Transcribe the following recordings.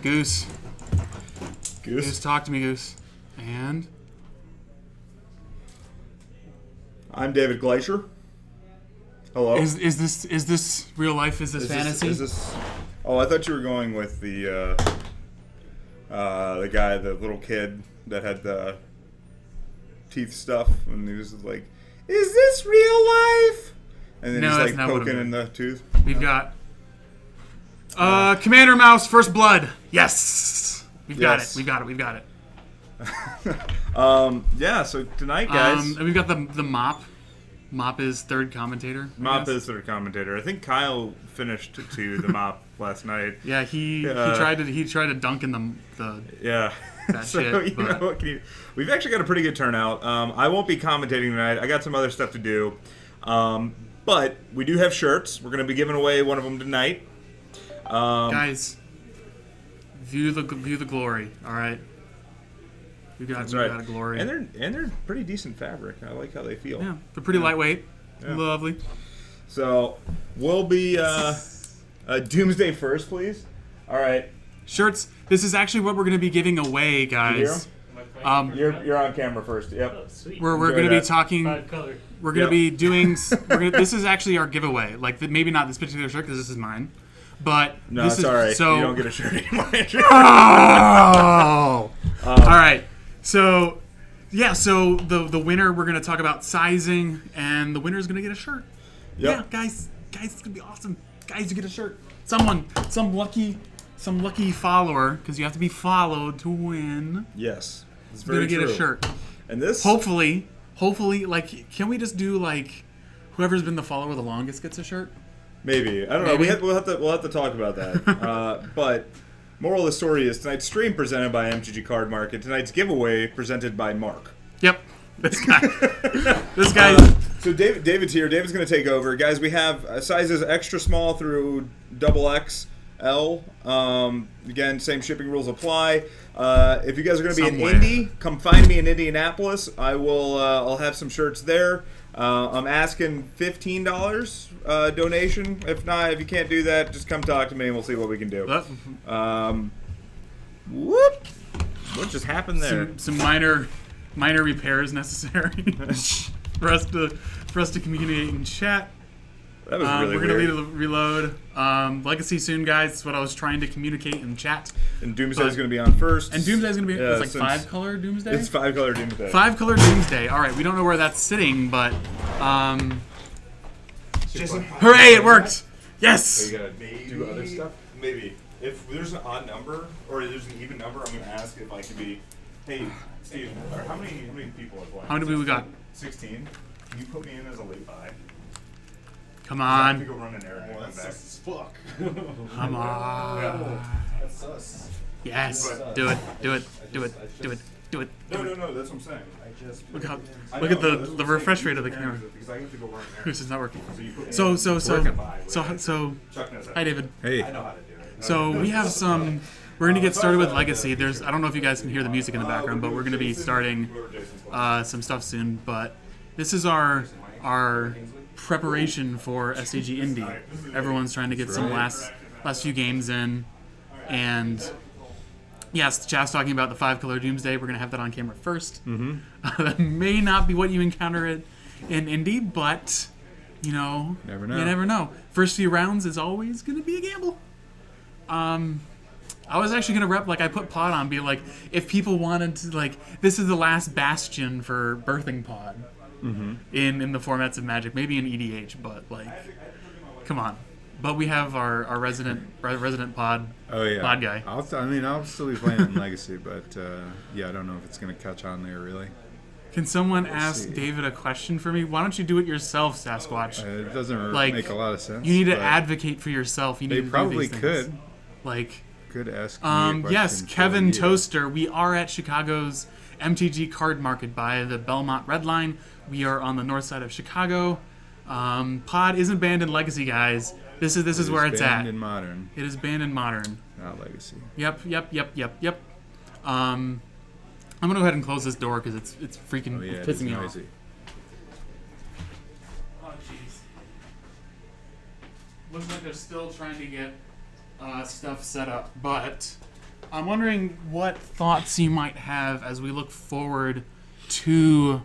Goose. Goose, talk to me, Goose. And I'm David Glacier. Hello. Is this real life? Is this fantasy? Is this? Oh, I thought you were going with the guy, the little kid that had the teeth stuff, and he was like, "Is this real life?" And then he's like poking in the tooth. We've got Commander Mouse, First Blood. Yes, we've got it. We've got it. Yeah. So tonight, guys, and we've got the Mop. Mop is third commentator. Mop is third commentator. I think Kyle finished to the Mop last night. Yeah, he tried to dunk in the that so, shit. You know what, we've actually got a pretty good turnout. I won't be commentating tonight. I got some other stuff to do. But we do have shirts. We're going to be giving away one of them tonight. Guys, view the glory. All right. We got a glory. And they're pretty decent fabric. I like how they feel. Yeah, they're pretty lightweight. Yeah. Lovely. So we'll be Doomsday first, please. All right. Shirts. This is actually what we're going to be giving away, guys. You're on camera first. Yep. Oh, sweet. We're going to be talking. We're going to be doing. This is actually our giveaway. Like maybe not this particular shirt because this is mine, but no, this it's all right. So you don't get a shirt anymore. Oh. All right. So, yeah. So the winner, we're going to talk about sizing, and the winner is going to get a shirt. Yep. Yeah, guys, it's going to be awesome. Guys, you get a shirt. Some lucky follower, because you have to be followed to win. Yes. It's very true. Get a shirt. And this? Hopefully, like, can we just do, like, whoever's been the follower the longest gets a shirt? Maybe. I don't know. We'll have to talk about that. But moral of the story is tonight's stream presented by MTG Card Market. Tonight's giveaway presented by Mark. Yep. This guy. This guy. So David's here. David's going to take over. Guys, we have sizes extra small through XXL. Again, same shipping rules apply. If you guys are going to be in Indy, come find me in Indianapolis. I'll have some shirts there. I'm asking $15 donation. If not, if you can't do that, just come talk to me and we'll see what we can do. Whoop! What just happened there? Some minor repairs necessary for us to communicate in chat. That was really we're gonna reload. Legacy soon, guys. That's what I was trying to communicate in chat. And Doomsday's gonna be on first. And Doomsday's gonna be it's like 5-color Doomsday. It's 5-color Doomsday. 5-color Doomsday. All right, we don't know where that's sitting, but hooray! It worked. Yes. So you gotta do other stuff. Maybe if there's an odd number or there's an even number, I'm gonna ask if I can be. Hey, Steve, how many people are playing? How many people we got? 16. Can you put me in as a late buy? Come on. I have to go run an errand. Oh, that's sus as fuck. Come on. Yeah. That's sus. Yes. Do it. Do it. Do it. Do it. Do it. No, that's what I'm saying. Look at the refresh rate of the camera. Because I have to go run an errand. This is not working. So. Hi, David. Hey. I know how to do it. So we have some. We're gonna get started with Legacy. I don't know if you guys can hear the music in the background, but we're gonna be starting some stuff soon. But this is our preparation for SCG Indy. Everyone's trying to get some last few games in, and yes, chat's talking about the 5-color Doomsday. We're gonna have that on camera first. That may not be what you encounter in Indy, but you know, you never know. First few rounds is always gonna be a gamble. I was actually gonna rep, like, I put Pod on, be like, if people wanted to, like, this is the last bastion for birthing Pod in the formats of Magic, maybe in EDH, but like, come on. But we have our resident Pod. Oh yeah, Pod guy. I'll still be playing in Legacy, but yeah, I don't know if it's gonna catch on there really. Can someone ask David a question for me? Why don't you do it yourself, Sasquatch? It doesn't like, make a lot of sense. You need to advocate for yourself. You need to probably do these could. things. Like, could ask me a question yes, Kevin Toaster. We are at Chicago's MTG Card Market by the Belmont Red Line. We are on the north side of Chicago. Pod isn't banned in Legacy, guys. This is where it's at. Banned in Modern. It is banned in Modern. Not Legacy. Yep. I'm gonna go ahead and close this door because it's freaking pissing me off. Oh jeez. Looks like they're still trying to get stuff set up, but I'm wondering what thoughts you might have as we look forward to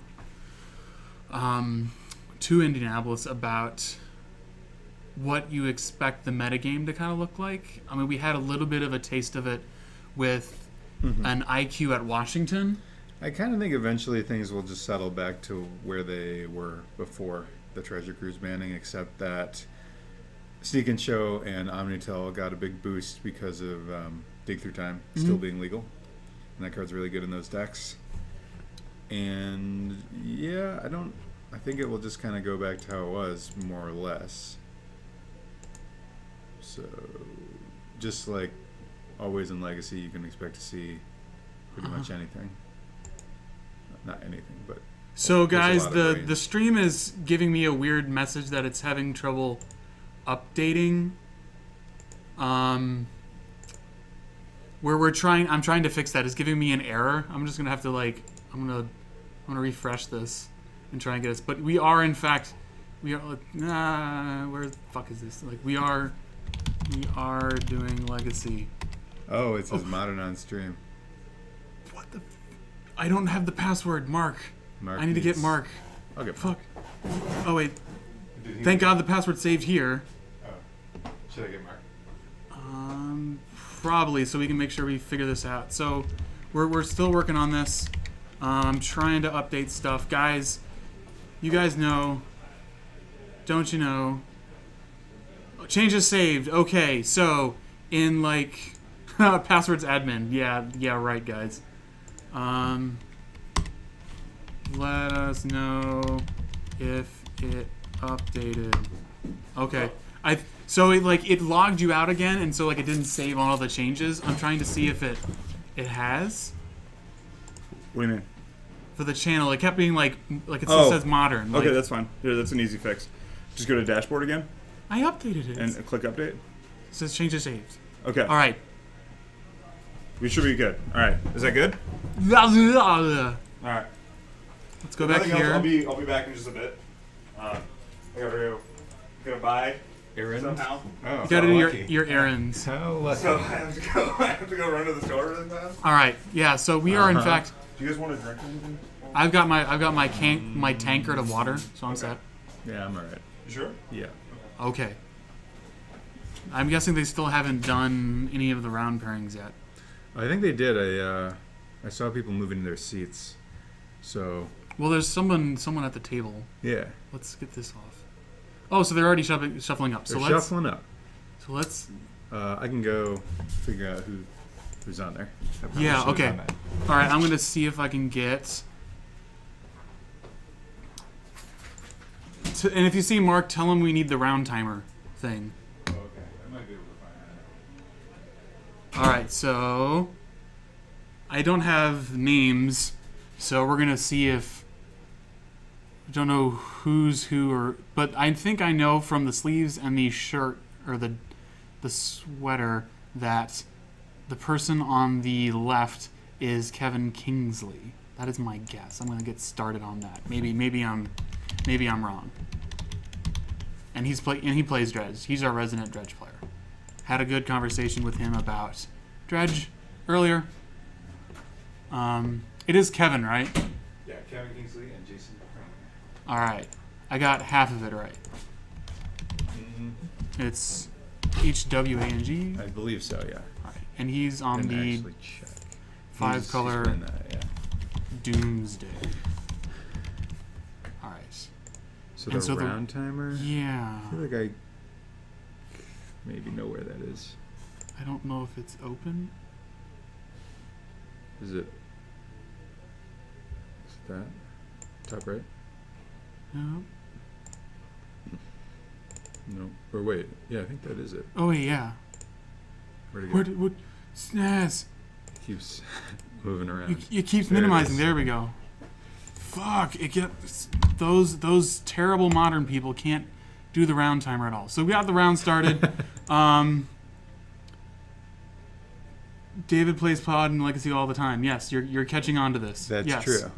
Indianapolis about what you expect the metagame to kind of look like. I mean, we had a little bit of a taste of it with an IQ at Washington. I kind of think eventually things will just settle back to where they were before the Treasure Cruise banning, except that Sneak and Show and Omnitel got a big boost because of Dig Through Time still being legal. And that card's really good in those decks. And yeah, I think it will just kind of go back to how it was, more or less. So, just like always in Legacy, you can expect to see pretty much anything. Not anything, but... So guys, the stream is giving me a weird message that it's having trouble updating. I'm trying to fix that. It's giving me an error. I'm just gonna have to I'm gonna refresh this and try and get this. But we are in fact, where the fuck is this? Like we are doing Legacy. Oh, it says modern on stream. What the? I don't have the password, Mark. I need to get Mark. Okay. Fuck. Oh wait. Thank God the password saved here. Oh. Should I get Mark? Probably, so we can make sure we figure this out. So we're still working on this. I'm trying to update stuff, guys. You guys know, don't you know? Changes saved. Okay, so in like passwords admin. Yeah, right, guys. Let us know if it updated. Okay. So it logged you out again, and so it didn't save all the changes. I'm trying to see if it has. What do you mean? For the channel, it kept being it still says modern. Okay, that's fine. Here, that's an easy fix. Just go to dashboard again. I updated it. And click update. It says changes saved. Okay. All right. We should be good. All right. Is that good? All right. Let's go back here. I'll be back in just a bit. I gotta buy errands somehow. Oh, you gotta do your errands. How lucky. So I have to go run to the store really fast. All right. Yeah. So we are in fact. Do you guys want to drink anything? I've got my tankard of water, so I'm set. Yeah, I'm alright. You sure? Yeah. Okay. I'm guessing they still haven't done any of the round pairings yet. I think they did. I saw people moving their seats. So. Well, there's someone at the table. Yeah. Let's get this off. Oh, so they're already shuffling up. They're shuffling up. So let's. I can go figure out who's on there. Yeah. Okay. All right. I'm gonna see if I can get. And if you see Mark, tell him we need the round timer thing. Oh, okay. I might be able to find that. All right. So I don't have names, so we're gonna see if. I don't know who's who, but I think I know from the sleeves and the shirt or the sweater that the person on the left is Kevin Kingsley. That is my guess. I'm gonna get started on that. Maybe I'm wrong. And he plays Dredge. He's our resident Dredge player. Had a good conversation with him about Dredge earlier. It is Kevin, right? Yeah, Kevin Kingsley and Jason. All right, I got half of it right. Mm-hmm. It's HWANG. I believe so. Yeah. All right, and he's on the 5-color Doomsday. All right. So the round timer. Yeah. I feel like I maybe know where that is. I don't know if it's open. Is it that top right? No. No. Or wait. Yeah, I think that is it. Oh wait, yeah. Where'd it go? What? Snaz. It keeps moving around. It keeps minimizing. There we go. Fuck! It gets those terrible modern people can't do the round timer at all. So we got the round started. David plays Pod and Legacy all the time. Yes, you're catching on to this. That's true.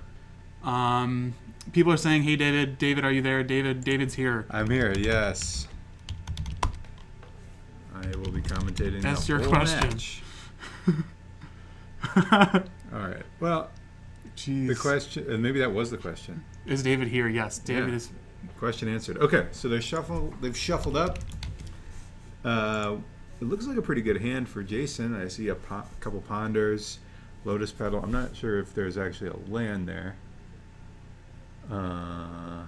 People are saying, "Hey, David. David, are you there? David's here." I'm here. Yes. I will be commentating. That's the your whole question. Match. All right. Well, Jeez. the question, and maybe that was the question. Is David here? Yes, David Yeah. is. Question answered. Okay, so they've shuffled up. It looks like a pretty good hand for Jason. I see a couple ponders, lotus petal. I'm not sure if there's actually a land there. Yeah,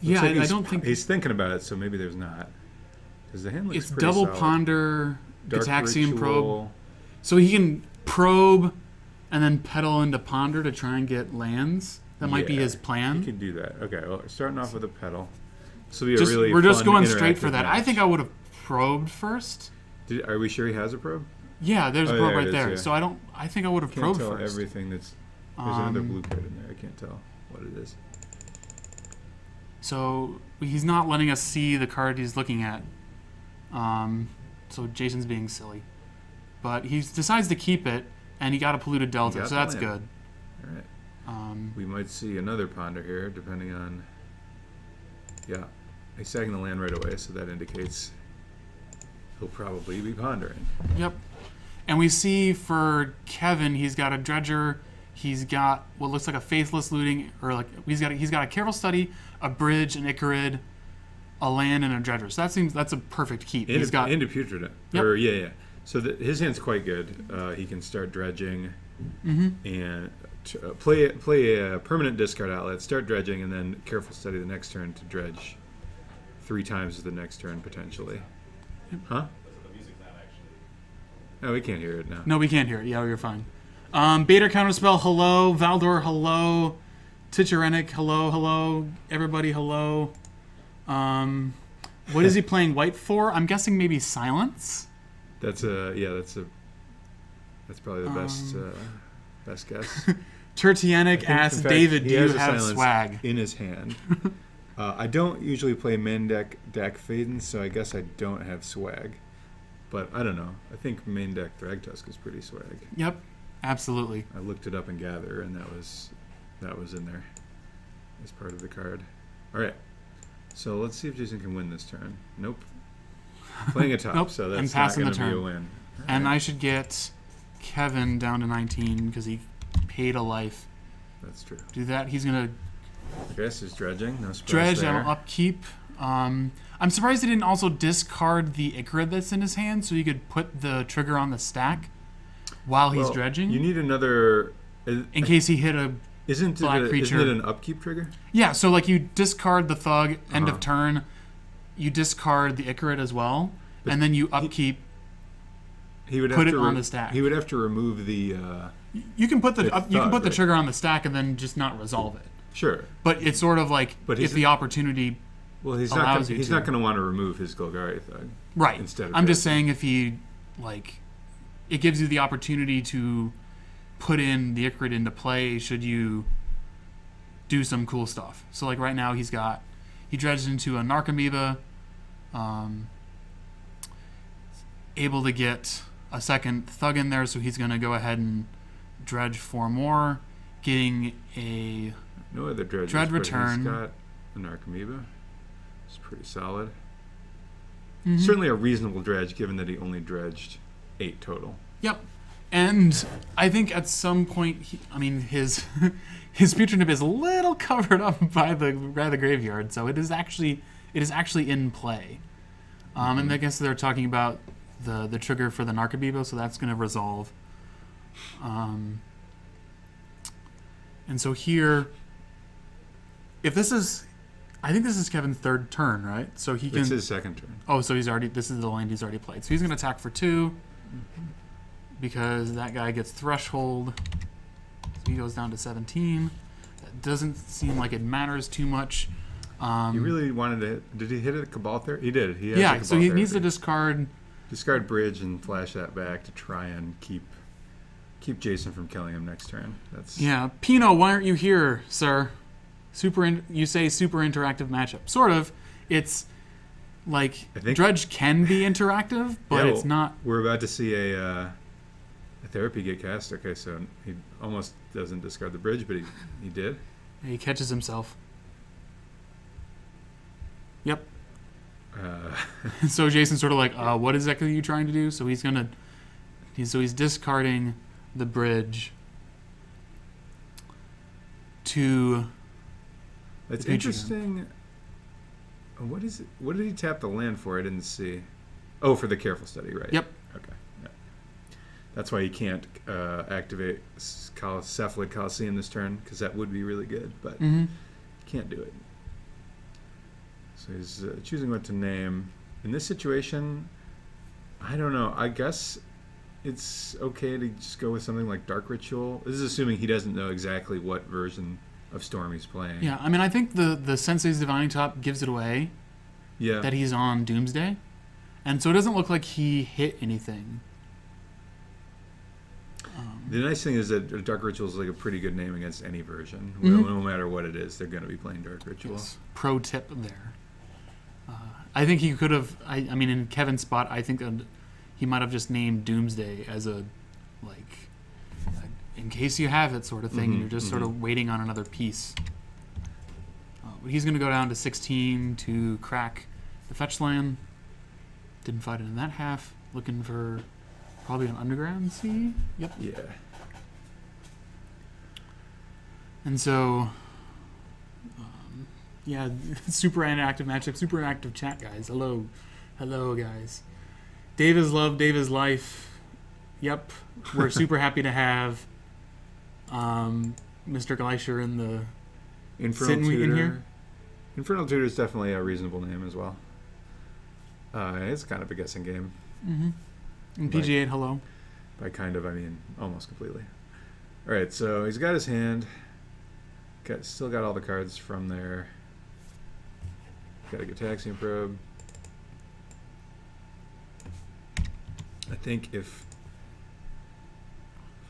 Looks like I don't think he's thinking about it, so maybe there's not. Because the hand looks it's pretty double solid. ponder, Dark Gitaxian probe. Ritual. So he can probe and then pedal into ponder to try and get lands. That might be Yeah, his He plan. could do that. Okay, well, starting off with a pedal. This will be a Just, really we're just fun, going straight for interactive that. I match. think I would have probed first. Are we sure he has a probe? Yeah, there's a Oh, probe there it right is, there. yeah. So I think I would have Can't probed tell first. everything that's. There's another blue card in there. I can't tell what it is. So he's not letting us see the card he's looking at. So Jason's being silly. But he decides to keep it, and he got a polluted delta, got so the that's land. good. All right. We might see another ponder here, depending on. Yeah, he's sagging the land right away, so that indicates he'll probably be pondering. Yep. And we see for Kevin, he's got a dredger. He's got what looks like a faithless looting, or like he's got a careful study, a bridge, an Icarid, a land, and a dredger. So that's a perfect keep. He's got into putrid. Yep. Or yeah. So his hand's quite good. He can start dredging and play a permanent discard outlet, start dredging, and then careful study the next turn to dredge 3 times the next turn potentially. Huh? Oh, we can't hear it now. No, we can't hear it. Yeah, you're fine. Bader Counterspell, hello. Valdor, hello. Titcherenic, hello. Everybody, hello. What is he playing white for? I'm guessing maybe Silence. That's probably the best guess. Tertianic In asks, fact, David, he do has you a have silence swag? in his hand? I don't usually play main deck Faden, so I guess I don't have swag. But I don't know. I think main deck Thragtusk is pretty swag. Yep, absolutely. I looked it up in Gather, and that was in there as part of the card. All right. So let's see if Jason can win this turn. Nope. Playing a top, Nope, so I'm that's not passing going the to be a turn. win. All And right. I should get Kevin down to 19 because he paid a life. That's true. Do that. He's going to I guess he's dredging. No surprise dredge there. and upkeep. I'm surprised he didn't also discard the Icarid that's in his hand so he could put the trigger on the stack while he's Well, dredging. You need another. In case he hit a... Isn't black it creature. an upkeep trigger? Yeah, so like you discard the Thug, end Uh-huh. of turn. You discard the Icarid as well. But and then you upkeep... He would Put have it to on the stack. He would have to remove the. You can put the It's you can Thug, put the right? trigger on the stack and then just not resolve it. Sure. But it's sort of like But if he's- the opportunity... Well, he's allows you he's to. not going to want to remove his Golgari Thug. Right. Instead of I'm just dredging. saying if he, like, it gives you the opportunity to put in the Icarid into play should you do some cool stuff. So, like, right now he dredged into a Narcomoeba, able to get a second Thug in there, so he's going to go ahead and dredge 4 more, getting a... No other dredges. Dread but return. He's got an Archimeeba. It's pretty solid. Mhm. Certainly a reasonable dredge, given that he only dredged 8 total. Yep. And I think at some point, his his Putrid Nib is a little covered up by the graveyard, so it is actually in play. And I guess they're talking about the trigger for the Narcomoeba, so that's going to resolve. And so here, if this is, I think this is Kevin's 3rd turn, right? So he can. It's his 2nd turn. Oh, so this is the land he's already played. So he's going to attack for 2 because that guy gets Threshold. So he goes down to 17. That doesn't seem like it matters too much. He really wanted to. Did he hit a Cabal Therapy? He did. He has a Yeah, Cabal so he needs to Therapy. discard. Bridge and flash that back to try and keep Jason from killing him next turn. That's Yeah, Pino, why aren't you here, sir? You say super interactive matchup. Sort of. It's like I think- Dredge can be interactive, but Yeah, it's not. We're about to see a therapy get cast. Okay, so he almost doesn't discard the bridge, but he did. He catches himself. Yep. So Jason's sort of like, what exactly are you trying to do? So he's discarding the bridge to That's the future. interesting. What is it? What did he tap the land for? I didn't see. Oh, for the careful study, right? Yep. Okay. Yeah. That's why you can't activate Cephalid Coliseum this turn, because that would be really good, but Mm-hmm. you can't do it. So he's choosing what to name. In this situation, I don't know. I guess it's okay to just go with something like Dark Ritual. This is assuming he doesn't know exactly what version of Storm he's playing. Yeah, I mean, I think the Sensei's Divining Top gives it away Yeah. that he's on Doomsday. And so it doesn't look like he hit anything. The nice thing is that Dark Ritual is like a pretty good name against any version. Mhm. No matter what it is, they're going to be playing Dark Ritual. Yes. Pro tip there. I think he could have, I mean, in Kevin's spot, I think he might have just named Doomsday as a, like, in case you have it sort of thing, and you're just sort of waiting on another piece. But he's going to go down to 16 to crack the fetch land. Didn't fight it in that half. Looking for probably an underground sea. Yep. Yeah. And so, yeah, super inactive matchup, super inactive chat, guys. Hello. Hello, guys. Dave is love, Dave is life. Yep. We're super happy to have Mr. Gleischer in the Infernal Sitting Tutor. in here? Infernal Tutor is definitely a reasonable name as well. It's kind of a guessing game. and PG8. Hello. By kind of, I mean almost completely. All right, so he's got his hand. Still got all the cards from there. Got a Gataxian Probe. I think if...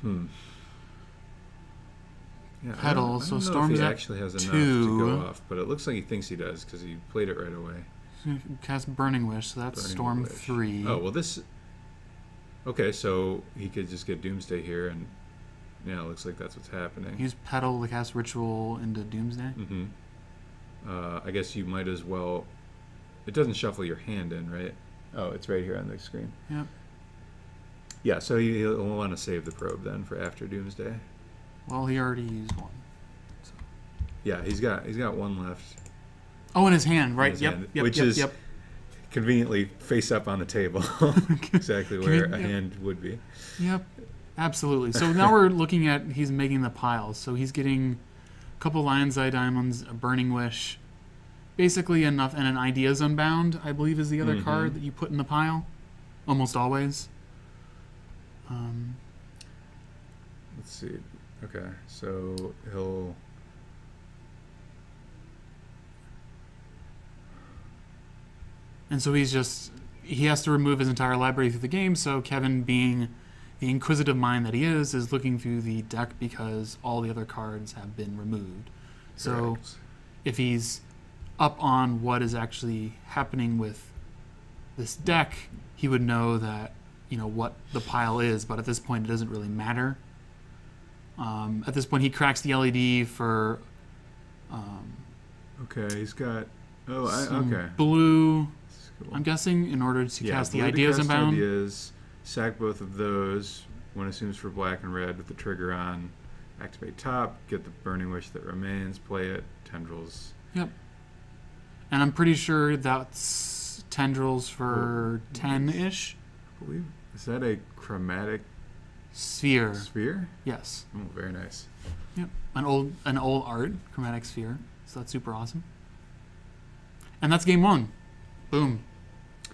Yeah, Pedal, I don't so know if Storm's he at actually has enough 2. to go off, but it looks like he thinks he does because he played it right away. Cast Burning Wish, so that's Burning Storm Wish. 3. Oh, well this... Okay, so he could just get Doomsday here, and yeah, it looks like that's what's happening. Use Pedal to cast Ritual into Doomsday. I guess you might as well... It doesn't shuffle your hand in, right? Oh, it's right here on the screen. Yep. Yeah, so he'll want to save the probe then for after Doomsday. Well, he already used one. So. Yeah, he's got one left. Oh, in his hand, right? His Yep, hand, yep, which yep, is yep. conveniently face up on the table, exactly where a hand would be. Yep, absolutely. So now we're looking at, he's making the piles. So he's getting a couple Lion's Eye Diamonds, a Burning Wish, basically enough, and an Ideas Unbound, I believe is the other card that you put in the pile, almost always. Let's see. Okay, so he'll... And so he has to remove his entire library through the game, so Kevin, being the inquisitive mind that he is looking through the deck because all the other cards have been removed. So Correct. if he's up on what is actually happening with this deck, he would know that, what the pile is, but at this point it doesn't really matter. At this point he cracks the LED for Okay, he's got... Oh, some okay. blue, Cool. I'm guessing, in order to cast the blue to Ideas cast Unbound. Ideas, sack both of those. One assumes for black and red with the trigger on. Activate top, get the Burning Wish that remains, play it, Tendrils. Yep. And I'm pretty sure that's Tendrils for 10-ish. Is that a chromatic Sphere. sphere? Yes. Oh, very nice. Yep. An old art, chromatic sphere. So that's super awesome. And that's game 1. Boom.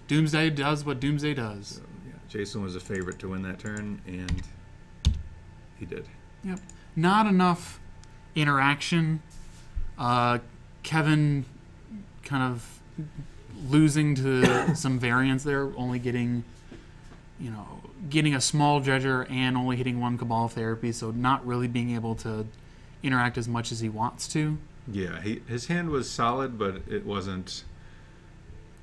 Doomsday does what Doomsday does. So, yeah, Jason was a favorite to win that turn, and he did. Yep. Not enough interaction. Kevin kind of losing to some variance there, only getting a small dredger and only hitting one Cabal Therapy, so not really being able to interact as much as he wants to. Yeah, his hand was solid, but it wasn't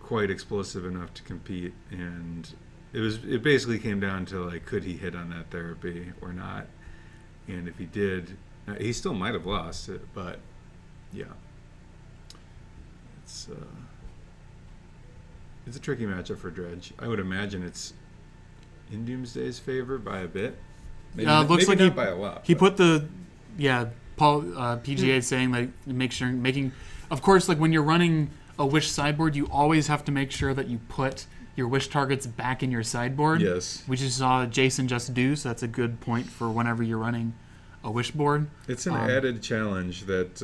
quite explosive enough to compete, and it basically came down to, like, could he hit on that therapy or not? And if he did, he still might have lost it, but yeah, it's a tricky matchup for Dredge. I would imagine it's in Doomsday's favor by a bit, Maybe, looks maybe like not by a lot. he but- put the Paul PGA is saying like making of course like when you're running a wish sideboard you always have to make sure that you put your wish targets back in your sideboard. Yes. We just saw Jason just do, so that's a good point for whenever you're running a wish board. It's an added challenge that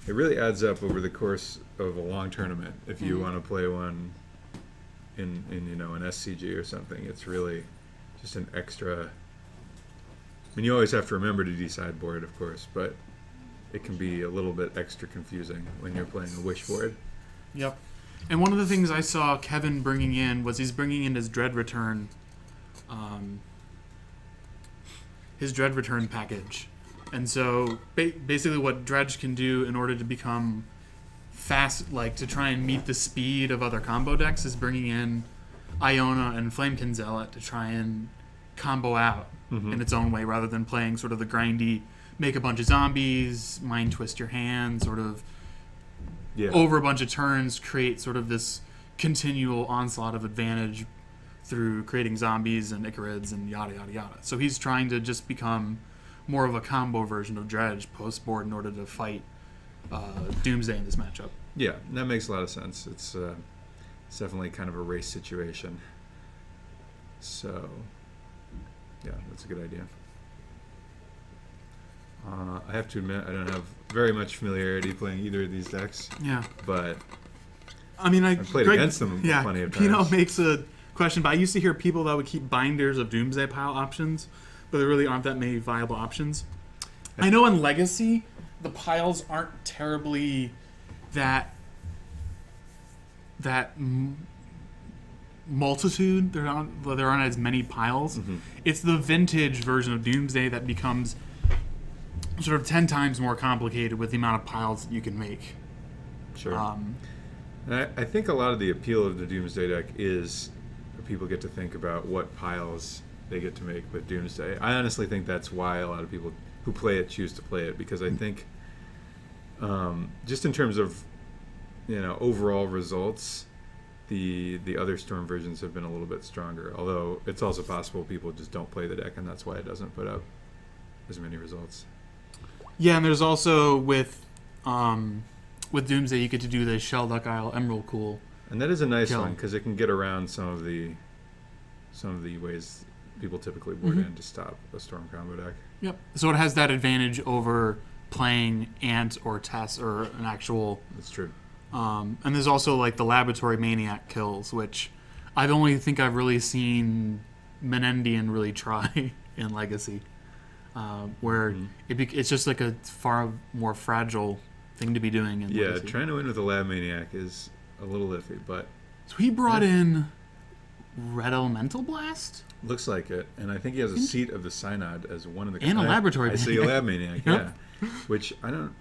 it really adds up over the course of a long tournament. If you want to play one in an SCG or something, it's really just an extra. I mean, you always have to remember to sideboard, of course, but it can be a little bit extra confusing when you're playing a wish board. Yep. And one of the things I saw Kevin bringing in was he's bringing in his Dread Return package. And so basically what Dredge can do in order to become fast, like to try and meet the speed of other combo decks, is bringing in Iona and Flamekin Zealot to try and combo out in its own way, rather than playing sort of the grindy, make a bunch of zombies, mind twist your hand, sort of over a bunch of turns, create sort of this continual onslaught of advantage through creating zombies and Icarids and yada yada yada. So he's trying to just become more of a combo version of Dredge post board in order to fight Doomsday in this matchup. Yeah, that makes a lot of sense. It's definitely kind of a race situation. So, yeah, that's a good idea. I have to admit, I don't have very much familiarity playing either of these decks. Yeah. But I mean, I've played against them plenty of times. Pino makes a question, but I used to hear people that would keep binders of Doomsday pile options, but there really aren't that many viable options. I know in Legacy, the piles aren't terribly that multitude. There aren't as many piles. It's the vintage version of Doomsday that becomes sort of 10 times more complicated with the amount of piles that you can make. Sure. And I think a lot of the appeal of the Doomsday deck is people get to think about what piles they get to make with Doomsday. I honestly think that's why a lot of people who play it choose to play it, because I think just in terms of overall results, the other Storm versions have been a little bit stronger. Although it's also possible people just don't play the deck, and that's why it doesn't put up as many results. Yeah, and there's also with Doomsday you get to do the Shellduck Isle Emerald Cool. And that is a nice one because it can get around some of the ways people typically board in to stop a Storm combo deck. Yep. So it has that advantage over playing Ant or Tess or an actual. That's true. And there's also like the Laboratory Maniac kills, which I've really seen Menendian really try in Legacy, where it's just like a far more fragile thing to be doing in Legacy. Trying to win with a Lab Maniac is a little iffy, but so he brought in Red Elemental Blast. Looks like it, and I think he has a Seat of the Synod as one of the. And a Laboratory. I see a Lab Maniac, yeah. Which I don't.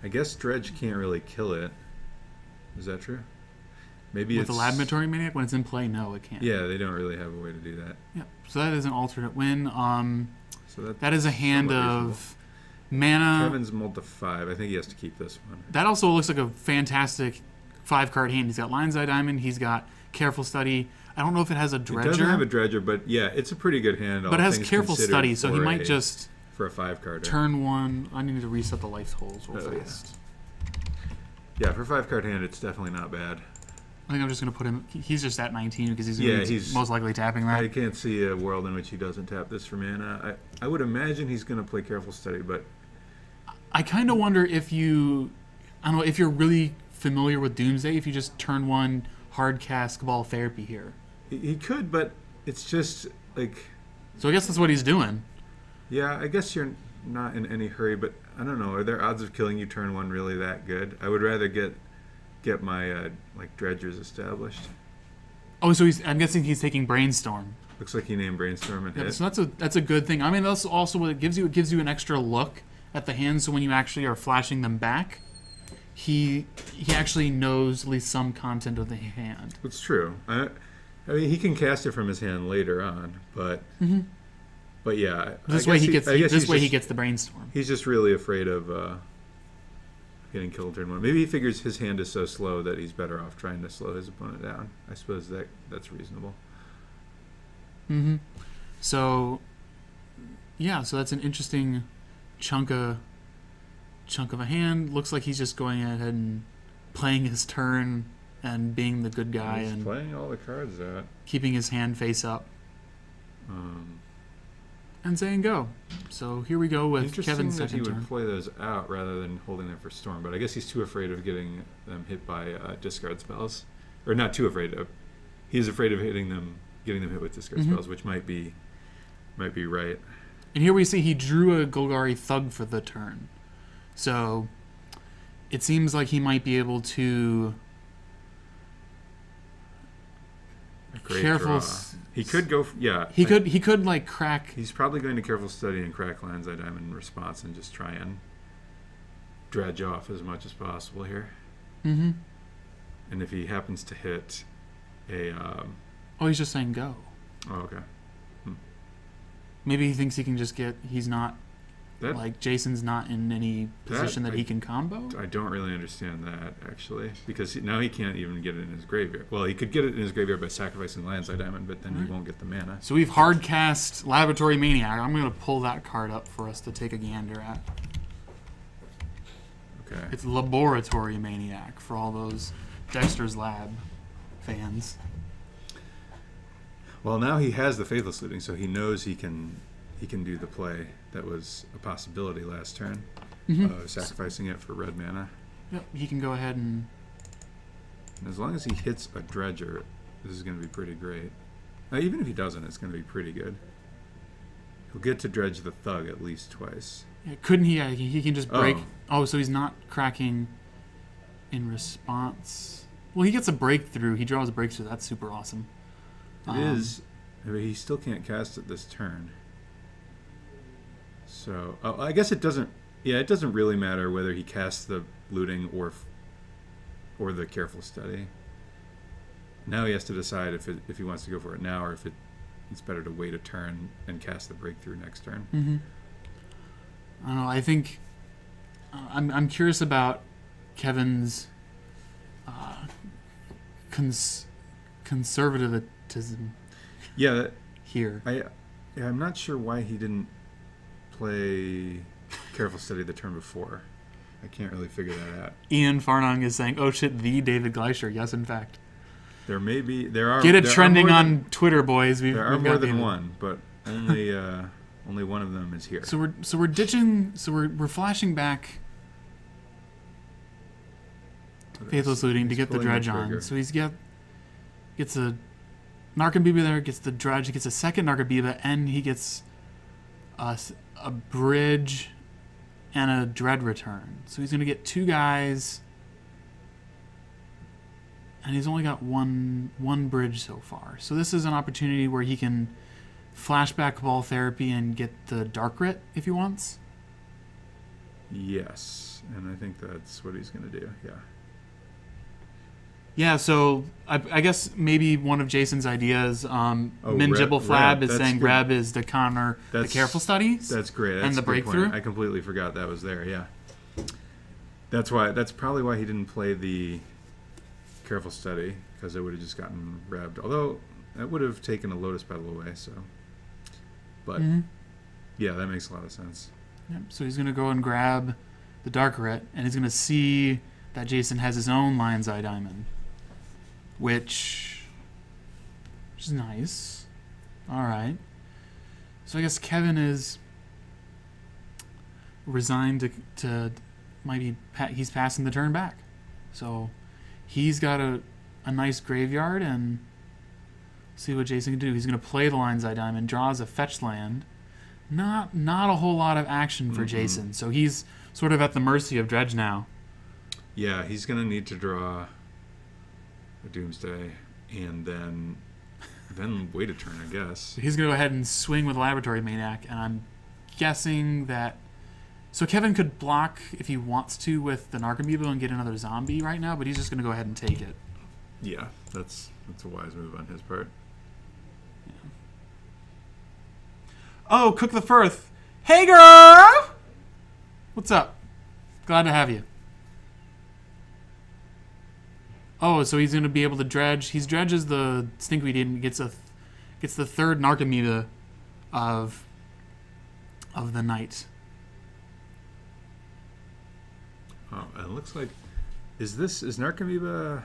I guess Dredge can't really kill it. Is that true? Maybe with the Laboratory Maniac when it's in play. No, it can't. Yeah, they don't really have a way to do that. Yeah, so that is an alternate win. So that is a hand of mana. Kevin's mulled to 5. I think he has to keep this one. That also looks like a fantastic 5-card hand. He's got Lion's Eye Diamond. He's got Careful Study. I don't know if it has a Dredger. It doesn't have a Dredger, but yeah, it's a pretty good hand. But it has Careful Study, so he might just for a 5-card. Turn 1. I need to reset the life totals real fast. Yeah, for a 5-card hand, it's definitely not bad. I think I'm just going to put him. He's just at 19 because he's most likely tapping that. I can't see a world in which he doesn't tap this for mana. I would imagine he's going to play Careful Study, but I kind of wonder if you, I don't know, if you're really familiar with Doomsday, if you just turn 1 hard cast Cabal Therapy here. He could, but it's just like. So I guess that's what he's doing. Yeah, I guess you're not in any hurry, but I don't know. Are there odds of killing you turn 1 really that good? I would rather get my dredgers established. Oh, so I'm guessing he's taking Brainstorm. Looks like he named Brainstorm and hit. So that's a good thing. I mean, that's also what it gives you. It gives you an extra look at the hand, so when you actually are flashing them back, he actually knows at least some content of the hand. It's true. I mean, he can cast it from his hand later on, but but yeah, this way he gets the Brainstorm. He's just really afraid of getting killed turn 1. Maybe he figures his hand is so slow that he's better off trying to slow his opponent down. I suppose that's reasonable. Mm-hmm. So, yeah, so that's an interesting chunk of a hand. Looks like he's just going ahead and playing his turn and being the good guy He's and playing all the cards out. keeping his hand face up and saying go. So here we go with Kevin's that he second would turn. play those out rather than holding them for Storm, but I guess he's too afraid of getting them hit by discard spells. Or not too afraid of. He's afraid of getting them hit with discard spells, which might be right. And here we see he drew a Golgari Thug for the turn. So it seems like he might be able to Great careful. draw. He could go. He could like crack. He's probably going to careful study and crack Lion's Eye Diamond in response and just try and dredge off as much as possible here. Mm-hmm. And if he happens to hit a, Oh, he's just saying go. oh okay, Maybe he thinks he can just get. He's not that like Jason's not in any position that he can combo. I don't really understand that actually because now he can't even get it in his graveyard. Well, he could get it in his graveyard by sacrificing Lion's Eye Diamond, but then he won't get the mana. So we've hard cast Laboratory Maniac. I'm going to pull that card up for us to take a gander at. Okay. It's Laboratory Maniac for all those Dexter's Lab fans. Well, now he has the Faithless Looting, so he knows he can do the play that was a possibility last turn, sacrificing it for red mana. Yep, he can go ahead and As long as he hits a Dredger, this is going to be pretty great. Even if he doesn't, it's going to be pretty good. He'll get to dredge the Thug at least twice. Yeah, couldn't he? He can just break. Oh. Oh, so he's not cracking in response. Well, he gets a breakthrough. He draws a breakthrough. That's super awesome. It is. I mean, he still can't cast it this turn. So, I guess it doesn't. Yeah, it doesn't really matter whether he casts the looting or the careful study. Now he has to decide if he wants to go for it now or if it's better to wait a turn and cast the breakthrough next turn. Mm-hmm. I don't know. I think I'm curious about Kevin's conservatism. Yeah, here. I'm not sure why he didn't play careful study the turn before. I can't really figure that out. Ian Farnong is saying, "Oh shit, the David Gleischer." Yes, in fact. There are. Get it trending on Twitter, boys. There are more than one, but only one of them is here. So we're ditching. So we're flashing back. Faithless Looting to get the dredge on. So gets a Narcomoeba there, gets the dredge, he gets a second Narcomoeba, and he gets a bridge and a dread return. So he's gonna get two guys. And he's only got one bridge so far. So this is an opportunity where he can flashback Cabal Therapy and get the Dark Writ if he wants. Yes, and I think that's what he's going to do, yeah. Yeah, so I guess maybe one of Jason's ideas, Min Jibbleflab is saying Reb is the counter the careful studies. That's great. That's and the breakthrough. Point. I completely forgot that was there, yeah. That's probably why he didn't play the careful study, because it would have just gotten rebbed. Although that would have taken a Lotus Petal away, so. But yeah, that makes a lot of sense. Yep. So he's gonna go and grab the Dark Writ, and he's gonna see that Jason has his own Lion's Eye Diamond, which is nice. All right. So I guess Kevin is resigned to maybe he's passing the turn back. So he's got a nice graveyard, and see what Jason can do. He's going to play the Lion's Eye Diamond, draws a fetch land. Not a whole lot of action for Jason, so he's sort of at the mercy of Dredge now. Yeah, he's going to need to draw a Doomsday and then wait a turn, I guess. So he's going to go ahead and swing with Laboratory Maniac, and I'm guessing that... So Kevin could block if he wants to with the Narcomoeba and get another zombie right now, but he's just going to go ahead and take it. Yeah, that's a wise move on his part. Yeah. Oh, Cook the Firth. Hey, girl! What's up? Glad to have you. Oh, so he's going to be able to dredge. He dredges the Stinkweed and gets Gets the third Narcomoeba of the night. Oh, and it looks like is Narcomoeba?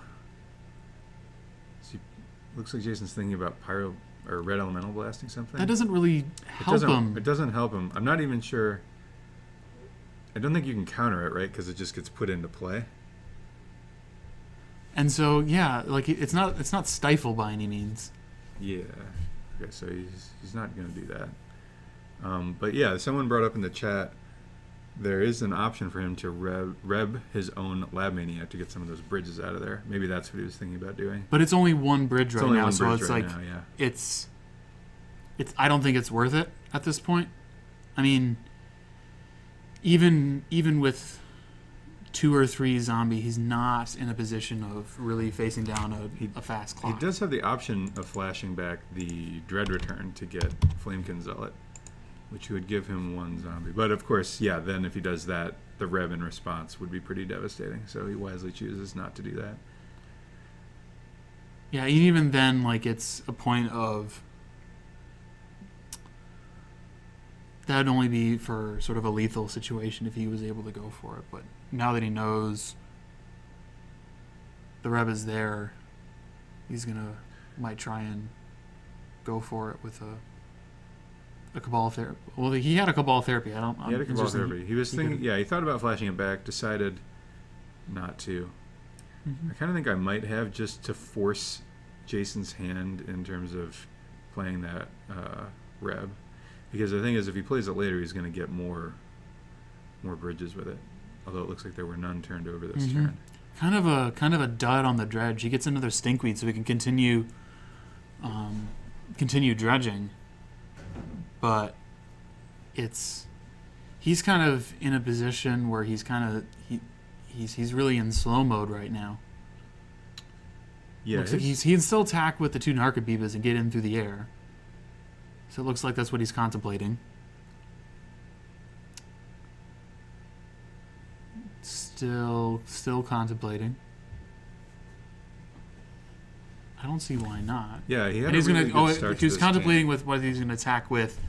Looks like Jason's thinking about pyro or red elemental blasting something. That doesn't really help him. It doesn't help him. I'm not even sure. I don't think you can counter it, right? Because it just gets put into play. And so, yeah, like it's not stifle by any means. Yeah. Okay, so he's not going to do that. But yeah, someone brought up in the chat there is an option for him to reb his own Lab Maniac to get some of those bridges out of there. Maybe that's what he was thinking about doing. But it's only one bridge right now, so it's like yeah. it's. I don't think it's worth it at this point. I mean, even with 2 or 3 zombie, he's not in a position of really facing down a fast clock. He does have the option of flashing back the Dread Return to get Flamekin Zealot, which would give him 1 zombie. But of course, yeah, then if he does that, the rev in response would be pretty devastating. So he wisely chooses not to do that. Yeah, even then, like, it's a point of... That would only be for sort of a lethal situation if he was able to go for it. But now that he knows the rev is there, he's might try and go for it with a Cabal Therapy. Well, he had a Cabal Therapy. He had a Cabal Therapy. He was thinking, he thought about flashing it back, decided not to. Mm-hmm. I kind of think I might have, just to force Jason's hand in terms of playing that rev. Because the thing is, if he plays it later, he's going to get more bridges with it. Although it looks like there were none turned over this turn. Kind of a dud on the dredge. He gets another Stinkweed, so we can continue dredging. But he's kind of in a position where he's really in slow mode right now. Yeah, looks like he can still attack with the 2 Narcomoebas and get in through the air. So it looks like that's what he's contemplating. Still contemplating. I don't see why not. Yeah, he had and he's really good start he was to this contemplating game. with whether he's going to attack with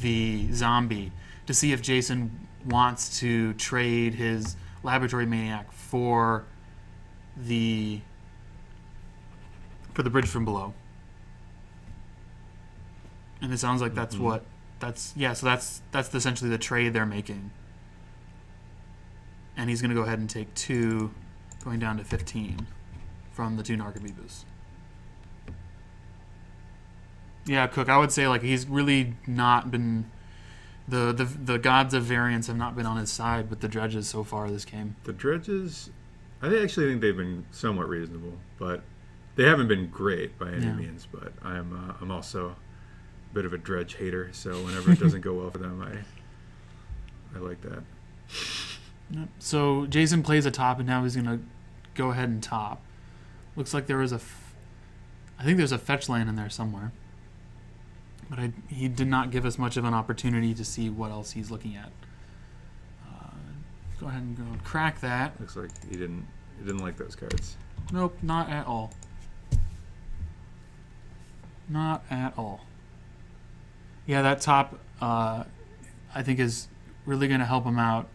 the zombie to see if Jason wants to trade his Laboratory Maniac for the bridge from below. And it sounds like that's so that's essentially the trade they're making. And he's going to go ahead and take 2, going down to 15 from the 2 Narcomoebas. Yeah, Cook, I would say like he's really not been the gods of variance have not been on his side with the dredges so far this game. The dredges, I actually think they've been somewhat reasonable, but they haven't been great by any means. But I'm also a bit of a dredge hater, so whenever it doesn't go well for them, I like that. Yep. So Jason plays a top, and now he's going to go ahead and top. Looks like there was I think there's a fetch land in there somewhere. But he did not give us much of an opportunity to see what else he's looking at. Go ahead and go crack that. Looks like he didn't like those cards. Nope, not at all. Not at all. Yeah, that top, I think, is really going to help him out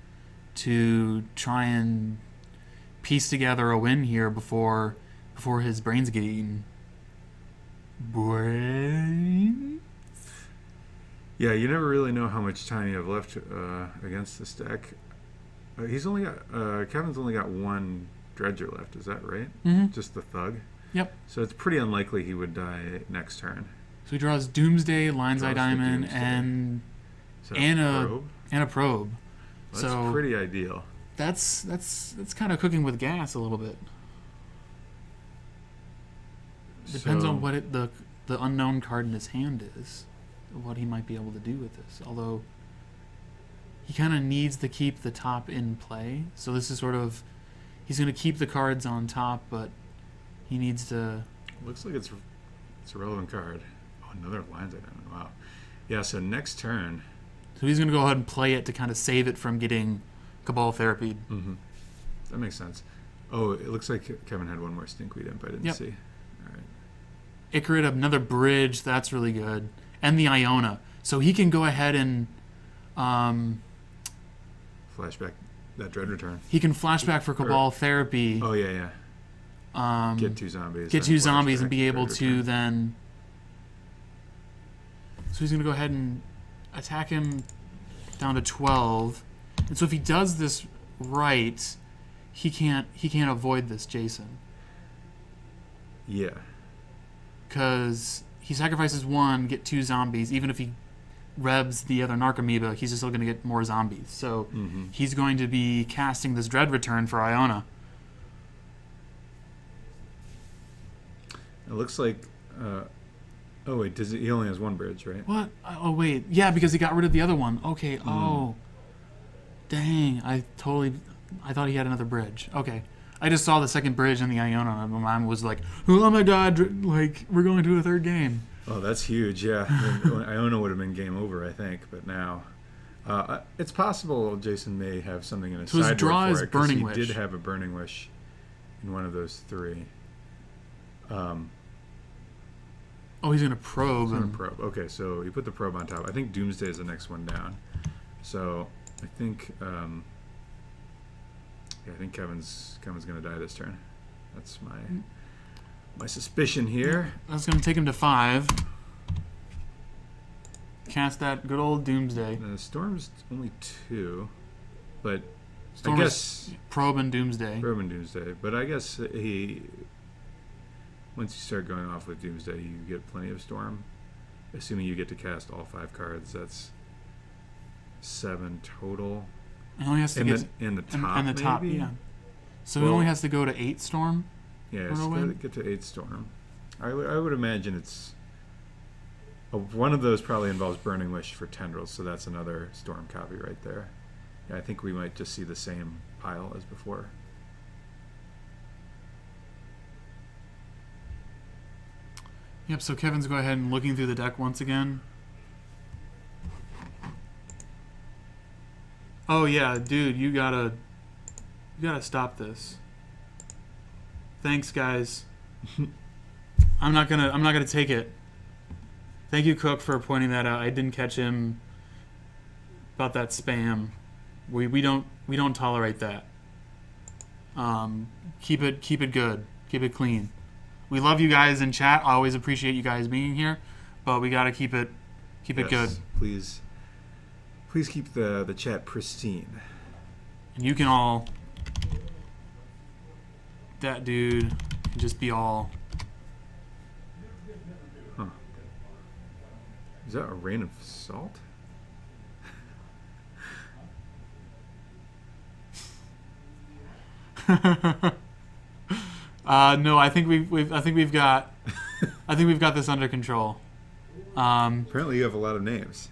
to try and piece together a win here before his brains get eaten. Brains? Yeah, you never really know how much time you have left against this deck. Kevin's only got 1 Dredger left, is that right? Mm-hmm. Just the Thug? Yep. So it's pretty unlikely he would die next turn. So he draws Doomsday, Lion's Eye Diamond, and a Probe. That's so pretty ideal. That's kind of cooking with gas a little bit. Depends on what the unknown card in his hand is, what he might be able to do with this. Although he kind of needs to keep the top in play, so this is sort of he's going to keep the cards on top, but he needs to. Looks like it's a relevant card. Oh, another Lion's Eye Diamond. Wow. Yeah. So next turn. So he's going to go ahead and play it to kind of save it from getting Cabal Therapied. Mm-hmm. That makes sense. Oh, it looks like Kevin had 1 more Stinkweed imp I didn't see. All right. Icarid, another bridge. That's really good. And the Iona. So he can go ahead and Flashback that Dread return. he can flashback for Cabal Therapy. Oh yeah. Get 2 zombies. Get then 2 zombies and flashback be able Dread to return. then. So he's gonna go ahead and attack him down to 12. And so if he does this right, he can't avoid this Jason. Yeah. Because he sacrifices 1, get 2 zombies. Even if he rebs the other Narcomoeba, he's still going to get more zombies. So he's going to be casting this Dread Return for Iona. It looks like. Oh wait, he only has 1 bridge, right? What? Oh wait, yeah, because he got rid of the other one. Okay. Oh, dang! I thought he had another bridge. Okay. I just saw the second bridge in the Iona, and my mom was like, "Oh my God! Like we're going to a 3rd game." Oh, that's huge. Yeah, Iona would have been game over, I think, but now it's possible Jason may have something in his So his sideboard draw for is it, 'cause Burning he Wish. did have a Burning Wish in one of those 3. Oh, he's gonna probe. He's gonna probe. Okay, so you put the probe on top. I think Doomsday is the next one down. So I think I think Kevin's gonna die this turn. That's my suspicion here. That's gonna take him to 5. Cast that good old Doomsday. Storm's only 2, but Storm I is guess probe and Doomsday. Probe and Doomsday. But I guess once you start going off with Doomsday, you get plenty of Storm. Assuming you get to cast all 5 cards, that's 7 total. He only has to get in the top, and the top, maybe? yeah. So he only has to go to 8 Storm. Yeah, for a it's got to win? get to 8 Storm. I would imagine it's one of those probably involves Burning Wish for Tendrils, so that's another Storm copy right there. Yeah, I think we might just see the same pile as before. Yep. So Kevin's go ahead and looking through the deck once again. Oh yeah, dude, you gotta stop this. Thanks, guys. I'm not gonna take it. Thank you, Cook, for pointing that out. I didn't catch him about that spam. We don't tolerate that. Keep it good. Keep it clean. We love you guys in chat. I always appreciate you guys being here, but we gotta keep it good. Please keep the chat pristine. And you can all. That dude can just be all. Huh. Is that a rain of salt? No, I think we've got this under control. Apparently, you have a lot of names.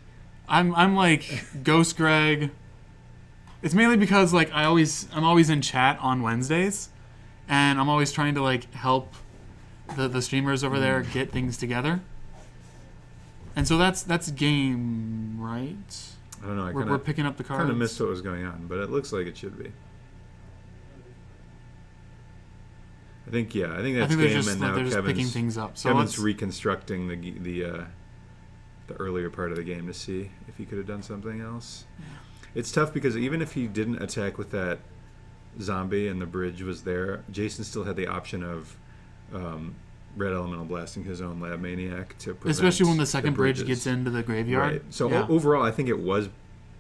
I'm like Ghost Greg. It's mainly because like I'm always in chat on Wednesdays, and I'm always trying to like help the streamers over there get things together. And so that's game, right? I don't know. We're picking up the cards. Kind of missed what was going on, but it looks like it should be. I think that's they're game, just, and now they're just Kevin's picking things up. So Kevin's reconstructing the earlier part of the game to see if he could have done something else. Yeah. It's tough because even if he didn't attack with that zombie and the bridge was there, Jason still had the option of Red Elemental blasting his own Lab Maniac to prevent especially when the second bridge bridges. gets into the graveyard. Right. So yeah. overall, I think it was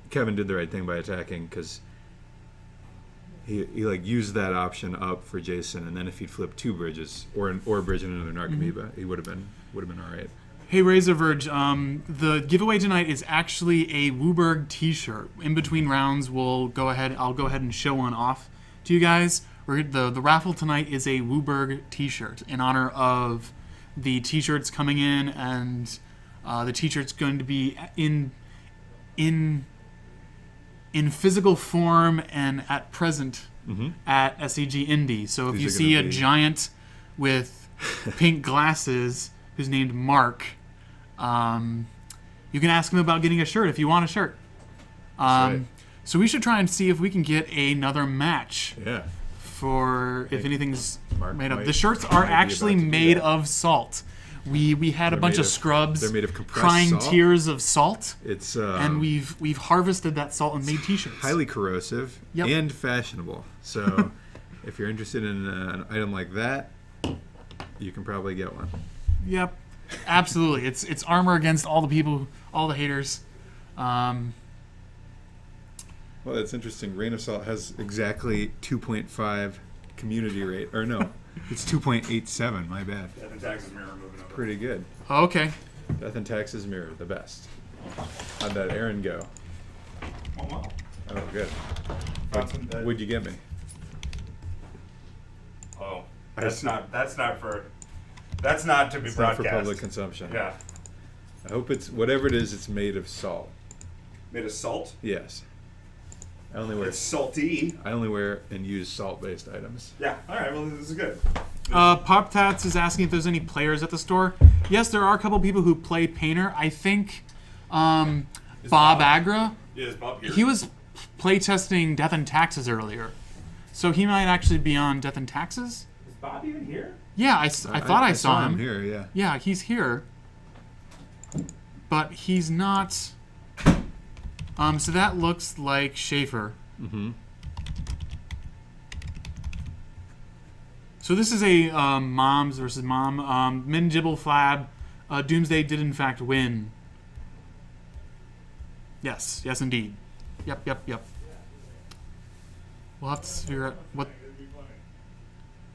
Kevin did the right thing by attacking because he like used that option up for Jason, and then if he'd flipped 2 bridges or a bridge and another Narcomoeba, he would have been all right. Hey Razorverge, the giveaway tonight is actually a WUBRG t-shirt. In between rounds, I'll go ahead and show one off to you guys. The raffle tonight is a WUBRG t-shirt in honor of the t-shirts coming in, and the t-shirt's going to be in physical form and at present at SEG Indie. So if you see a giant with pink glasses who's named Mark, you can ask him about getting a shirt if you want a shirt. Right. So we should try and see if we can get another match. Yeah. For if anything's Mark made up. might- The shirts are might be actually about to do made that. of salt. We had a bunch made of of- scrubs they're made of compressed crying salt. tears of salt, It's and we've harvested that salt and made T-shirts. highly corrosive Yep. and fashionable. So if you're interested in an item like that, you can probably get one. Yep, absolutely. It's armor against all the people, all the haters. Well, that's interesting. Rain of Salt has exactly 2.5 community rate. Or no, it's 2.87. My bad. Death and Taxes mirror moving over. Pretty good. Okay. Death and Taxes mirror, the best. How'd that Aaron go? Oh, wow. Oh, good. What'd you get me? Oh, I that's see. not to be It's not broadcast. for public consumption. Yeah. I hope it's whatever it is. It's made of salt. Made of salt. Yes. I only wear It's salty. and use salt-based items. Yeah. All right. Well, this is good. Pop Tats is asking if there's any players at the store. Yes, there are a couple people who play Painter. I think Bob Agra. Yeah, is Bob here? He was playtesting Death and Taxes earlier, so he might actually be on Death and Taxes. Is Bob even here? Yeah, I thought I saw him. here. Yeah. Yeah, he's here, but he's not. So that looks like Schaefer. Mm-hmm. So this is a moms versus mom. Min Jibble Flab. Doomsday did in fact win. Yes, yes indeed. Yep. We'll have to figure out what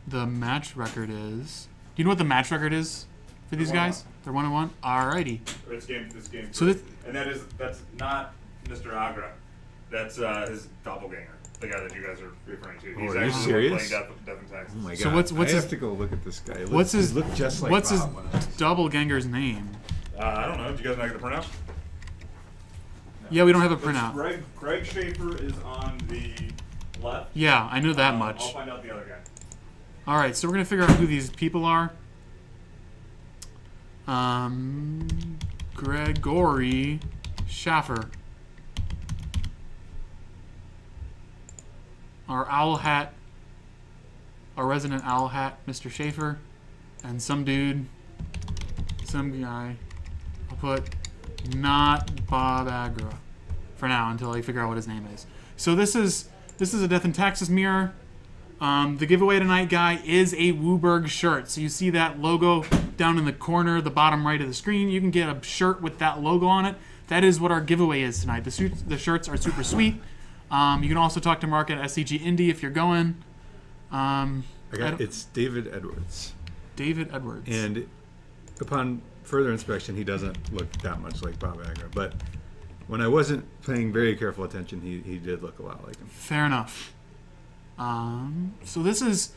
the match record is. Do you know what the match record is for these guys? They're 1-1. Alrighty. This game. So this, And that's not Mr. Agra. That's his doppelganger, the guy that you guys are referring to. He's are you actually serious? playing Death and Taxes. Oh my god. So what's I his- have to go look at this guy. He what's his he looked just like what's his Bob when I was- doppelganger's name? I don't know. Do you guys not get the printout? Yeah, we don't have a It's printout. Greg Schaefer is on the left. Yeah, I know that I'll much. find out the other guy. All right, so we're gonna figure out who these people are. Gregory Schaffer. Our owl hat, our resident owl hat, Mr. Schaefer, and some dude, some guy. I'll put not Bob Agra for now until I figure out what his name is. So this is a Death and Taxes mirror. The giveaway tonight, guy, is a WUBRG shirt. So you see that logo down in the corner, the bottom right of the screen. You can get a shirt with that logo on it. That is what our giveaway is tonight. The shirts are super sweet. You can also talk to Mark at SCG Indie if you're going. It's David Edwards. David Edwards. And upon further inspection, he doesn't look that much like Bob Agra. But when I wasn't paying very careful attention, he did look a lot like him. Fair enough. So this is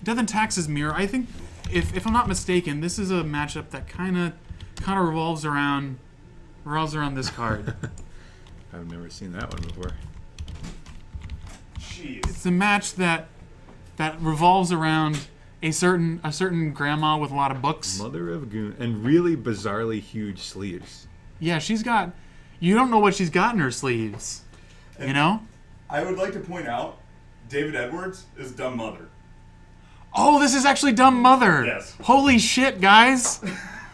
Death and Taxes mirror. I think, if I'm not mistaken, this is a matchup that kind of revolves around this card. I've never seen that one before. Jeez. It's a match that revolves around a certain grandma with a lot of books. Mother of Goon. And really bizarrely huge sleeves. Yeah, she's got. You don't know what she's got in her sleeves. You know? I would like to point out, David Edwards is Dumb Mother. Oh, this is actually Dumb Mother. Yes. Holy shit, guys.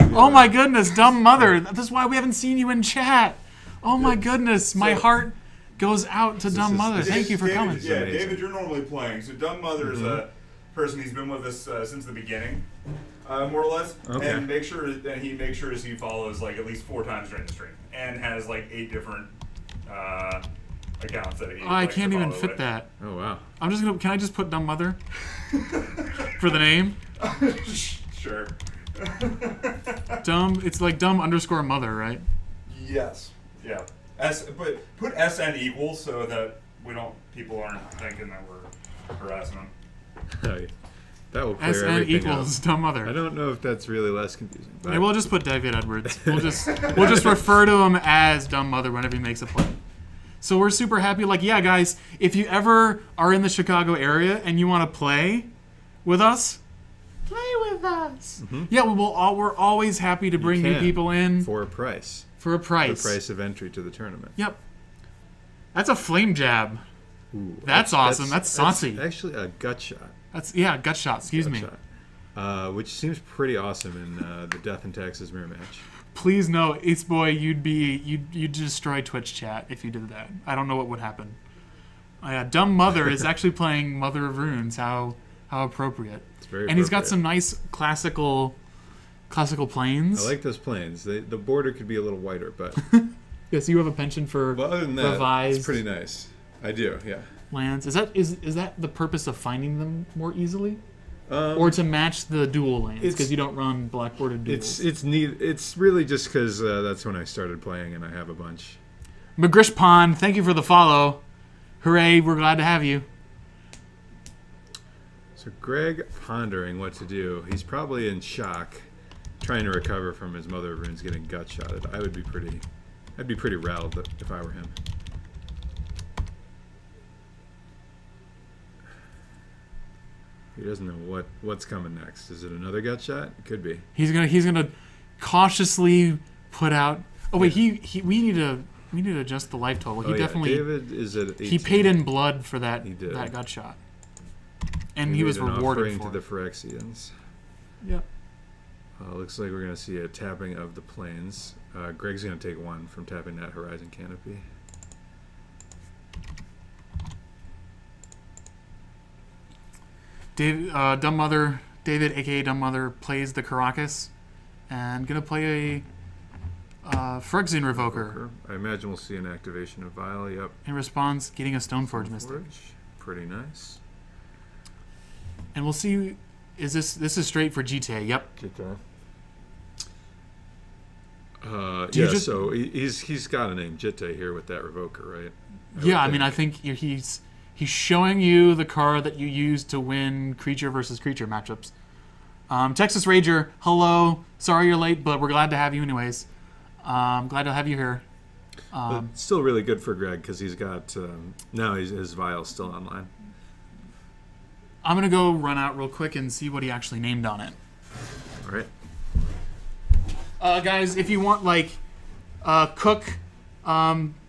Oh my goodness, Dumb Mother. That's why we haven't seen you in chat. Oh my goodness, my heart goes out to Dumb Mother. Thank you for coming. Yeah, amazing. David, you're normally playing. So Dumb Mother is a person. He's been with us since the beginning, more or less. Okay. And he makes sure he follows like at least 4 times during the stream, and has like 8 different accounts that he. Oh, I likes to can't even follow fit with. that. Oh, wow. I'm just gonna. Can I just put Dumb Mother for the name? Sure. Dumb. It's like dumb _ mother, right? Yes. Yeah. But put SN equals so that people aren't thinking that we're harassing them. That will clear SN everything equals up. Dumb I Mother. don't know if that's really less confusing. But Yeah, we'll just put David Edwards. We'll just refer to him as Dumb Mother whenever he makes a play. So we're super happy. Like, yeah, guys, if you ever are in the Chicago area and you want to play with us, play with us. Yeah, we're always happy to bring new can, people in for a price. for a price. The price of entry to the tournament. Yep. That's a flame jab. Ooh, That's awesome. That's saucy. That's actually a gut shot. That's gut shot. Excuse Gut me. shot. which seems pretty awesome in the Death and Taxes mirror match. Please no, Ace Boy, you'd destroy Twitch chat if you did that. I don't know what would happen. Dumb Mother is actually playing Mother of Runes. How appropriate. It's very and he's got appropriate. some nice classical planes. I like those planes. The border could be a little whiter, but Yes, you have a penchant for well, other than that, revised it's pretty nice. I do, yeah. lands. Is that the purpose of finding them more easily? Or to match the dual lanes, because you don't run black bordered duels. It's neat. It's really just because that's when I started playing, and I have a bunch. McGrish Pond, thank you for the follow. Hooray, we're glad to have you. So Greg pondering what to do. He's probably in shock, trying to recover from his Mother of Runes getting gut shotted. I'd be pretty rattled if I were him. He doesn't know what's coming next. Is it another gut shot? It could be. He's gonna cautiously put out. Oh wait, we need to adjust the life total. He definitely. David is at 18. He paid in blood for that He did. that gut shot, and he was made an rewarded offering for to it. the Phyrexians. Yep. Looks like we're going to see a tapping of the plains. Greg's going to take one from tapping that Horizon Canopy. David, aka Dumb Mother, plays the Caracas, and gonna play a Phyrexian Revoker. I imagine we'll see an activation of Vial. Yep. In response, getting a Stoneforge Mystic. Forge. Pretty nice. And we'll see. This is straight for GTA? Yep. Yeah, so he's got a name, Jitte, here with that Revoker, right? I think he's showing you the card that you use to win creature versus creature matchups. Texas Rager, hello. Sorry you're late, but we're glad to have you anyways. Glad to have you here. But still really good for Greg because he's got now his Vial's still online. I'm gonna go run out real quick and see what he actually named on it. All right. Guys, if you want Cook,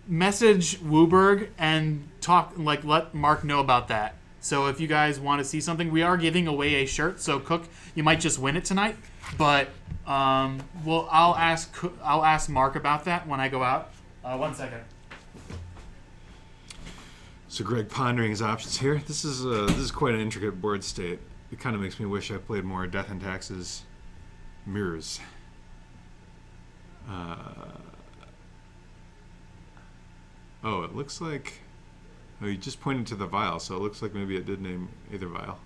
message WUBRG and talk let Mark know about that. So if you guys want to see something, we are giving away a shirt. So Cook, you might just win it tonight, but I'll ask Mark about that when I go out. 1 second. So Greg pondering his options here. This is quite an intricate board state. It kind of makes me wish I played more Death and Taxes mirrors. Oh, it looks like. Oh, you just pointed to the Vial, so it looks like maybe it did name either Vial.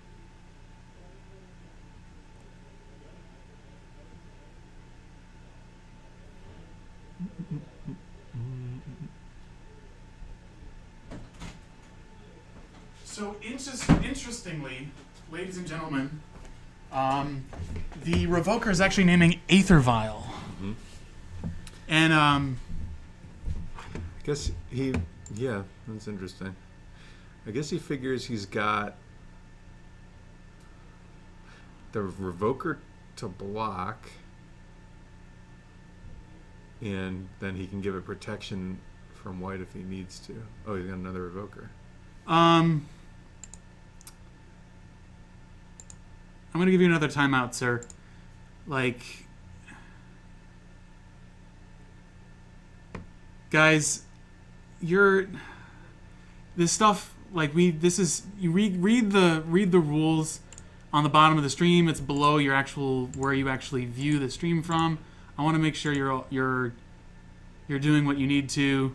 So interestingly, ladies and gentlemen, the Revoker is actually naming Aether Vial. Mm-hmm. And I guess yeah, that's interesting. I guess he figures he's got the Revoker to block, and then he can give it protection from white if he needs to. Oh, he's got another Revoker. I'm gonna give you another timeout, sir. Guys, this stuff you read the rules on the bottom of the stream. It's below your where you actually view the stream from. I want to make sure you're doing what you need to.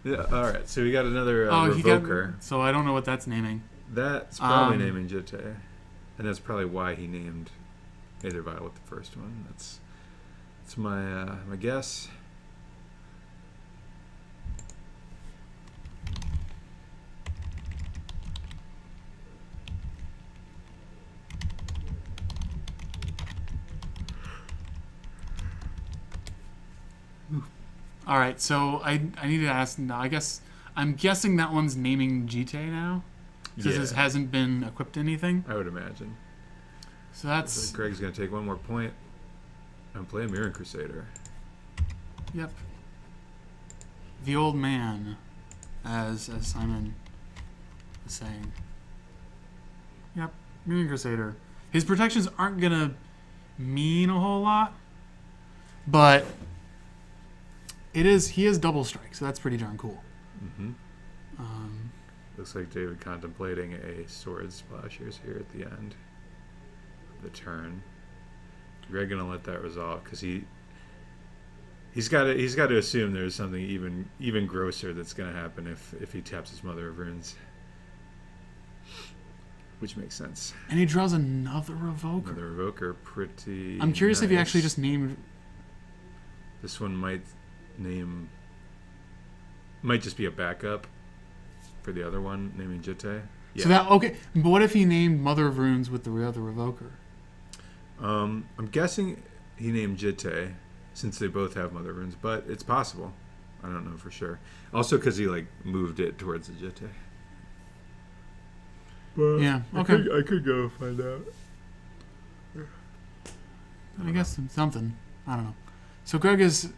Yeah. All right. So we got another Revoker. So I don't know what that's naming. That's probably naming Jitte, and that's probably why he named Aether Vial with the first one. That's my my guess. All right, so I need to ask. No, I'm guessing that one's naming Jitte now, because this hasn't been equipped to anything. I would imagine. So that's Greg's gonna take one more point and play a Mirror Crusader. Yep. The old man, as Simon was saying. Yep. Green Crusader. His protections aren't gonna mean a whole lot, but he is double strike, so that's pretty darn cool. Mm-hmm. Looks like David contemplating a sword splashers here at the end of the turn. Greg gonna let that resolve because he's got to assume there's something even grosser that's gonna happen if he taps his Mother of Runes, which makes sense. And he draws another Revoker. Another Revoker, pretty. I'm curious if he nice. actually just named. This one might just be a backup for the other one, naming Jitte. Yeah. So that okay, but what if he named Mother of Runes with the other Revoker? I'm guessing he named Jitte since they both have Mother Runes, but it's possible. I don't know for sure. Also, because he moved it towards the Jitte. But Yeah. Okay. I could go find out. I guess something. I don't know. So Greg is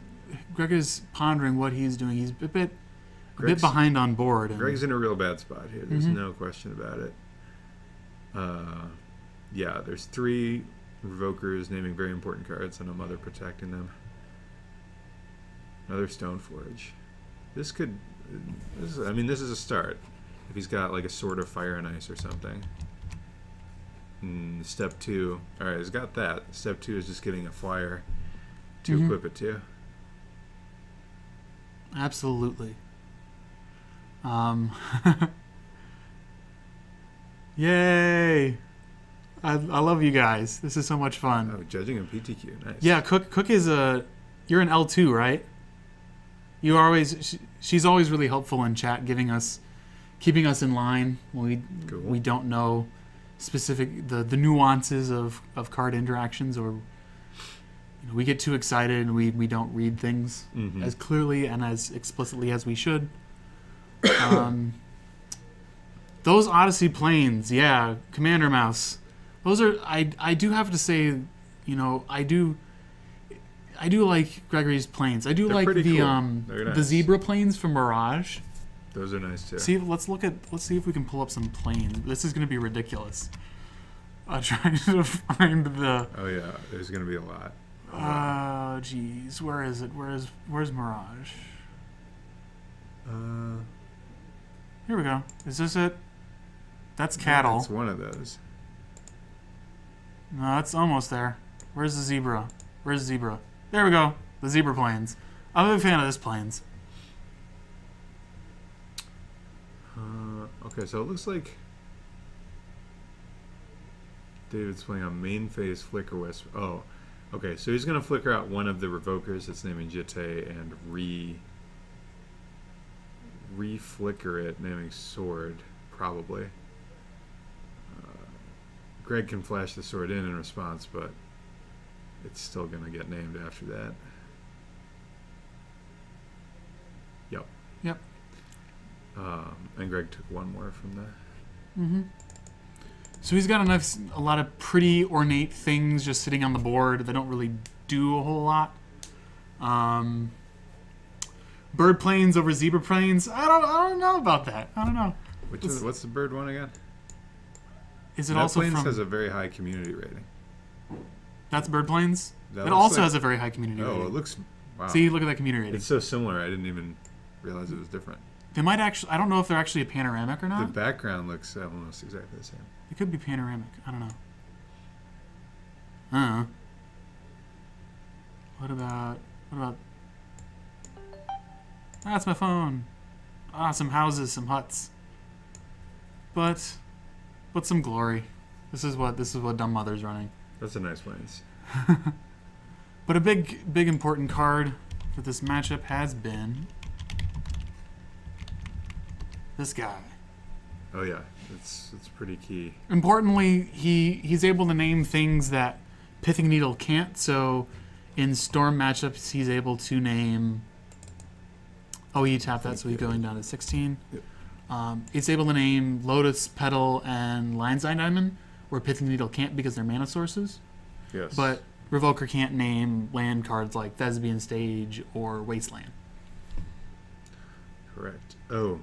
pondering what he's doing. He's a bit behind on board. And Greg's in a real bad spot here. There's Mhm. no question about it. Yeah, there's 3 Revokers naming very important cards and a Mother protecting them. Another Stoneforge. This is a start. If he's got a Sword of Fire and Ice or something. Step 2. Alright, he's got that. Step 2 is just getting a flyer to equip it to. Absolutely. Yay! I love you guys. This is so much fun. Oh, judging in PTQ. Nice. Yeah, Cook is you're an L2, right? You always she's always really helpful in chat, keeping us in line when we don't know specific the nuances of card interactions, or we get too excited and we don't read things as clearly and as explicitly as we should. Those Odyssey planes, yeah, Commander Mouse. Those are I do have to say, I do like Gregory's planes. I do They're like pretty the cool. They're the nice. Zebra planes from Mirage. Those are nice too. Let's see if we can pull up some planes. This is going to be ridiculous. Trying to find the. Oh yeah, there's gonna be a lot. Geez, where is it? Where's Mirage? Here we go. Is this it? That's cattle. It's one of those. No, it's almost there. Where's the zebra? Where's the zebra? There we go. The zebra planes. I'm a big fan of this planes. Okay, so it looks like David's playing on main phase Flicker Wisp. Oh, okay, so he's going to flicker out one of the Revokers that's naming Jitte and re-flicker it, naming Sword, probably. Greg can flash the sword in response, but it's still going to get named after that. Yep. And Greg took one more from that. So he's got a lot of pretty ornate things just sitting on the board that don't really do a whole lot. Bird planes over zebra planes. I don't know about that. I don't know. What's the bird one again? Is it that also planes from? has a very high community rating. That's bird planes. That It looks also like- has a very high community rating. Oh, it looks. Wow. See, look at that community rating. It's so similar. I didn't even realize it was different. They might actually. I don't know if they're actually a panoramic or The not. background looks almost exactly the same. It could be panoramic. I don't know. What about? That's my phone. Some houses, some huts. But some glory. This is what Dumb Mother's running. That's a nice planes. But a big important card for this matchup has been this guy. Oh yeah, it's pretty key. Importantly, he's able to name things that Pithing Needle can't. So in Storm matchups, he's able to name. Oh, you tap that, so he's going down to 16. Yep. It's able to name Lotus Petal and Lion's Eye Diamond, where Pithing Needle can't because they're mana sources. Yes. But Revoker can't name land cards like Thespian Stage or Wasteland. Correct. Oh,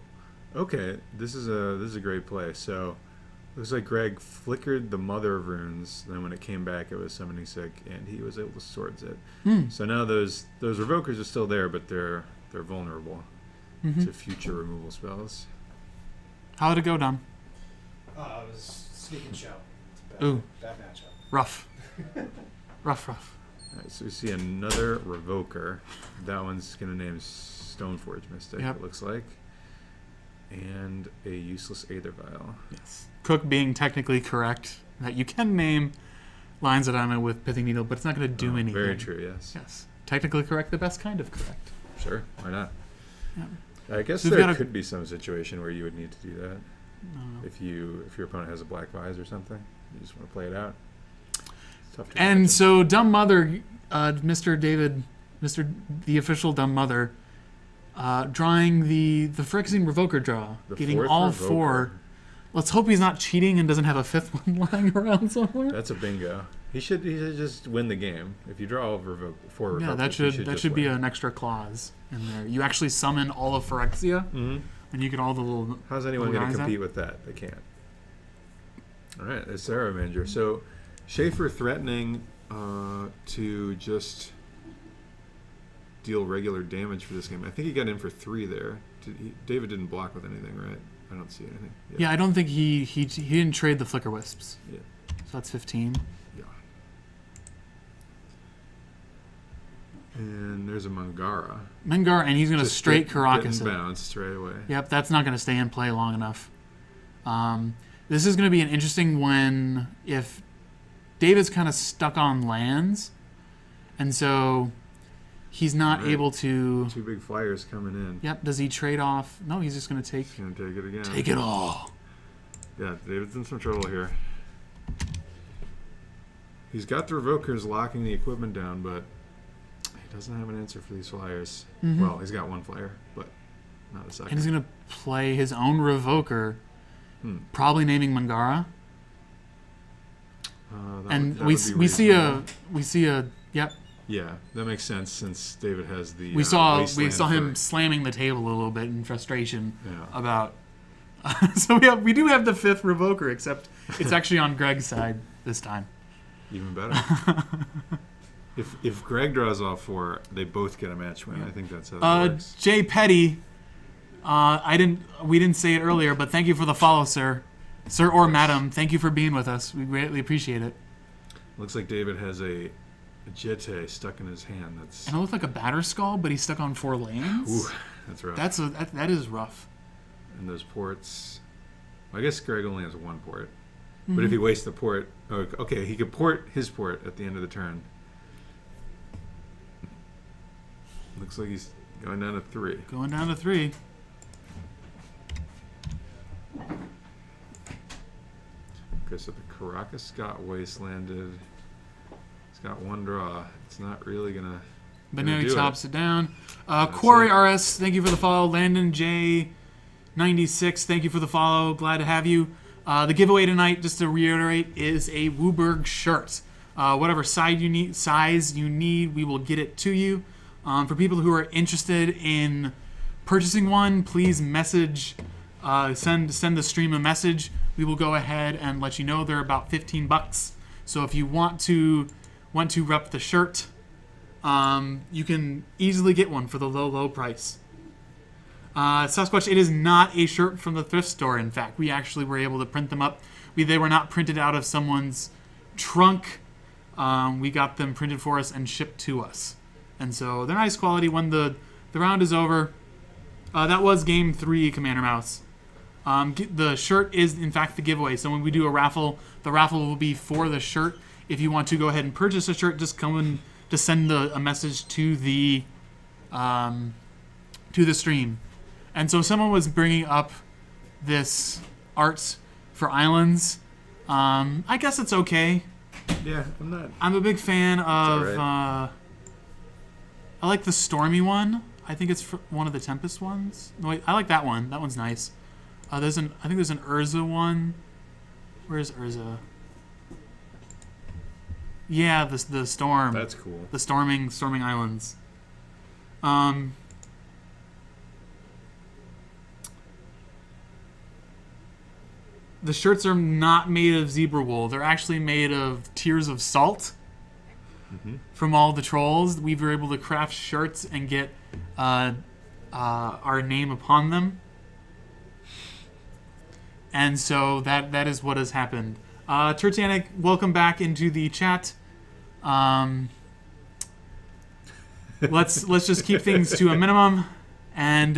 okay. This is a great play. So Looks like Greg flickered the Mother of Runes. Then when it came back, it was summoning sick, and he was able to swords it. So now those Revokers are still there, but they're vulnerable to future removal spells. How did it go, Dom? It was Sneak and Show. Ooh. Bad matchup. Rough. rough. All right, so we see another Revoker. That one's going to name Stoneforge Mystic, it looks like. And a useless Aether Vial. Yes. Cook being technically correct that you can name Lines of Diamond with Pithing Needle, but it's not going to do anything. Very true, yes. Yes. Technically correct, the best kind of correct. Sure, why not? Yeah. I guess So there could be some situation where you would need to do that. No. If your opponent has a Black Vise or something, you just want to play it out. It's tough to And imagine. so Dumb Mother, Mr. David, the official Dumb Mother, drawing the Phyrexian Revoker draw, The getting fourth all Revoker. 4. Let's hope he's not cheating and doesn't have a 5th one lying around somewhere. That's a bingo. He should just win the game. If you draw 4 Revokers, Yeah, that should be an extra clause in there. You actually summon all of Phyrexia, and you get all the little. How's anyone little going to guys compete with that? They can't. All right, it's Sarah Avenger. So Schaefer threatening to just deal regular damage for this game. I think he got in for 3 there. David didn't block with anything, right? I don't see anything. Yeah, I don't think he didn't trade the Flicker Wisps. Yeah. So that's 15. Yeah. And there's a Mangara. Mengar, and he's going to Just straight getting Caracas it. bounced right away. Yep, that's not going to stay in play long enough. This is going to be an interesting one if David's kind of stuck on lands, and so he's not able to. 2 big flyers coming in. Yep. Does he trade off? No, he's just going to take. He's going to take it again. Take it all. Yeah, David's in some trouble here. He's got the Revokers locking the equipment down, but he doesn't have an answer for these flyers. Well, he's got 1 flyer, but not a second. And he's going to play his own Revoker, probably naming Mangara. And we see a yep. Yeah, that makes sense since David has the. We saw Wasteland him for- slamming the table a little bit in frustration Yeah. about. So we do have the 5th Revoker, except it's actually on Greg's side this time. Even better. If Greg draws all 4, they both get a match win. I think that's how that works. Jay Petty, we didn't say it earlier, but thank you for the follow, sir or madam. Thank you for being with us. We greatly appreciate it. Looks like David has a Jete stuck in his hand. That's And it looked like a batter skull, but he's stuck on 4 lanes. ooh, that's rough. That is rough. And those ports. I guess Greg only has 1 port. But if he wastes the port, okay, he could port his port at the end of the turn. Looks like he's going down to 3. Going down to 3. Okay, so the Caracas got wastelanded. He's got 1 draw. It's not really gonna. But gonna now he do chops it down. Quarry RS, thank you for the follow. Landon J96, thank you for the follow. Glad to have you. The giveaway tonight, just to reiterate, is a WUBRG shirt. Whatever size you need, we will get it to you. For people who are interested in purchasing one, please message, send the stream a message. We will go ahead and let you know they're about $15. So if you want to rep the shirt, you can easily get one for the low price. Sasquatch, it is not a shirt from the thrift store. In fact, we actually were able to print them up. They were not printed out of someone's trunk. We got them printed for us and shipped to us. And so they're nice quality. When the round is over, that was game 3, Commander Mouse. The shirt is, in fact, the giveaway. So when we do a raffle, the raffle will be for the shirt. If you want to go ahead and purchase a shirt, just come in to send a message to the stream. And so someone was bringing up this art for islands. I guess it's okay. Yeah, I'm not. I'm a big fan of. alright. I like the Stormy one. I think it's one of the Tempest ones. No, wait, I like that one. That one's nice. I think there's an Urza one. Where's Urza? Yeah, the storm. That's cool. The storming islands. the shirts are not made of zebra wool. They're actually made of tears of salt from all the trolls. We were able to craft shirts and get our name upon them. And so that is what has happened. Tertianic, welcome back into the chat. Let's just keep things to a minimum, and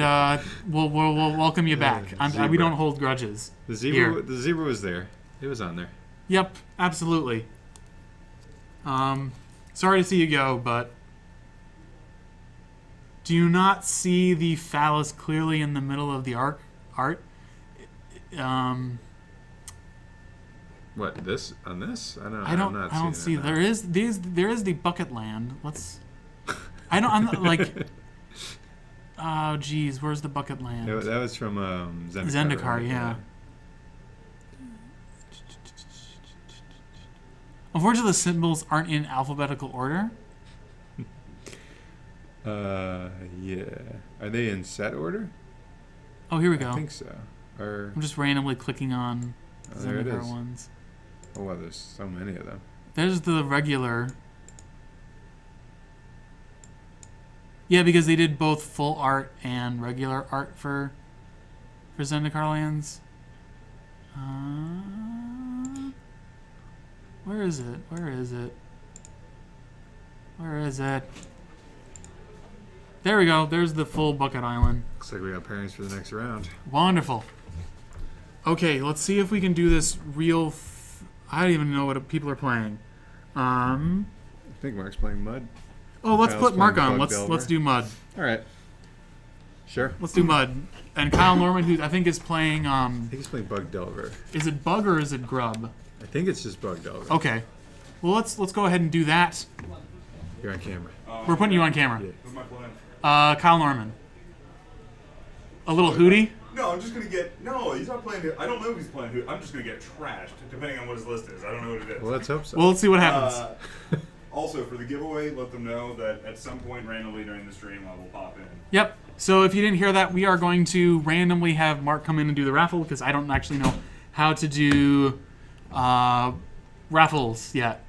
we'll welcome you back. We don't hold grudges. The zebra was there. It was on there. Yep, absolutely. Sorry to see you go, but do you not see the phallus clearly in the middle of the art? What, this on this? I don't see. There is the bucket land. I'm like. Oh geez, where's the bucket land? That was from Zendikar. Zendikar, right? yeah. Unfortunately, the symbols aren't in alphabetical order. Yeah. Are they in set order? Oh, here we go. I think so. I'm just randomly clicking on there it Zendikar is. ones. Oh wow, there's so many of them. There's the regular. Yeah, because they did both full art and regular art for Zendikar lands. Where is it? Where is it? Where is it? There we go. There's the full bucket island. Looks like we got pairings for the next round. Wonderful. Okay, let's see if we can do this real... I don't even know what people are playing. I think Mark's playing MUD. Oh, let's Kyle's put Mark playing on. Bug Let's do MUD. All right. Sure. Let's do MUD. And Kyle Norman, who I think is playing... I think he's playing Bug Delver. Is it Bug or is it Grub? I think it's just Bug Delver. Okay. Well, let's go ahead and do that. You're on camera. We're putting you on camera. Yeah. Who am I playing? Kyle Norman. A little hootie? No, I'm just gonna get. No, he's not playing. I don't know if he's playing. I'm just gonna get trashed, depending on what his list is. I don't know what it is. Well, let's hope so. Well, let's see what happens. Also, for the giveaway, let them know that at some point randomly during the stream, I will pop in. Yep. So if you didn't hear that, we are going to randomly have Mark come in and do the raffle because I don't actually know how to do raffles yet.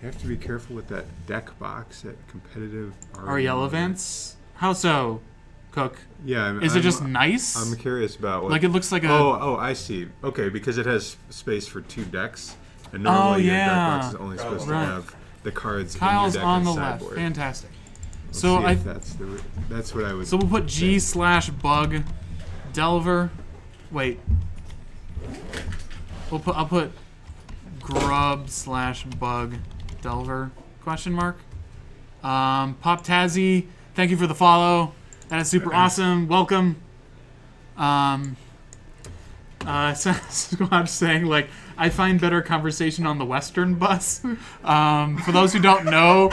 You have to be careful with that deck box at competitive REL events. How so, Cook? Yeah. Is it just nice? I'm curious about what. Like it looks like a. Oh, I see. Okay, because it has space for 2 decks, and normally your deck box is only supposed to have the cards Kyle's in your deck on the and left. sideboard. Fantastic. Let's So see if that's what I would. So we'll put G/Bug Delver. Wait. I'll put Grub/Bug Delver ? Pop Tazzy, thank you for the follow. That is super awesome. Welcome. Squad saying like I find better conversation on the Western bus. For those who don't know,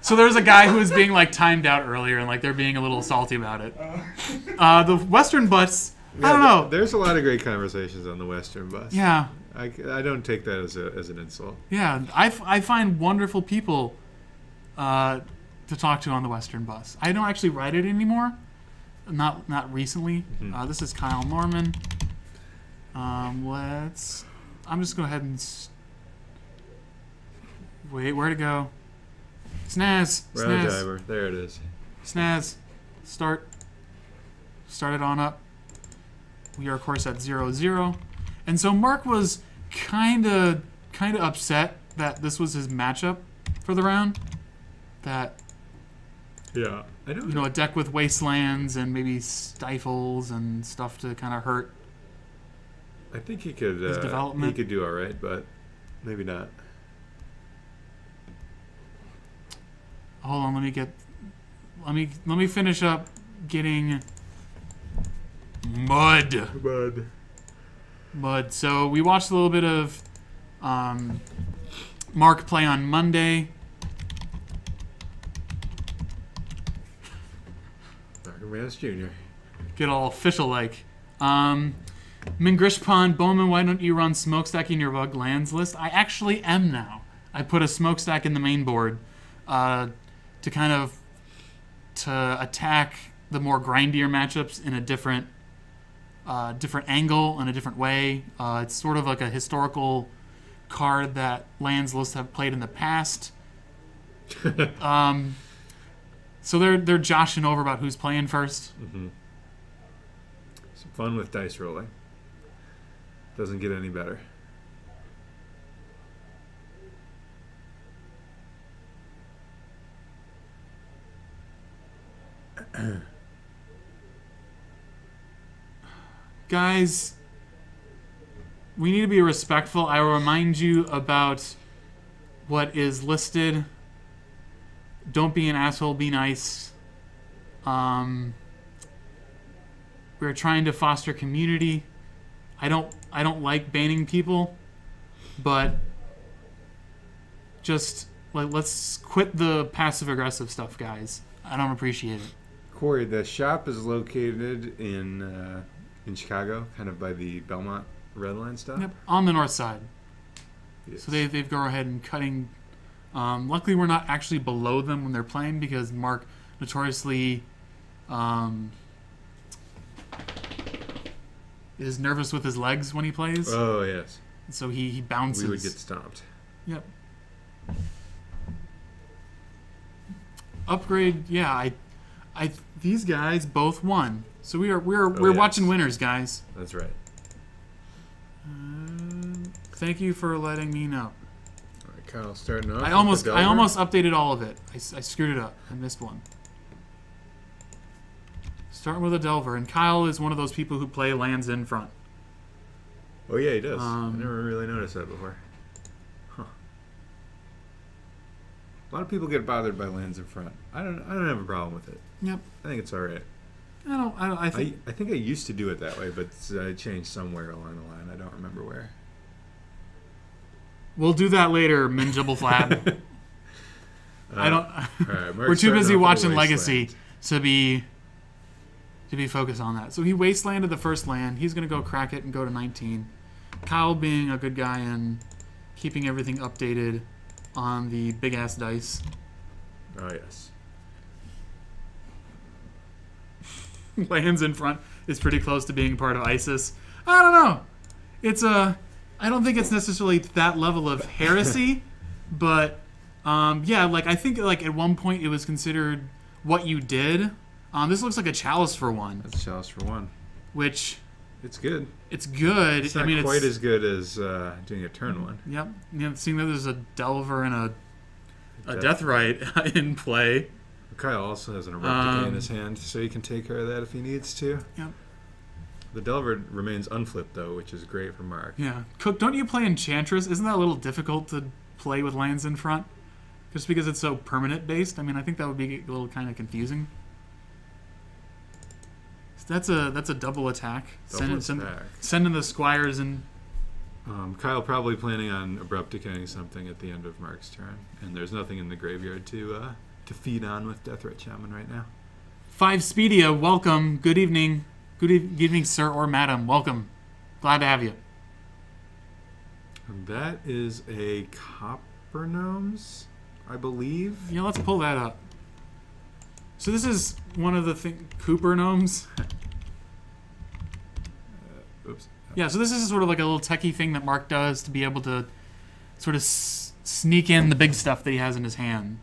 so there's a guy who was being like timed out earlier and like they're being a little salty about it. The Western bus. I don't know. There's a lot of great conversations on the Western bus. Yeah. I don't take that as an insult. Yeah, I find wonderful people to talk to on the Western bus. I don't actually ride it anymore. Not recently. This is Kyle Norman. I'm just go ahead and wait. Where to go? Snaz. Round diver. There it is. Snaz. Start it on up. We are of course at 0-0, and so Mark was kind of upset that this was his matchup for the round. That Yeah, I don't. a deck with wastelands and maybe stifles and stuff to kind of hurt. I think he could. His development. He could do all right, but maybe not. Hold on, let me finish up getting MUD. So we watched a little bit of Mark play on Monday. Mark Mans Jr. Get all official like. Mingrishpon, Bowman, why don't you run smokestack in your bug lands list? I actually am now. I put a smokestack in the main board to attack the more grindier matchups in a different different angle and a different way. It's sort of like a historical card that lands lists have played in the past. So they're joshing over about who's playing first. Mm-hmm. Some fun with dice rolling. Doesn't get any better. Guys, we need to be respectful. I will remind you about what is listed. Don't be an asshole, be nice. We're trying to foster community. I don't like banning people, but just let's quit the passive aggressive stuff, guys. I don't appreciate it. Corey, the shop is located in Chicago, kind of by the Belmont Red Line stop. Yep, on the north side. Yes. So they've gone ahead and cutting. Luckily, we're not actually below them when they're playing because Mark notoriously is nervous with his legs when he plays. Oh, yes. So he bounces. We would get stomped. Yep. Upgrade, yeah. I these guys both won. So we're yes. watching winners, guys. That's right. Thank you for letting me know. All right, Kyle, starting off. I almost updated all of it. I screwed it up. I missed one. Starting with a Delver, and Kyle is one of those people who play lands in front. Oh yeah, he does. I never really noticed that before. Huh. A lot of people get bothered by lands in front. I don't have a problem with it. Yep. I think it's all right. I think I think I used to do it that way, but I changed somewhere along the line. I don't remember where. We'll do that later, Minjibble Flab. I don't. Right, we're too busy watching Legacy to be focused on that. So he wastelanded the first land. He's going to go crack it and go to 19. Kyle being a good guy and keeping everything updated on the big ass dice. Oh yes. Lands in front is pretty close to being part of ISIS. I don't know. I don't think it's necessarily that level of heresy, but yeah, I think at one point it was considered what you did. This looks like a chalice for one. That's a chalice for one. Which it's good. It's good. It's not quite as good as doing a turn one. Yep. Seeing that there's a Delver and a Deathrite in play. Kyle also has an Abrupt Decay in his hand, so he can take care of that if he needs to. Yep. The Delver remains unflipped, though, which is great for Mark. Yeah. Cook, don't you play Enchantress? Isn't that a little difficult to play with lands in front? Just because it's so permanent-based? I mean, I think that would be a little kind of confusing. So that's a double attack. Sending the Squires in. Kyle probably planning on Abrupt Decaying something at the end of Mark's turn, and there's nothing in the graveyard to feed on with Deathrite Shaman right now. 5 Speedia, welcome. Good evening. Good evening, sir or madam. Welcome. Glad to have you. And that is a Copper Gnomes, I believe. Yeah, let's pull that up. So this is one of the Cooper Gnomes. Oops. Yeah, so this is sort of like a little techie thing that Mark does to be able to sort of sneak in the big stuff that he has in his hand.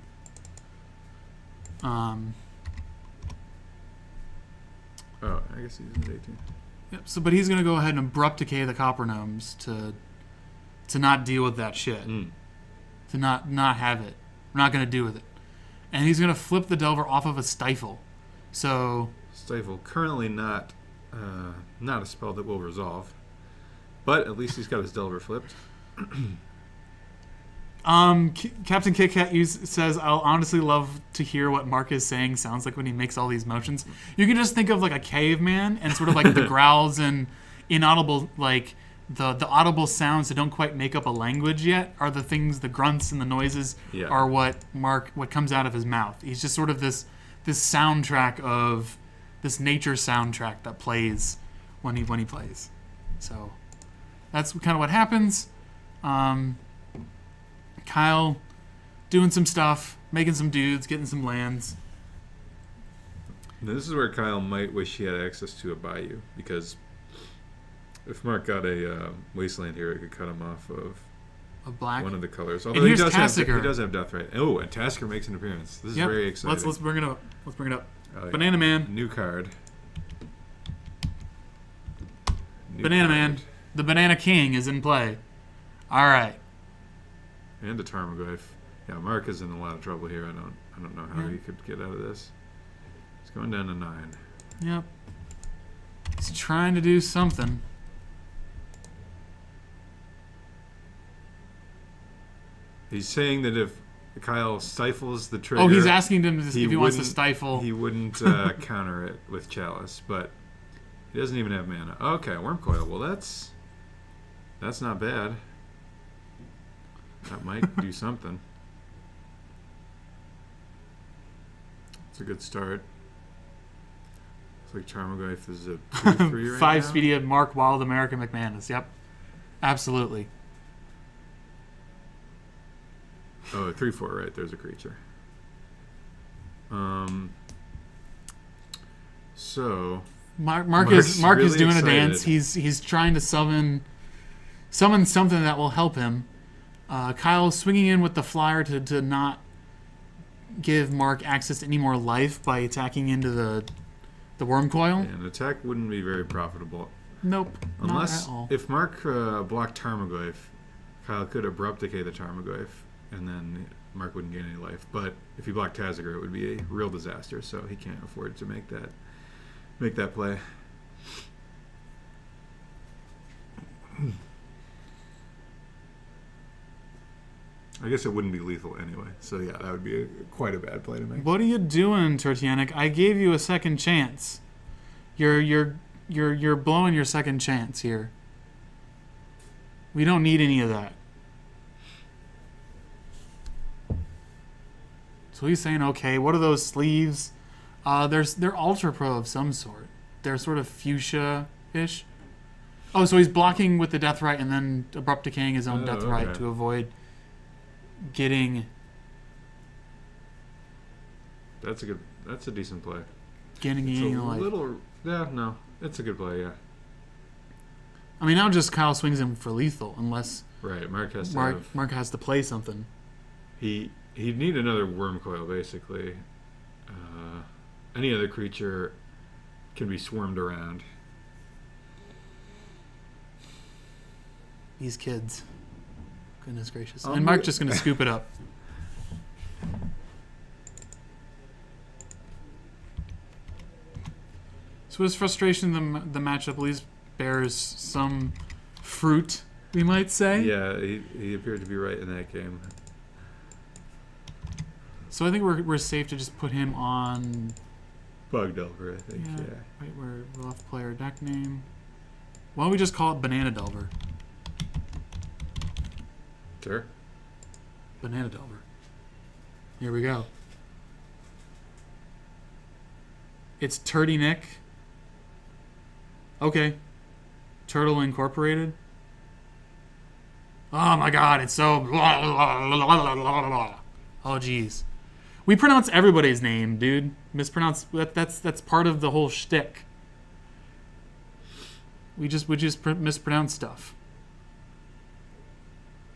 Oh, I guess he's at 18. Yep. So, but he's gonna go ahead and Abrupt Decay the Copper Gnomes to not deal with that shit. To not have it. We're not gonna do with it. And he's gonna flip the Delver off of a Stifle. So Stifle currently not a spell that will resolve, but at least he's got his Delver flipped. Captain Kit Kat says, I'll honestly love to hear what Mark is saying sounds like when he makes all these motions. You can just think of like a caveman and sort of like the growls and inaudible, like the audible sounds that don't quite make up a language yet are the things, the grunts and the noises are what comes out of his mouth. He's just sort of this soundtrack of this nature soundtrack that plays when he plays. So that's kind of what happens. Kyle doing some stuff, making some dudes, getting some lands. Now, this is where Kyle might wish he had access to a Bayou, because If Mark got a Wasteland here, it could cut him off of black. one of the colors. And Although here's he Tassiger. does have Deathblade. Oh, and Tasker makes an appearance. This is Yep. very exciting. Let's bring it up. Let's bring it up. Yeah. Banana Man. New card. Banana Man. The Banana King is in play. All right. And a Tarmogoyf. Yeah, Mark is in a lot of trouble here. I don't know how he could get out of this. He's going down to 9. Yep. He's trying to do something. He's saying that if Kyle stifles the trigger... Oh, he's asking him if he wants to wouldn't- stifle. He wouldn't counter it with Chalice, but he doesn't even have mana. Okay, Worm Coil. Well, that's not bad. That might do something. It's a good start. Looks like Tarmogoyf is a 2/3 right 5 now. speedy of Mark Wild American McManus. Yep. Absolutely. Oh, 3/4, right? There's a creature. So Mark Mark's is really doing excited. a dance. He's trying to summon something that will help him. Kyle swinging in with the flyer to not give Mark access to any more life by attacking into the worm coil. yeah, an attack wouldn't be very profitable. Nope. Unless, not at all. if Mark blocked Tarmogoyf, Kyle could Abrupt Decay the Tarmogoyf, and then Mark wouldn't gain any life. But if he blocked Taziger, it would be a real disaster, so he can't afford to make that play. I guess it wouldn't be lethal anyway, so yeah, that would be quite a bad play to make. What are you doing, Tertianic? I gave you a second chance. You're blowing your second chance here. We don't need any of that. So he's saying, okay, what are those sleeves? They're Ultra Pro of some sort. They're sort of fuchsia-ish. Oh, so he's blocking with the Deathrite and then Abrupt Decaying his own Deathrite okay. to avoid getting... That's a decent play. Getting It's any a life. little, yeah, no, it's a good play, yeah. I mean, now just Kyle swings him for lethal, unless Right, Mark has to Mark has to play something. he'd need another Worm Coil, basically. Any other creature can be swarmed around. These kids. Goodness gracious. And Mark's just going to scoop it up. So his frustration, the matchup at least bears some fruit, we might say. Yeah, he appeared to be right in that game. So I think we're safe to just put him on... Bug Delver, I think, yeah. Wait, we're left player deck name. Why don't we just call it Banana Delver? Sure. Banana Delver. Here we go. It's Turdy Nick. Okay. Turtle Incorporated. Oh my god, it's so... Oh, jeez. We pronounce everybody's name, dude. Mispronounce... That's part of the whole shtick. We just mispronounce stuff.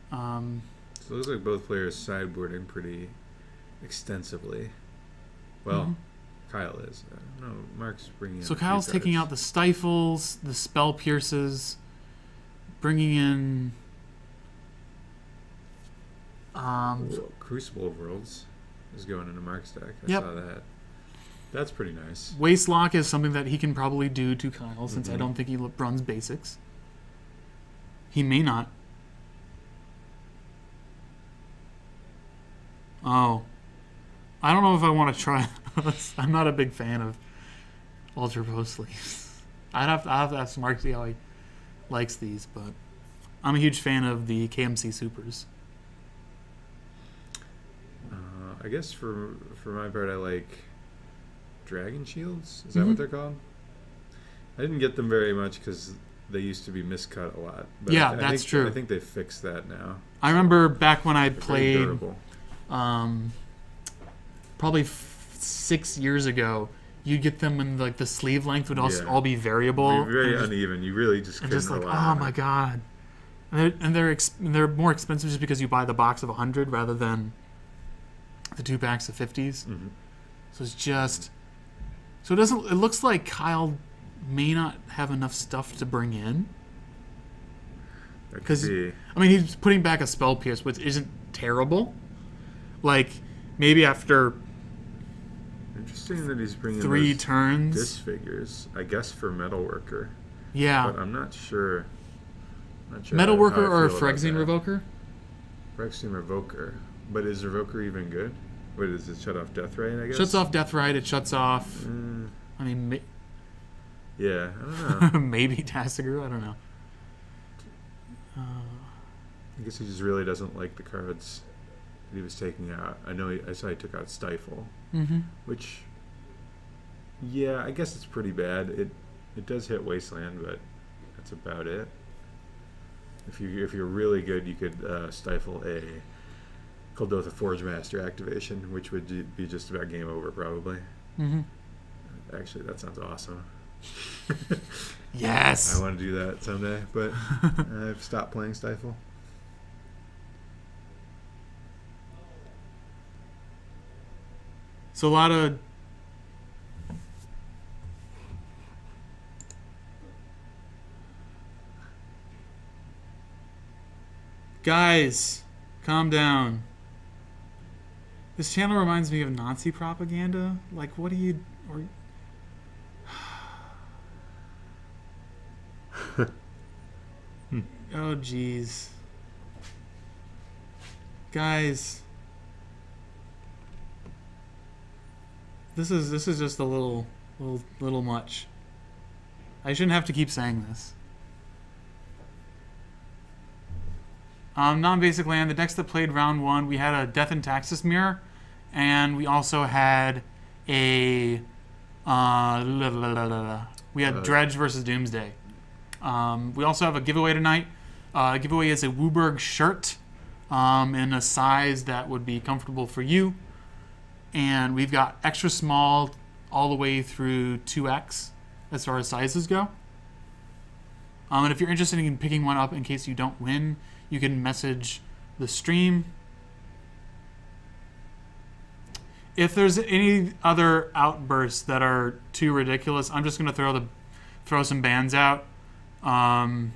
So it looks like both players sideboarding pretty extensively. Well, Kyle is. No, Mark's bringing in So a few Kyle's taking cards. out the Stifles, the Spell Pierces, bringing in... Ooh, Crucible of Worlds is going into Mark's deck. I Yep. saw that. That's pretty nice. Wastelock is something that he can probably do to Kyle, since I don't think he runs basics. He may not. Oh. I don't know if I want to try. I'm not a big fan of Ultra Pro sleeves. I'll have to ask Mark see how he likes these, but I'm a huge fan of the KMC Supers. I guess for my part, I like Dragon Shields. Is that what they're called? I didn't get them very much because they used to be miscut a lot. But Yeah, I that's think, true. I think they fixed that now. I remember back when I They're very played, durable. probably 6 years ago, you get them in like the sleeve length would also Yeah. all be variable. Very and just, uneven. You really just and couldn't just like, rely oh on my it. god. And they're more expensive just because you buy the box of 100 rather than the 2 packs of 50s. Mhm. So it's just so it doesn't. It looks like Kyle may not have enough stuff to bring in. That could 'Cause- be. I mean, he's putting back a spell pierce, which isn't terrible. Like maybe after Interesting that he's bringing 3 those turns. disfigures, I guess, for Metalworker. Yeah, But I'm not sure. Metalworker how I or a feel about Phyrexian that. Revoker. Phyrexian Revoker. But is Revoker even good? What is it? Shut off Death Ray, I guess? Shuts off Death Ride. It shuts off. I mean, Yeah, I don't know. maybe Tassiger. I don't know. I guess he just really doesn't like the cards that he was taking out. I saw he took out Stifle, Mm-hmm. which, yeah, I guess it's pretty bad. It does hit Wasteland, but that's about it. If you're really good, you could stifle a Kuldotha Forge Master activation, which would be just about game over probably. Mm-hmm. Actually, that sounds awesome. Yes. I want to do that someday, but I've stopped playing Stifle. So a lot of guys, calm down. This channel reminds me of Nazi propaganda. Like, what do you? Or, oh, jeez, guys. This is just a little much. I shouldn't have to keep saying this. Non-basic land. The decks that played round 1, we had a Death and Taxis mirror, and we also had a we had Dredge versus Doomsday. We also have a giveaway tonight. Giveaway is a WUBRG shirt in a size that would be comfortable for you. And we've got extra small all the way through 2X as far as sizes go. And if you're interested in picking one up in case you don't win, you can message the stream. If there's any other outbursts that are too ridiculous, I'm just going to throw some bans out and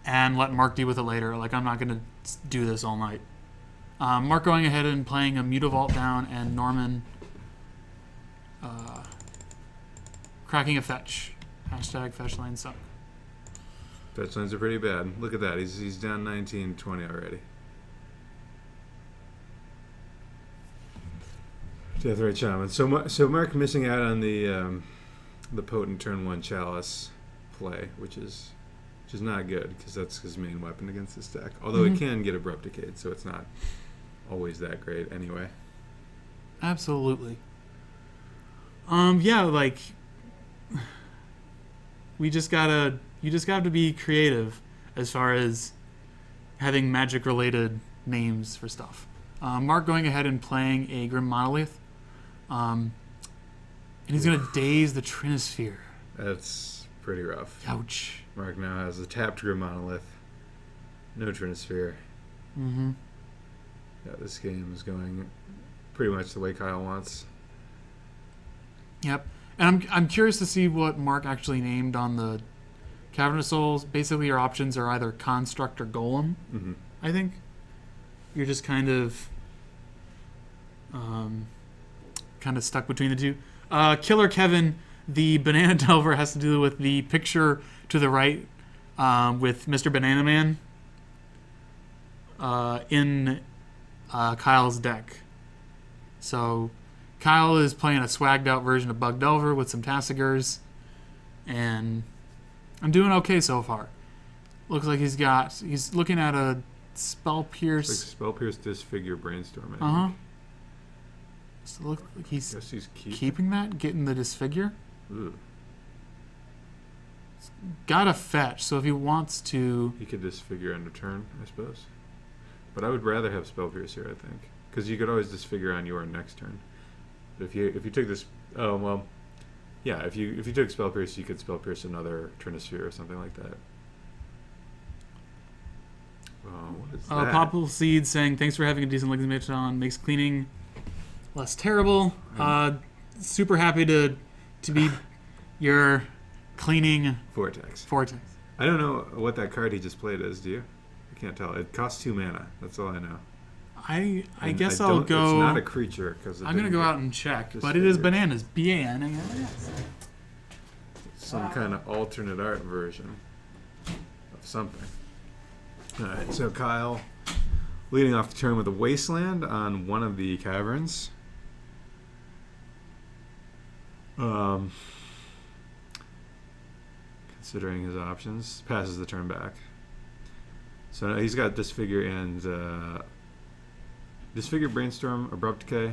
let Mark deal with it later. Like, I'm not going to do this all night. Mark going ahead and playing a Mutavault down, and Norman cracking a fetch. Hashtag fetch lane suck. Fetch lines are pretty bad. Look at that. He's down 19-20 already. Deathrite Shaman. So Mark missing out on the potent turn 1 Chalice play, which is not good because that's his main weapon against this deck. Although it can get Abrupt Decayed, so it's not always that great anyway. Absolutely. Yeah, like you just got to be creative as far as having magic related names for stuff. Mark going ahead and playing a Grim Monolith. And he's gonna daze the Trinisphere. That's pretty rough. Ouch. Mark now has a tapped Grim Monolith. No Trinisphere. Mm-hmm. Yeah, this game is going pretty much the way Kyle wants. Yep. And I'm curious to see what Mark actually named on the Cavern of Souls. Basically, your options are either Construct or Golem. Mm-hmm. I think you're just kind of stuck between the two. Killer Kevin, the Banana Delver has to do with the picture to the right with Mr. Banana Man in Kyle's deck. So Kyle is playing a swagged out version of Bug Delver with some Tassigers, and I'm doing okay so far. Looks like he's looking at a Spell Pierce. Like Spell Pierce, Disfigure, Brainstorm. Uh-huh. So look like he's Guess he's keeping that, getting the Disfigure. Ooh. Got a fetch, so if he wants to... He could Disfigure end of turn, I suppose. But I would rather have Spell Pierce here, I think. Because you could always Disfigure on your next turn. If you took this Oh well, yeah. If you took Spell Pierce, you could Spell Pierce another Trinisphere or something like that. What is that? Popple Seed saying, thanks for having a decent Legacy match on. Makes cleaning less terrible. Super happy to be your cleaning Vortex. Vortex. I don't know what that card he just played is, do you? I can't tell. It costs 2 mana. That's all I know. I guess I'll I'll go... It's not a creature. I'm going to go out and check, but it is bananas. B-A-N-A-N-A-S. Some kind of alternate art version of something. Alright, so Kyle leading off the turn with a Wasteland on one of the caverns. Considering his options, passes the turn back. So now he's got Disfigure and Disfigure, Brainstorm, Abrupt Decay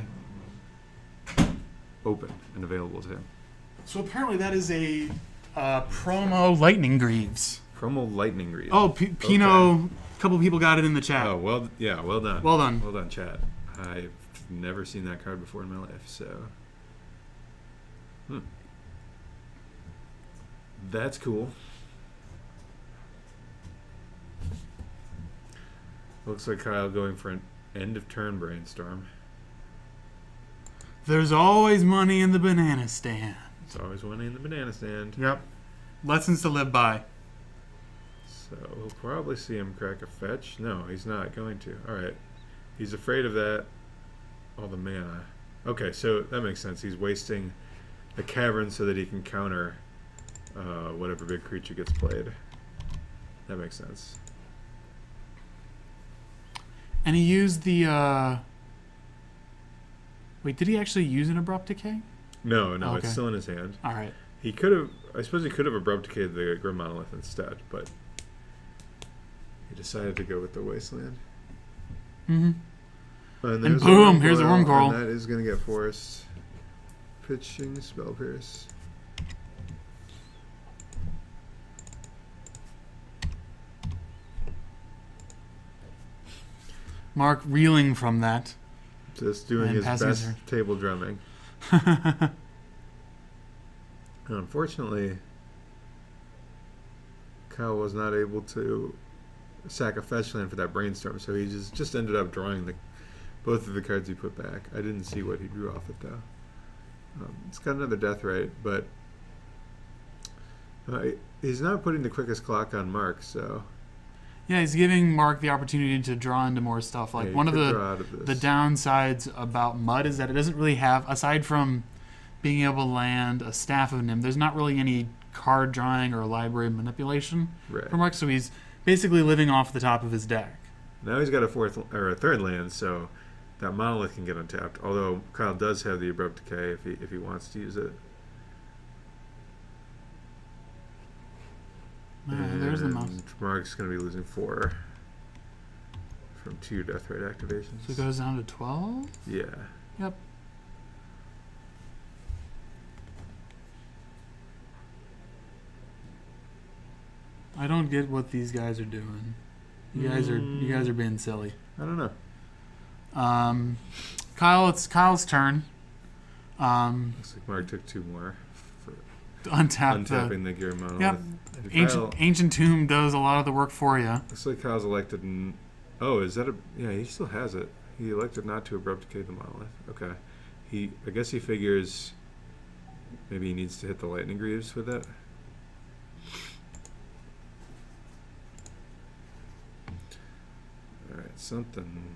open and available to him. So apparently that is a promo Lightning Greaves. Promo Lightning Greaves. Oh, Pino, a couple people got it in the chat. Oh, well, yeah, well done. Well done. Well done, chat. I've never seen that card before in my life, so... That's cool. Looks like Kyle going for an end-of-turn Brainstorm. There's always money in the banana stand. There's always money in the banana stand. Yep. Lessons to live by. So we'll probably see him crack a fetch. No, he's not going to. Alright. He's afraid of that. All the mana. Okay, so that makes sense. He's wasting a cavern so that he can counter whatever big creature gets played. That makes sense. And he used the... Wait, did he actually use an Abrupt Decay? No, okay. It's still in his hand. Alright. He could have... I suppose he could have Abrupt Decayed the Grim Monolith instead, but... He decided to go with the Wasteland. Mm-hmm. And boom! Here's a Worm Coral. And that is going to get forced. Pitching Spell Pierce. Mark reeling from that. Just doing his best table drumming. Unfortunately, Kyle was not able to sack a fetch land for that Brainstorm, so he just ended up drawing both of the cards he put back. I didn't see what he drew off it, though. It's got another Deathrite, but he's not putting the quickest clock on Mark, so... Yeah, he's giving Mark the opportunity to draw into more stuff. Like, one of the downsides about MUD is that it doesn't really have, aside from being able to land a Staff of Nim, there's not really any card drawing or library manipulation for Mark, so he's basically living off the top of his deck. Now he's got a third land, so that Monolith can get untapped, although Kyle does have the Abrupt Decay if he wants to use it. There's the mouse. Mark's going to be losing 4 from 2 Deathrite activations. So it goes down to 12? Yeah. Yep. I don't get what these guys are doing. You guys are being silly. I don't know. Kyle, it's Kyle's turn. Looks like Mark took 2 more for untapping the Gear Monolith. Yep. Ancient Tomb does a lot of the work for you. Looks like Kyle's elected. Oh, is that a? Yeah, he still has it. He elected not to Abrupt Decay the Monolith. Okay. I guess he figures maybe he needs to hit the Lightning Greaves with it. All right, something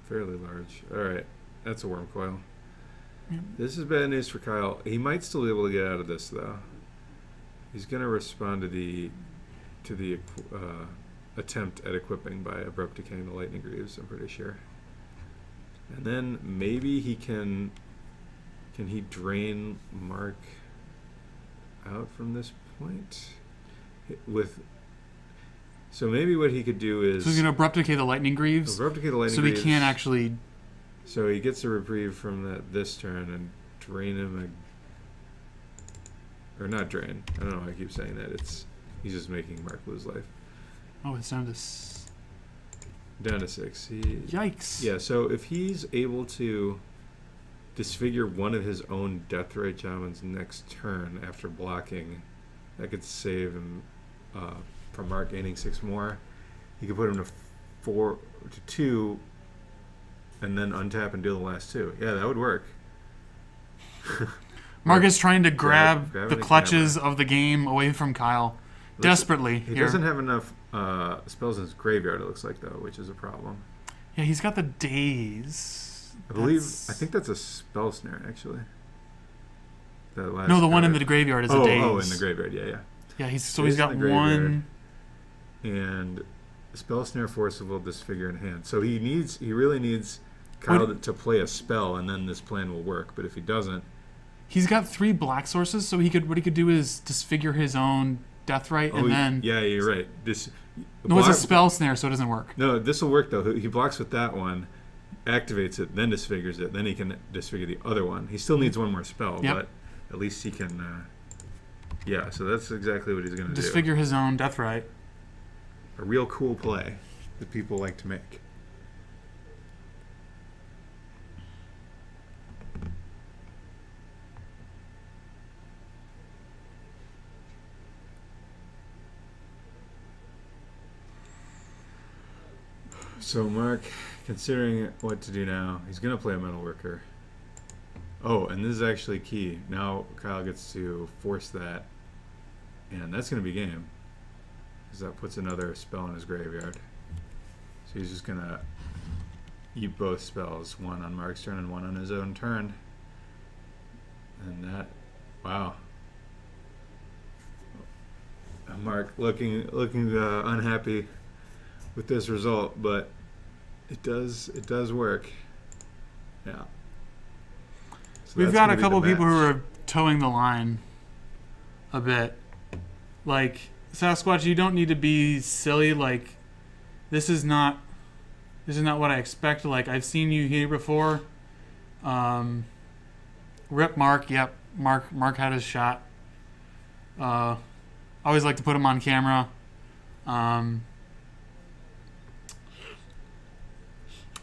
fairly large. All right, that's a Worm Coil. Yep. This is bad news for Kyle. He might still be able to get out of this, though. He's going to respond to the attempt at equipping by Abrupt Decaying the Lightning Greaves, I'm pretty sure. And then maybe he can he drain Mark out from this point? So maybe what he could do is... So he's going to Abrupt Decay the Lightning Greaves? Abrupt Decay the Lightning Greaves. So he can't actually... So he gets a reprieve from this turn and drain him... Or not drain. I don't know why I keep saying that. He's just making Mark lose life. Oh, it's down to... Down to 6. Yikes. Yeah, so if he's able to disfigure one of his own Deathrite Shaman's next turn after blocking. That could save him from Mark gaining 6 more. He could put him to 4 to 2, and then untap and deal the last 2. Yeah, that would work. Mark is trying to grab the clutches of the game away from Kyle. Desperately. He doesn't have enough spells in his graveyard, it looks like, though, which is a problem. Yeah, he's got the daze. I think that's a spell snare, actually. No, the one in the graveyard is a daze. Oh, in the graveyard, yeah. Yeah, he's got one. And spell snare, forcible, disfigure in hand. So he really needs Kyle to play a spell, and then this plan will work. But if he doesn't, he's got 3 black sources, so what he could do is disfigure his own Deathrite, and then... Yeah, you're right. It's a spell snare, so it doesn't work. No, this will work, though. He blocks with that one, activates it, then disfigures it, then he can disfigure the other one. He still needs one more spell, but at least he can... yeah, so that's exactly what he's going to do. Disfigure his own Deathrite. A real cool play that people like to make. So Mark, considering what to do now, he's going to play a Metalworker. Oh, and this is actually key. Now Kyle gets to force that, and that's going to be game. Because that puts another spell in his graveyard. So he's just going to eat both spells, one on Mark's turn and one on his own turn. And that, wow. Mark looking unhappy with this result, but it does work. Yeah. So we've got a couple people who are towing the line a bit. Like, Sasquatch, you don't need to be silly. Like, this is not what I expect. Like, I've seen you here before. Rip Mark. Yep, Mark had his shot. Always like to put him on camera. It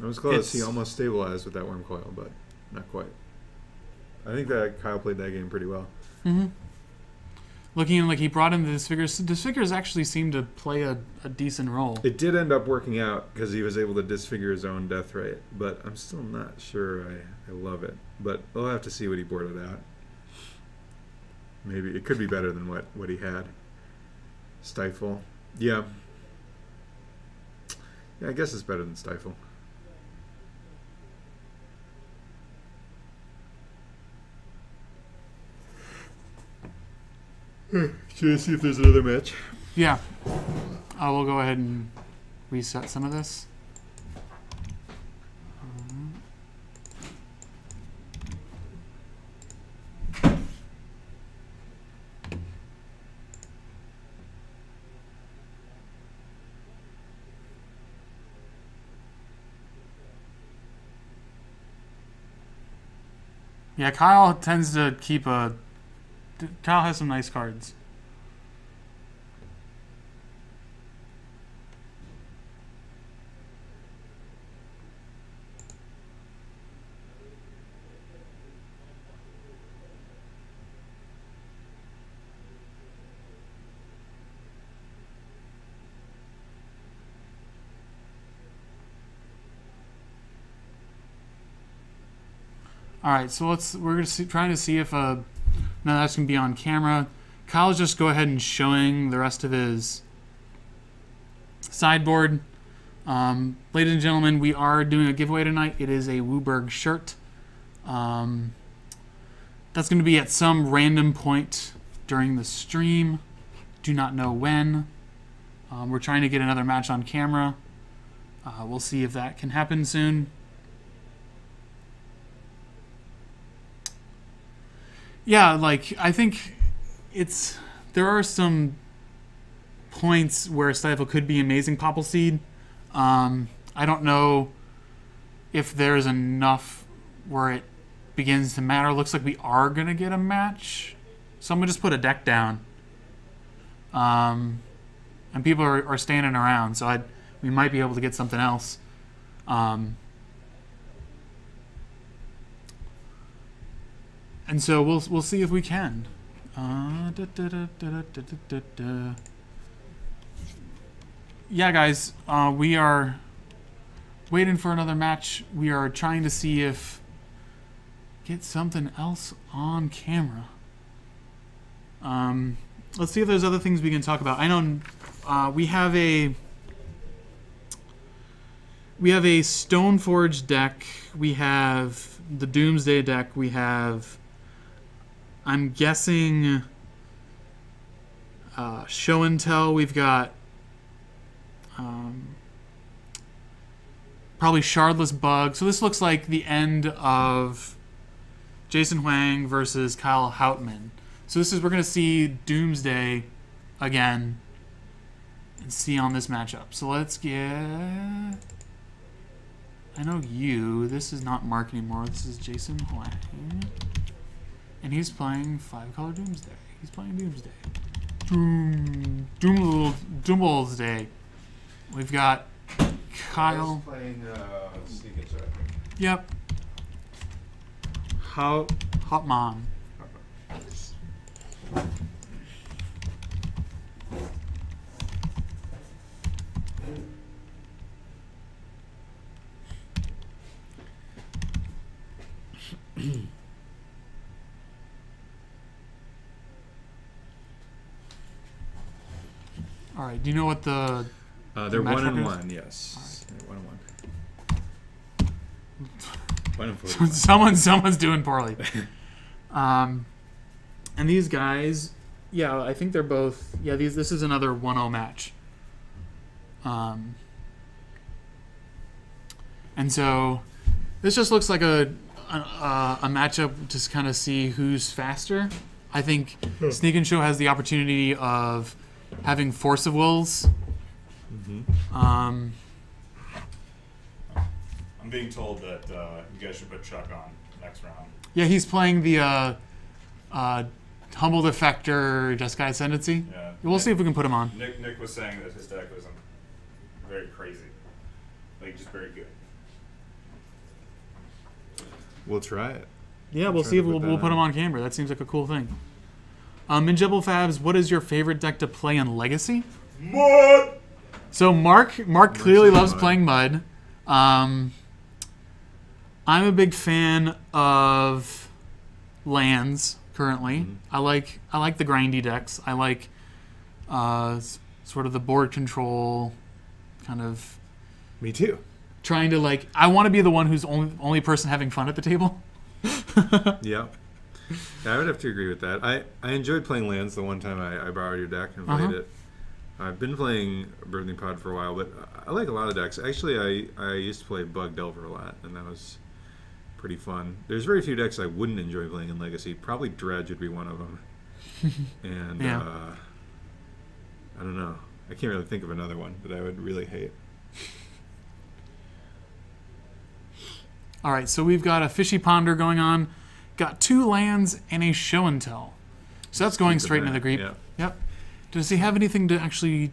was close. He almost stabilized with that worm coil, but not quite. I think that Kyle played that game pretty well. Mm-hmm. Looking like he brought in the Disfigures. Disfigures actually seemed to play a decent role. It did end up working out because he was able to disfigure his own Deathrite, but I'm still not sure I love it. But we'll have to see what he boarded out. Maybe it could be better than what he had. Stifle. Yeah. Yeah, I guess it's better than Stifle. Should I see if there's another match? Yeah. I will go ahead and reset some of this. Yeah, Kyle tends to keep a... Kyle has some nice cards. All right, so we're trying to see if now that's gonna be on camera. Kyle's just go ahead and showing the rest of his sideboard. Ladies and gentlemen, we are doing a giveaway tonight. It is a WUBRG shirt. That's gonna be at some random point during the stream. Do not know when. We're trying to get another match on camera. We'll see if that can happen soon. Yeah, like, I think there are some points where Stifle could be amazing Popple Seed. I don't know if there's enough where it begins to matter. Looks like we are going to get a match. So I'm going to just put a deck down. And people are standing around, so we might be able to get something else. And so we'll see if we can. Yeah, guys, we are waiting for another match. We are trying to see if get something else on camera. Let's see if there's other things we can talk about. I know we have a Stoneforge deck. We have the Doomsday deck. We have, I'm guessing, Show and Tell. We've got probably Shardless Bug. So this looks like the end of Jason Huang versus Kyle Houtman. So we're going to see Doomsday again and see on this matchup. So let's get... I know you. This is not Mark anymore. This is Jason Huang. And he's playing 5-color Doomsday. He's playing Doomsday. Doomsday. We've got Kyle. Playing Sneak and Chapter. Yep. Hotman. All right. Do you know what the? They're match 1-1. Yes. Right. They're 1-1. 1-41. Someone's doing poorly. And these guys, yeah, I think they're both. Yeah, this is another 1-0 match. And so this just looks like a matchup to kind of see who's faster. I think Sneak and Show has the opportunity of having Force of Wills. Mm-hmm. I'm being told that you guys should put Chuck on next round. Yeah, he's playing the Humble Defector Jeskai Ascendancy. Yeah. We'll see if we can put him on. Nick was saying that his deck was very crazy. Like, just very good. We'll try it. Yeah, we'll see if we'll put him on camera. That seems like a cool thing. Minjibble Fabs, what is your favorite deck to play in Legacy? MUD! So Mark clearly loves playing MUD. I'm a big fan of lands currently. Mm-hmm. I like the grindy decks. I like sort of the board control kind of. Me too. Trying to I want to be the one who's only person having fun at the table. Yeah, I would have to agree with that. I enjoyed playing lands the one time I borrowed your deck and played it. I've been playing Birthing Pod for a while, but I like a lot of decks. Actually, I used to play Bug Delver a lot, and that was pretty fun. There's very few decks I wouldn't enjoy playing in Legacy. Probably Dredge would be one of them. And yeah. I don't know. I can't really think of another one that I would really hate. All right, so we've got a Fishy Ponder going on. Got 2 lands and a Show and Tell. So that's going straight into the creep. Yeah. Yep. Does he have anything to actually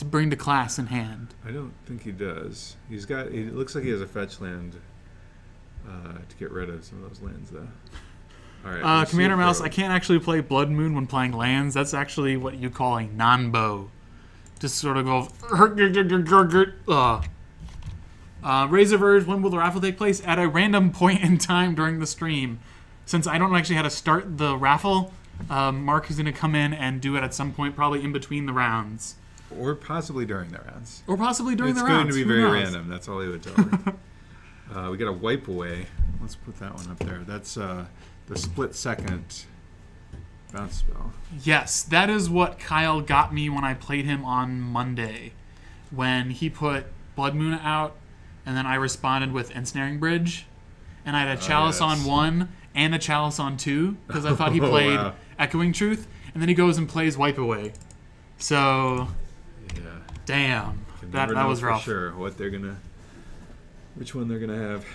bring to class in hand? I don't think he does. He looks like he has a fetch land to get rid of some of those lands, though. All right. Commander Mouse, I can't actually play Blood Moon when playing lands. That's actually what you call a non-bow. Just sort of go. Razor Verge, when will the raffle take place? At a random point in time during the stream. Since I don't know actually how to start the raffle, Mark is going to come in and do it at some point, probably in between the rounds. Or possibly during the rounds. Or possibly during the rounds. rounds. It's going to be very random. That's all he would tell me. We got a Wipe Away. Let's put that one up there. That's the split second bounce spell. Yes, that is what Kyle got me when I played him on Monday. When he put Blood Moon out, and then I responded with Ensnaring Bridge. And I had a Chalice on 1 and a Chalice on 2, because I thought he played Echoing Truth. And then he goes and plays Wipe Away. So, damn. That was rough. Sure, which one they're gonna have.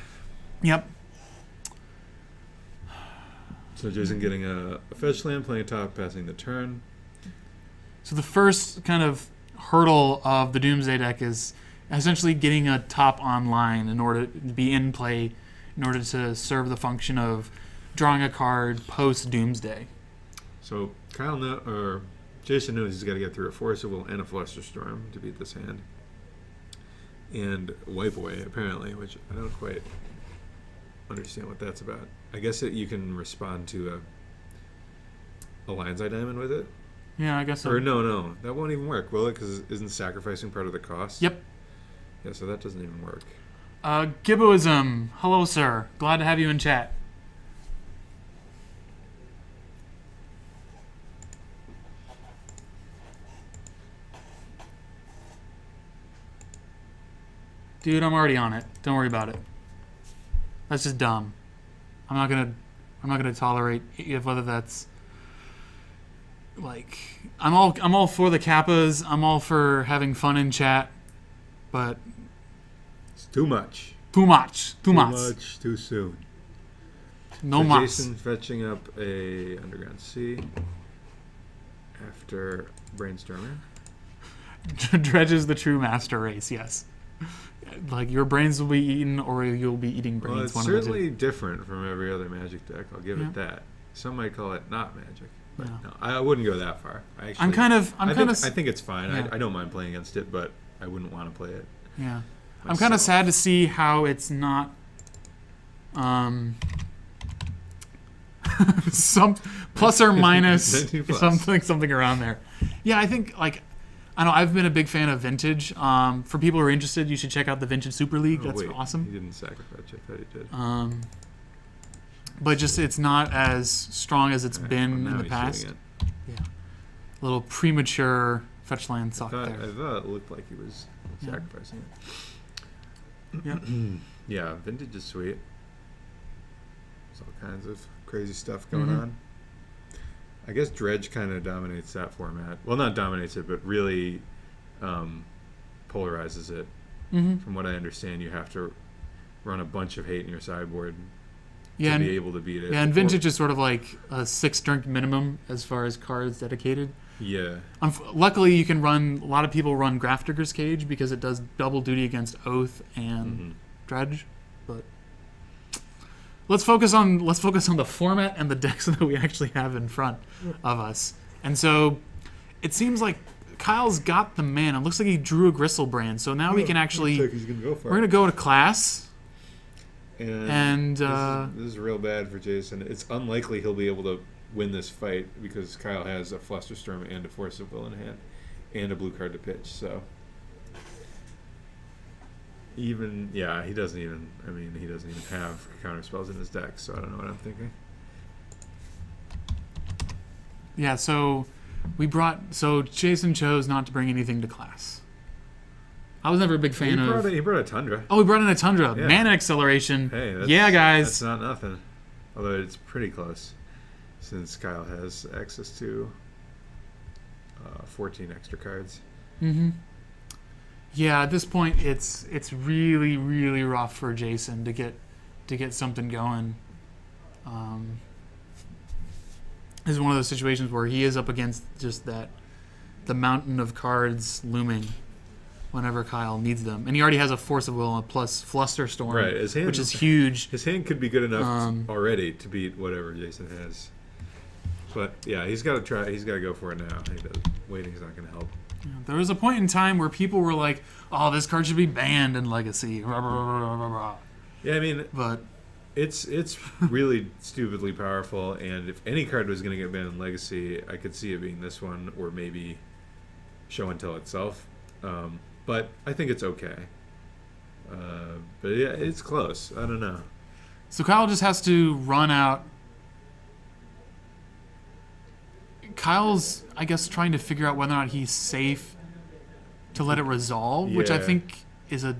Yep. So Jason getting a fetch land, playing top, passing the turn. So the first kind of hurdle of the Doomsday deck is essentially getting a top online in order to be in play, in order to serve the function of drawing a card post Doomsday. So Jason knows he's got to get through a Force of Will and a Flusterstorm to beat this hand. And Wipe Away, apparently, which I don't quite understand what that's about. I guess you can respond to a Lion's Eye Diamond with it? Yeah, I guess so. Or no, that won't even work, will it? Because isn't sacrificing part of the cost? Yep. Yeah, so that doesn't even work. Gibboism. Hello, sir. Glad to have you in chat. Dude, I'm already on it. Don't worry about it. That's just dumb. I'm not gonna tolerate whether that's like I'm all for the kappas. I'm all for having fun in chat, but It's too much. Too much. Too soon. No so mas. Jason fetching up a Underground Sea after Brainstormer. Dredge is the true master race. Yes. Like your brains will be eaten, or you'll be eating brains. Well, it's certainly different from every other Magic deck. I'll give it that. Some might call it not Magic, but no, I wouldn't go that far. I think it's fine. Yeah. I don't mind playing against it, but I wouldn't want to play it. Yeah, I'm kind of sad to see how it's not. Some plus or minus something around there. Yeah, I think I know I've been a big fan of Vintage. For people who are interested, you should check out the Vintage Super League. That's awesome. He didn't sacrifice. I thought he did. But just it's not as strong as it's been in the past. Yeah, a little premature fetch land sock there. I thought it looked like he was sacrificing it. Yeah. Yeah, Vintage is sweet. There's all kinds of crazy stuff going on. I guess Dredge kind of dominates that format. Well, not dominates it, but really polarizes it. From what I understand, you have to run a bunch of hate in your sideboard to be able to beat it. Yeah, and Vintage is sort of like a 6-drink minimum as far as cards dedicated. Yeah. Luckily, you can run. A lot of people run Grafdigger's Cage because it does double duty against Oath and Dredge. But let's focus on the format and the decks that we actually have in front of us. And so it seems like Kyle's got the mana. It looks like he drew a Gristlebrand. So now we can actually. Looks like he's gonna go for we're gonna go to class. And this is real bad for Jason. It's unlikely he'll be able to win this fight because Kyle has a Flusterstorm and a Force of Will in hand and a blue card to pitch. So he doesn't even have counter spells in his deck. So I don't know what I'm thinking. Yeah. So Jason chose not to bring anything to class. I was never a big fan of. He brought a Tundra. Oh, he brought in a Tundra. Yeah. Mana acceleration. Hey, guys. That's not nothing. Although it's pretty close, since Kyle has access to 14 extra cards. Yeah, at this point, it's really, really rough for Jason to get something going. This is one of those situations where he is up against just the mountain of cards looming whenever Kyle needs them. And he already has a Force of Will and a plus Flusterstorm, right, which is huge. His hand could be good enough already to beat whatever Jason has. But, yeah, he's got to try. He's got to go for it now. Waiting's not going to help. Yeah, there was a point in time where people were like, oh, this card should be banned in Legacy. Yeah, I mean, but it's really stupidly powerful, and if any card was going to get banned in Legacy, I could see it being this one or maybe Show and Tell itself. But I think it's okay. But yeah, it's close. I don't know. So Kyle just has to run out. Kyle's, I guess, trying to figure out whether or not he's safe to let it resolve, which I think is a...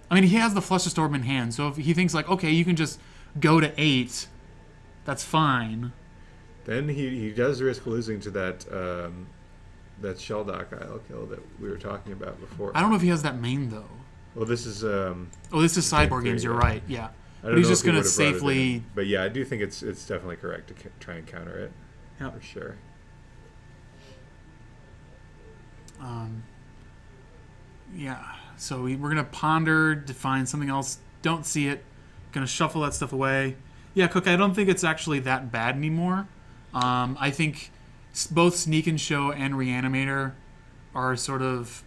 I mean, he has the Flusterstorm in hand, so if he thinks, like, okay, you can just go to 8, that's fine. Then he does risk losing to that Shelldock Isle kill that we were talking about before. I don't know if he has that main, though. Well, this is... this is sideboard games, you're right, yeah. But he's just going to safely... But yeah, I do think it's definitely correct to try and counter it. Yep. For sure. Yeah, so we're going to ponder, define something else, don't see it, going to shuffle that stuff away. Yeah, Cook, I don't think it's actually that bad anymore. I think both Sneak and Show and Reanimator are sort of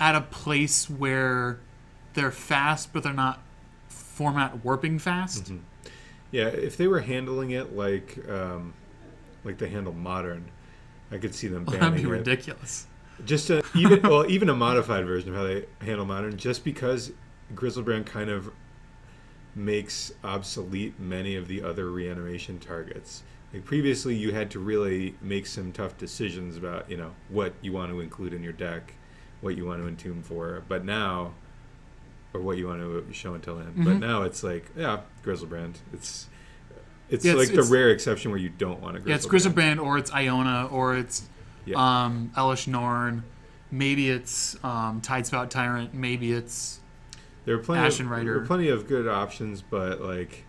at a place where they're fast, but they're not format warping fast. Mm-hmm. Yeah, if they were handling it like they handle Modern, I could see them banning That'd be it. ridiculous. Just even a modified version of how they handle Modern, just because Grizzlebrand kind of makes obsolete many of the other reanimation targets. Like previously, you had to really make some tough decisions about what you want to include in your deck, what you want to entomb for. But now, or what you want to show until end. Mm-hmm. But now it's like, yeah, Grizzlebrand. It's the rare exception where you don't want to Grizzlebrand. Yeah, it's Grizzlebrand, or it's Iona, or it's Elish Norn. Maybe it's Tidespout Tyrant. Maybe it's Ashen Rider. There are plenty of good options, but like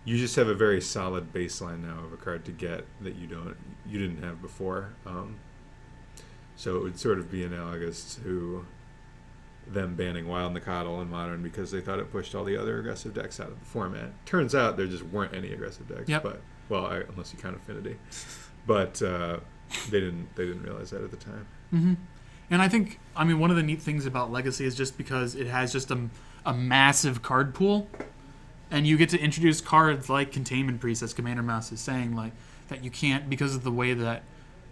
you just have a very solid baseline now of a card to get that you didn't have before. So it would sort of be analogous to them banning Wild Nacatl in Modern because they thought it pushed all the other aggressive decks out of the format. Turns out there just weren't any aggressive decks. Yep. But unless you count Affinity, but they didn't realize that at the time. Mm-hmm. And I think one of the neat things about Legacy is just because it has just a massive card pool, and you get to introduce cards like Containment Priest, as Commander Mouse is saying, like that you can't, because of the way that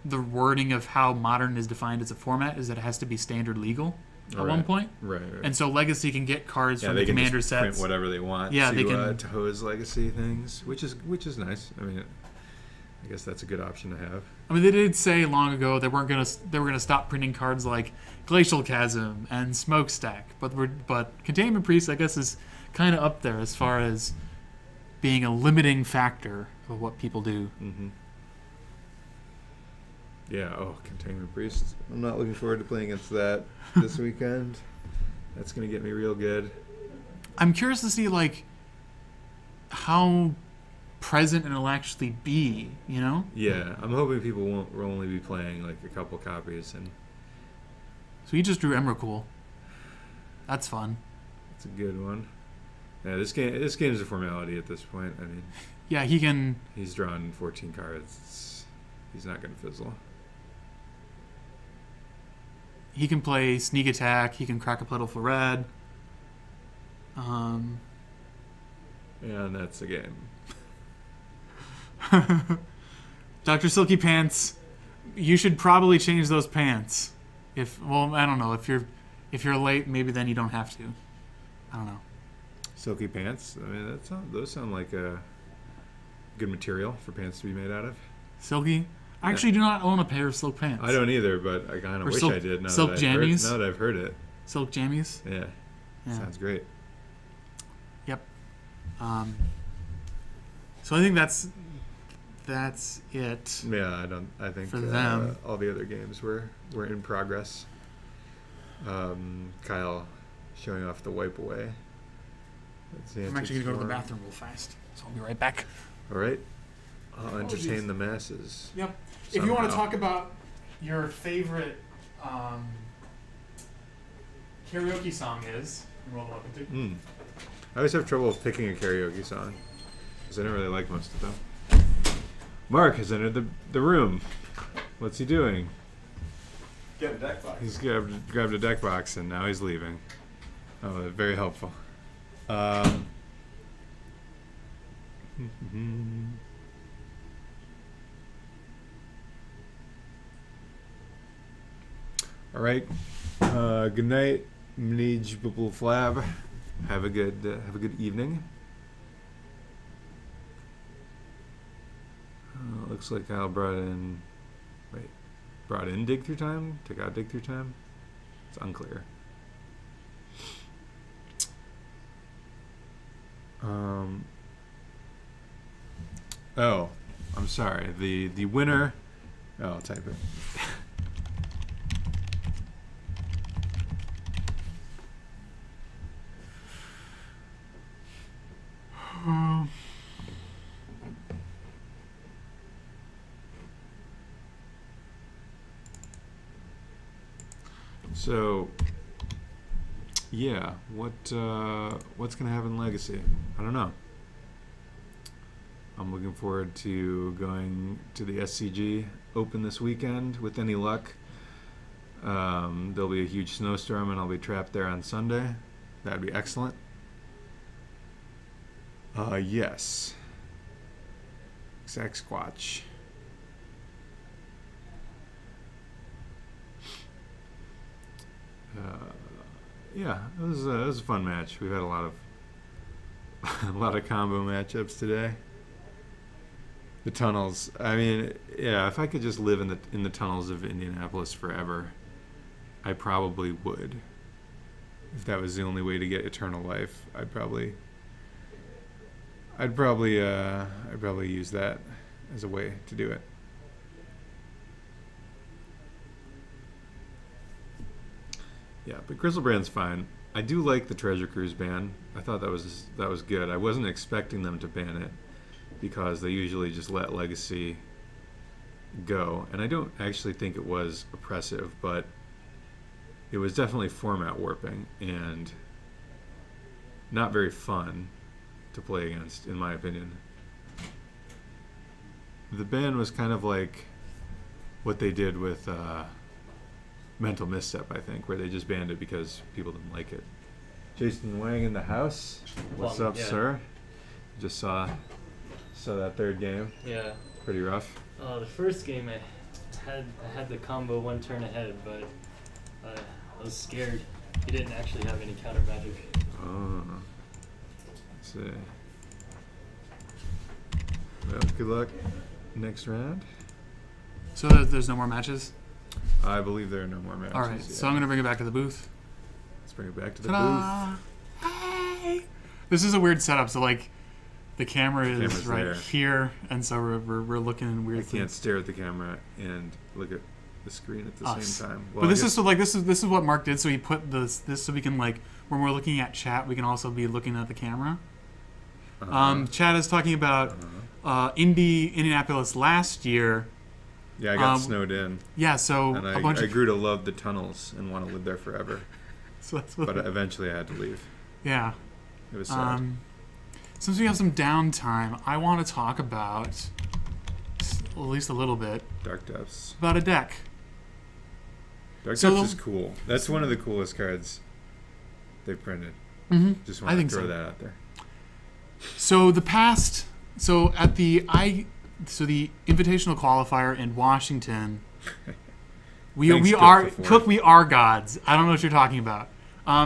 the wording of how Modern is defined as a format is that it has to be standard legal at one point. Right. And so Legacy can get cards from the Commander just sets. Print whatever they want. Yeah, they can can to hose Legacy things, which is nice. I guess that's a good option to have. They did say long ago they were gonna stop printing cards like Glacial Chasm and Smokestack, but Containment Priest, I guess, is kind of up there as far as being a limiting factor of what people do. Mm-hmm. Yeah. Oh, Containment Priest. I'm not looking forward to playing against that this weekend. That's gonna get me real good. I'm curious to see how present it'll actually be, Yeah, I'm hoping people will only be playing like a couple copies. And so he just drew Emrakul. That's fun. That's a good one. Yeah, this game's a formality at this point. Yeah, he can. He's drawn 14 cards. He's not going to fizzle. He can play Sneak Attack. He can crack a Puddle for Red. And that's the game. Dr. Silky Pants, you should probably change those pants. I don't know. If you're late, maybe then you don't have to. I don't know. Silky Pants. Those sound like a good material for pants to be made out of. Silky. I actually do not own a pair of silk pants. I don't either, but I kind of wish I did. Now that I've heard it. Silk jammies. Yeah. Sounds great. Yep. So I think that's it. Yeah, I think for them. All the other games were in progress. Kyle showing off the wipe away. I'm actually going to go to the bathroom real fast, so I'll be right back. All right. I'll entertain the masses. Yep. Somehow. If you want to talk about your favorite karaoke song is, roll up into. I always have trouble picking a karaoke song because I don't really like most of them. Mark has entered the room. What's he doing? Get a deck box. He's grabbed a deck box and now he's leaving. Oh, very helpful. All right. Good night, Mnij Bubble Flab. Have a good evening. Looks like Kyle brought in Dig Through Time. Took out Dig Through Time. It's unclear. Oh, I'm sorry. The winner. Oh, I'll type it. So, yeah, what's gonna happen in Legacy? I don't know. I'm looking forward to going to the SCG Open this weekend with any luck. There'll be a huge snowstorm and I'll be trapped there on Sunday. That'd be excellent. Yes. Exact Squatch. Yeah, it was a fun match. We've had a lot of combo matchups today. The tunnels. I mean, yeah, if I could just live in the tunnels of Indianapolis forever, I probably would. If that was the only way to get eternal life, I'd probably use that as a way to do it. Yeah, but Grizzlebrand's fine. I do like the Treasure Cruise ban. I thought that was good. I wasn't expecting them to ban it because they usually just let Legacy go, and I don't actually think it was oppressive, but it was definitely format warping and not very fun to play against, in my opinion. The ban was kind of like what they did with Mental Misstep, I think, where they just banned it because people didn't like it. Jason Wang in the house. What's up, sir? Just saw that third game. Yeah. Pretty rough. The first game I had the combo one turn ahead, but I was scared. He didn't actually have any counter magic. Oh. Let's see. Well, good luck next round. So there's no more matches? I believe there are no more matches. All right, so I'm going to bring it back to the booth. Let's bring it back to the Ta-da! booth. Hey! This is a weird setup. So, like, the camera is Camera's right there. here, and so we're looking in weird I things. can't stare at the camera and look at the screen at the Us. same time. Well, But I this guess- is so like this is what Mark did. So he put this so we can, like, when we're looking at chat, we can also be looking at the camera. Chat is talking about Indianapolis last year. Yeah, I got snowed in. Yeah, so And a bunch I of grew to love the tunnels and want to live there forever. so that's what, But eventually I had to leave. yeah. It was sad. Since we have some downtime, I want to talk about at least a little bit Dark Depths. about a deck. Dark So Depths is cool. That's one of the coolest cards they printed. Mm-hmm. Just I want to think throw so. that out there. So the Invitational Qualifier in Washington, we Thanks, Cook, are before. Cook. We are gods. I don't know what you're talking about.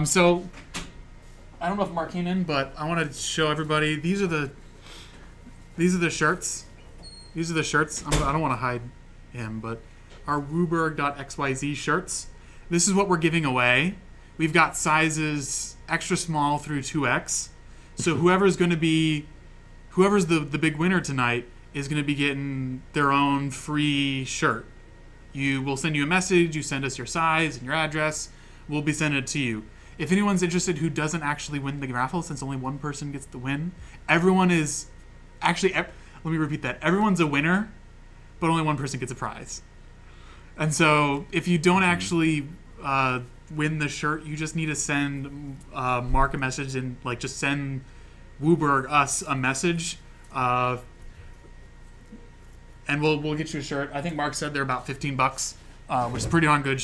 So I don't know if Mark came in, but I want to show everybody. These are the shirts. These are the shirts. I don't want to hide him, but our WUBRGxyz shirts. This is what we're giving away. We've got sizes extra small through 2X. So whoever's the big winner tonight is going to be getting their own free shirt. We'll send you a message. You send us your size and your address. We'll be sending it to you. If anyone's interested who doesn't actually win the raffle, since only one person gets the win, everyone is actually. Let me repeat that. Everyone's a winner, but only one person gets a prize. And so if you don't actually win the shirt, you just need to send Mark a message and just send WUBRG us a message, and we'll get you a shirt. I think Mark said they're about $15, which is a pretty darn good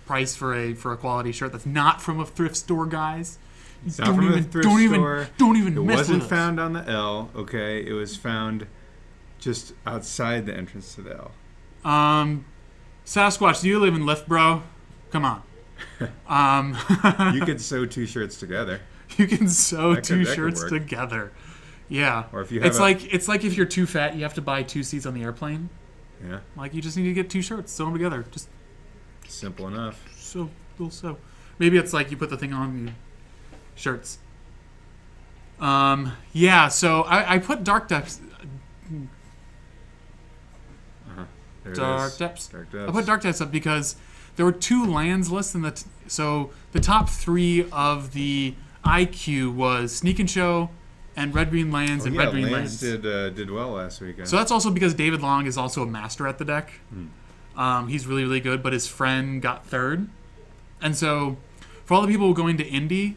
price for a quality shirt that's not from a thrift store, guys. It's not from a thrift store. Don't even It mess wasn't with us. found on the L, okay? It was found just outside the entrance to the L. Sasquatch, do you live in Lift, bro? Come on. You could sew two shirts together. You can sew That two could shirts work. together. Yeah. Or if you have it's like if you're too fat, you have to buy 2 seats on the airplane. Yeah, Like, you just need to get 2 shirts, sew them together. Just simple enough. sew. Maybe it's like you put the thing on your shirts. Yeah, so I put Dark Depths. There it Dark is. Depths. Dark Depths. I put Dark Depths up because there were 2 lands lists in so the top 3 of the IQ was Sneak and Show and Red Green Lands and yeah, Red Green Lance Lands. did well last weekend. So that's also because David Long is also a master at the deck. He's really, really good, but his friend got 3rd. And so for all the people going to Indy,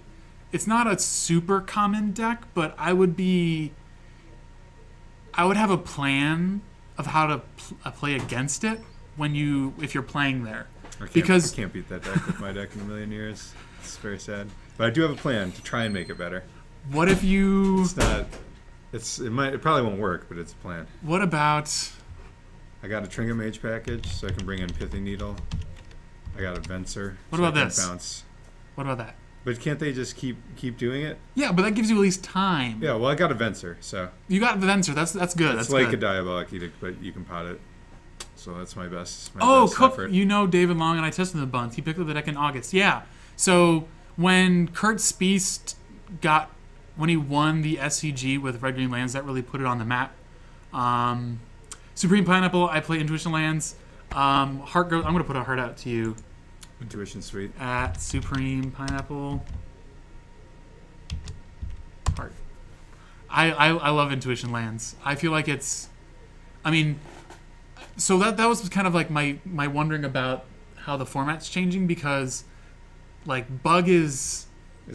it's not a super common deck, but I would be I would have a plan of how to play against it if you're playing there. I Because can't beat that deck with my deck in a million years. It's very sad. But I do have a plan to try and make it better. what if you? It's not. It probably won't work, but it's a plan. What about? I got a Trinket Mage package, so I can bring in Pithy Needle. I got a Venser. What so about I can this? Bounce. What about that? But can't they just keep doing it? Yeah, but that gives you at least time. Yeah, well, I got a Venser, so You got the Venser. That's good. it's That's like good. a Diabolic Edict, but you can pot it. So that's my best. Oh, best Cook, effort. you know David Long, and I tested the buns. He picked up the deck in August. Yeah. So when Kurt Spiest when he won the SCG with Red Green Lands, that really put it on the map. Supreme Pineapple, I play Intuition Lands. Heart goes. I'm going to put a heart out to you Intuition Suite. at Supreme Pineapple. Heart. I love Intuition Lands. I feel like it's. I mean. So that was kind of like my wondering about how the format's changing, because like Bug is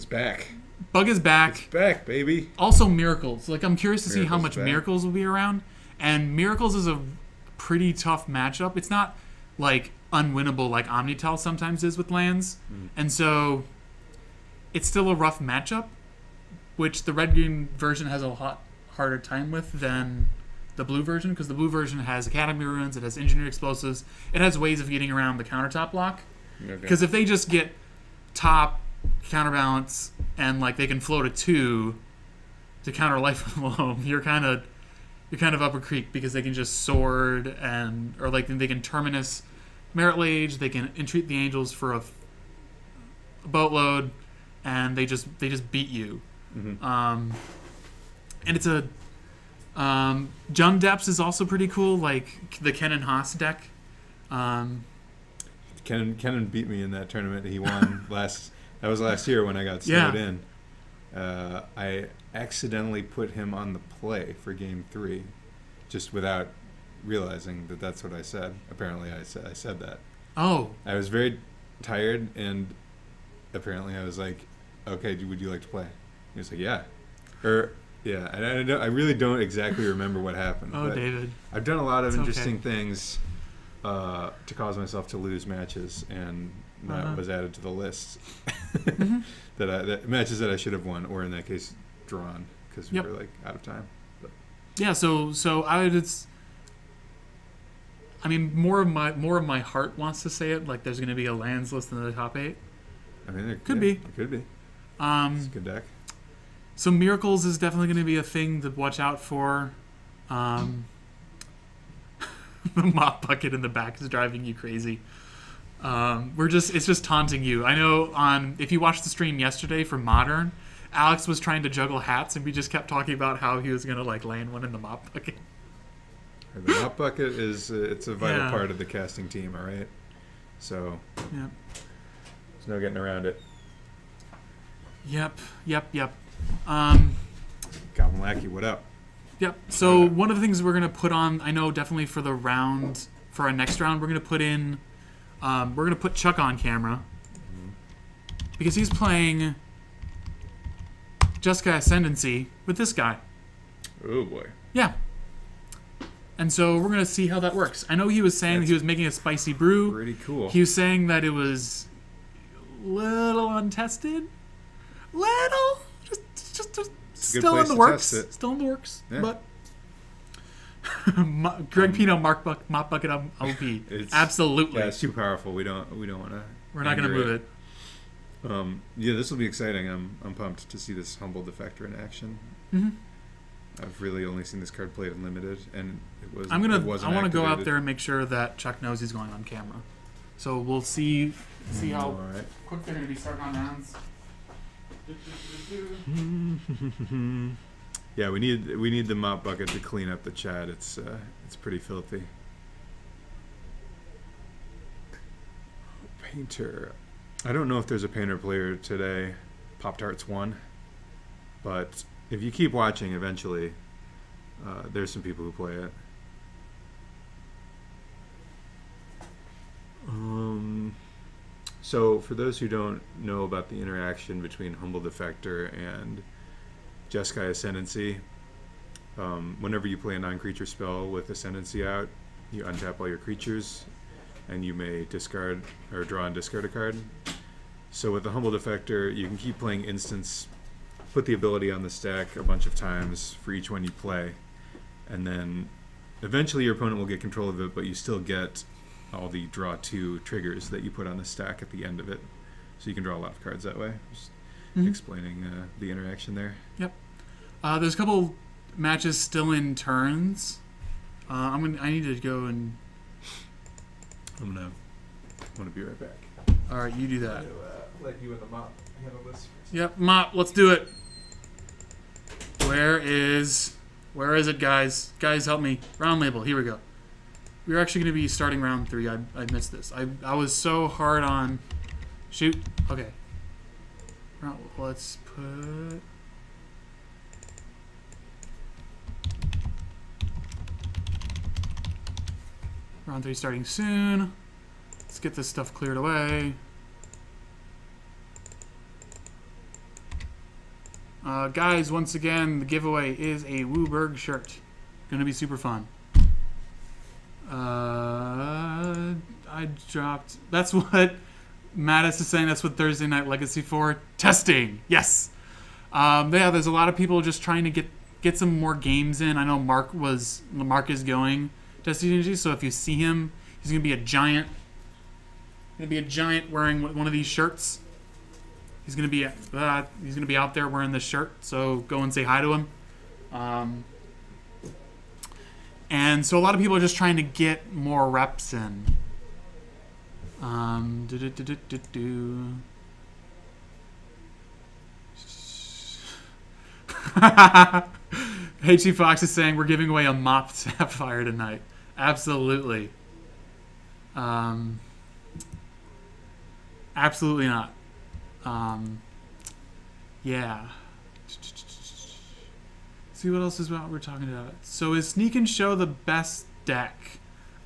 back. back. It's back, baby. Also Miracles. Like I'm curious to see how Miracles much back. Miracles will be around. And Miracles is a pretty tough matchup. It's not like unwinnable like Omnitel sometimes is with lands. And so it's still a rough matchup, which the red-green version has a lot harder time with than the blue version, because the blue version has Academy Ruins, it has Engineered Explosives, it has ways of getting around the countertop block. Because if they just get top, counterbalance, and like they can float a 2 to counter Life of Loam, you're kind of up a creek, because they can just sword or like they can Terminus Merit Lage, they can entreat the Angels for a boatload, and they just beat you. And it's a Jund Depths is also pretty cool, like the Ken and Haas deck. Kenan beat me in that tournament. He won that was last year when I got snowed in. I accidentally put him on the play for game 3, just without realizing that that's what I said. Apparently I said that. Oh. I was very tired, and apparently I was like, okay, would you like to play? He was like, yeah. Yeah, and I really don't exactly remember what happened. Oh, but David. I've done a lot of It's interesting okay. things to cause myself to lose matches, and that was added to the list. that matches that I should have won, or in that case, drawn, because we were like out of time. But. Yeah, so I mean, more of my heart wants to say it. Like, there's going to be a lands list in the top 8. I mean, it Could be. It could be. It's a good deck. So Miracles is definitely going to be a thing to watch out for. The mop bucket in the back is driving you crazy. It's just taunting you. I know if you watched the stream yesterday for Modern, Alex was trying to juggle hats, and we just kept talking about how he was going to like land one in the mop bucket. The mop bucket it's a vital part of the casting team, all right? So there's no getting around it. Yep. Goblin Lackey, what up? Yep. So one of the things we're gonna put on, I know definitely for our next round, we're gonna put Chuck on camera because he's playing Jeskai Ascendancy with this guy. Oh boy. Yeah. And so we're gonna see how that works. I know he was saying that he was making a spicy brew. Pretty cool. He was saying that it was little untested, just still in the works. Still in the works. Yeah. But Greg Pino, Mop Bucket OP. Absolutely. Yeah, it's too powerful. We don't want to. We're not going to move it. Yeah, this will be exciting. I'm pumped to see this Humble Defector in action. I've really only seen this card played in limited, and it was. I want to go out there and make sure that Chuck knows he's going on camera. So we'll see how quick they're going to be starting on rounds. Yeah, we need the mop bucket to clean up the chat. It's pretty filthy. Painter. I don't know if there's a painter player today. Pop-Tarts won, but if you keep watching, eventually there's some people who play it. So for those who don't know about the interaction between Humble Defector and Jeskai Ascendancy, whenever you play a non-creature spell with Ascendancy out, you untap all your creatures, and you may discard or draw and discard a card. So with the Humble Defector, you can keep playing instants, put the ability on the stack a bunch of times for each one you play, and then eventually your opponent will get control of it, but you still get all the draw 2 triggers that you put on the stack at the end of it. So you can draw a lot of cards that way. Just explaining the interaction there. Yep. There's a couple matches still in turns. I need to go and... I'm gonna be right back. All right, you do that. Let you and the mop handle this first. Yep, mop. Let's do it. Where is it, guys? Guys, help me. Round label. Here we go. We're actually going to be starting round 3. I missed this. I was so hard on... Shoot. Okay. Let's put... Round 3 starting soon. Let's get this stuff cleared away. Guys, once again, the giveaway is a WUBRG shirt. Gonna be super fun. I dropped... That's what Mattis is saying. That's what Thursday Night Legacy for. Testing. Yes. Yeah, there's a lot of people just trying to get some more games in. I know Mark is going to SCG, so if you see him, he's gonna be a giant. Wearing one of these shirts. He's gonna be out there wearing this shirt. So go and say hi to him. And so a lot of people are just trying to get more reps in. HC Fox is saying we're giving away a mop sapphire tonight. Absolutely. Absolutely not. Yeah. See what else is what we're talking about. So is Sneak and Show the best deck?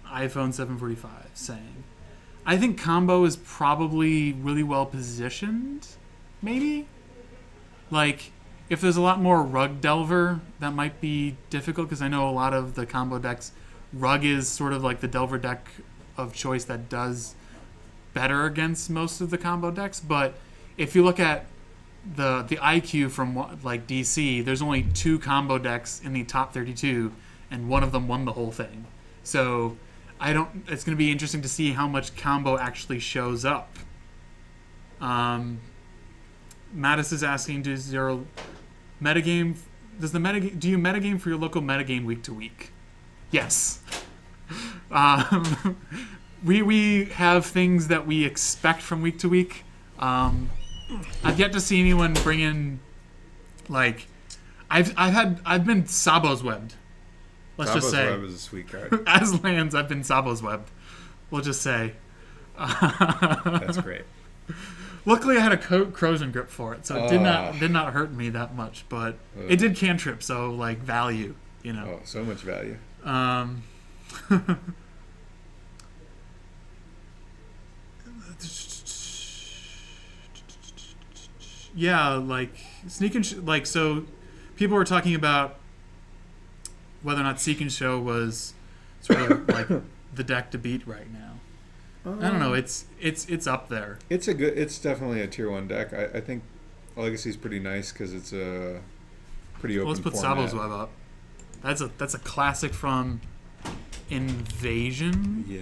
iPhone 745 saying. I think Combo is probably really well positioned. Maybe? Like, if there's a lot more Rug Delver, that might be difficult because I know a lot of the combo decks, Rug is sort of like the Delver deck of choice that does better against most of the combo decks. But if you look at the IQ from like DC, there's only 2 combo decks in the top 32, and one of them won the whole thing. So it's going to be interesting to see how much combo actually shows up. Mattis is asking, do you metagame for your local metagame week to week? Yes. We have things that we expect from week to week. I've yet to see anyone bring in, like, I've been Sabo's webbed. Let's just say. Sabo's Web is a sweet card. As lands, I've been Sabo's webbed. We'll just say. That's great. Luckily, I had a Corrosion Grip for it, so it did not hurt me that much. But it did cantrip, so like value, you know. Oh, so much value. Yeah, like Sneak and like so, people were talking about whether or not Seek and Show was sort of like the deck to beat right now. I don't know. It's up there. It's definitely a tier 1 deck. I think Legacy's pretty nice because it's a pretty open. Let's put format. Sabo's Web up. That's a classic from Invasion. Yeah.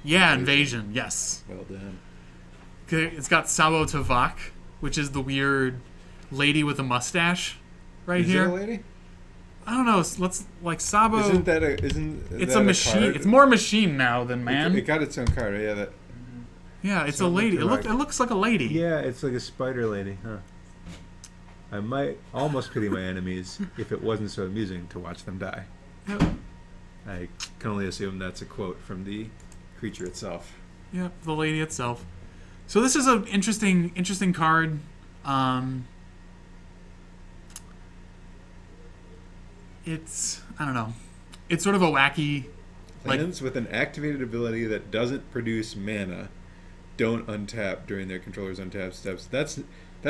Yeah, Invasion. Yes. Well done. Okay, it's got Sabo Tavak, which is the weird lady with a mustache, right here. Is it a lady? I don't know. Let's like Sabo. It's a machine. It's more machine now than man. It got its own card. Yeah, that. Yeah, it's a lady. It looks like a lady. Yeah, it's like a spider lady, huh? I might almost pity my enemies if it wasn't so amusing to watch them die. Yep. I can only assume that's a quote from the creature itself. Yep, the lady itself. So this is an interesting card. It's, I don't know. It's sort of a wacky... Lands with an activated ability that doesn't produce mana don't untap during their controller's untap steps. That's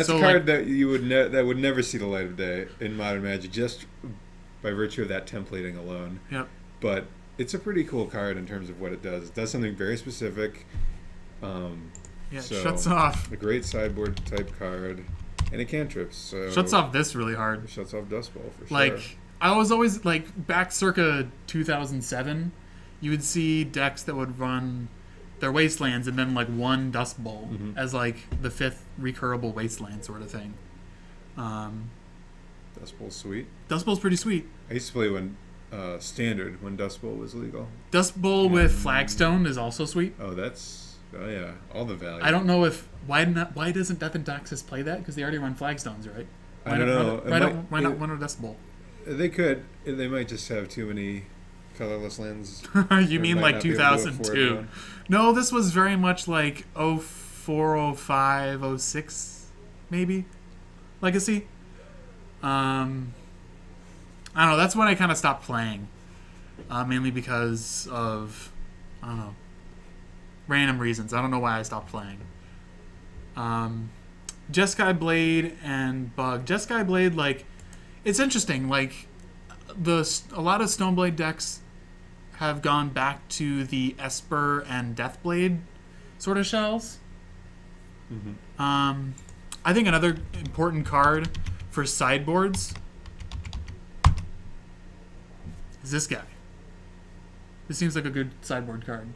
so a card that you would that would never see the light of day in Modern Magic, just by virtue of that templating alone. Yep. But it's a pretty cool card in terms of what it does. It does something very specific. Yeah, it so shuts off. A great sideboard type card, and it cantrips. So Shuts off this really hard. It shuts off Dust Bowl for Like, sure. I was always, like, back circa 2007, you would see decks that would run their Wastelands and then, like, one Dust Bowl as, like, the 5th recurable Wasteland sort of thing. Dust Bowl's sweet. Dust Bowl's pretty sweet. I used to play when Standard, when Dust Bowl was legal. Dust Bowl with Flagstone is also sweet. Oh, yeah, all the value. I don't know if why doesn't Death and Taxes play that, because they already run Flagstones, right? I don't know. Why not run a Dust Bowl? They could. They might just have too many colorless lands. You mean like 2002? No, this was very much like 04, 05, 06, maybe. Legacy. I don't know. That's when I kind of stopped playing, mainly because of, I don't know, random reasons. I don't know why I stopped playing. Jeskai Blade and Bug. Jeskai Blade, like, it's interesting. Like, a lot of Stoneblade decks have gone back to the Esper and Deathblade sort of shells. I think another important card for sideboards is this guy. This seems like a good sideboard card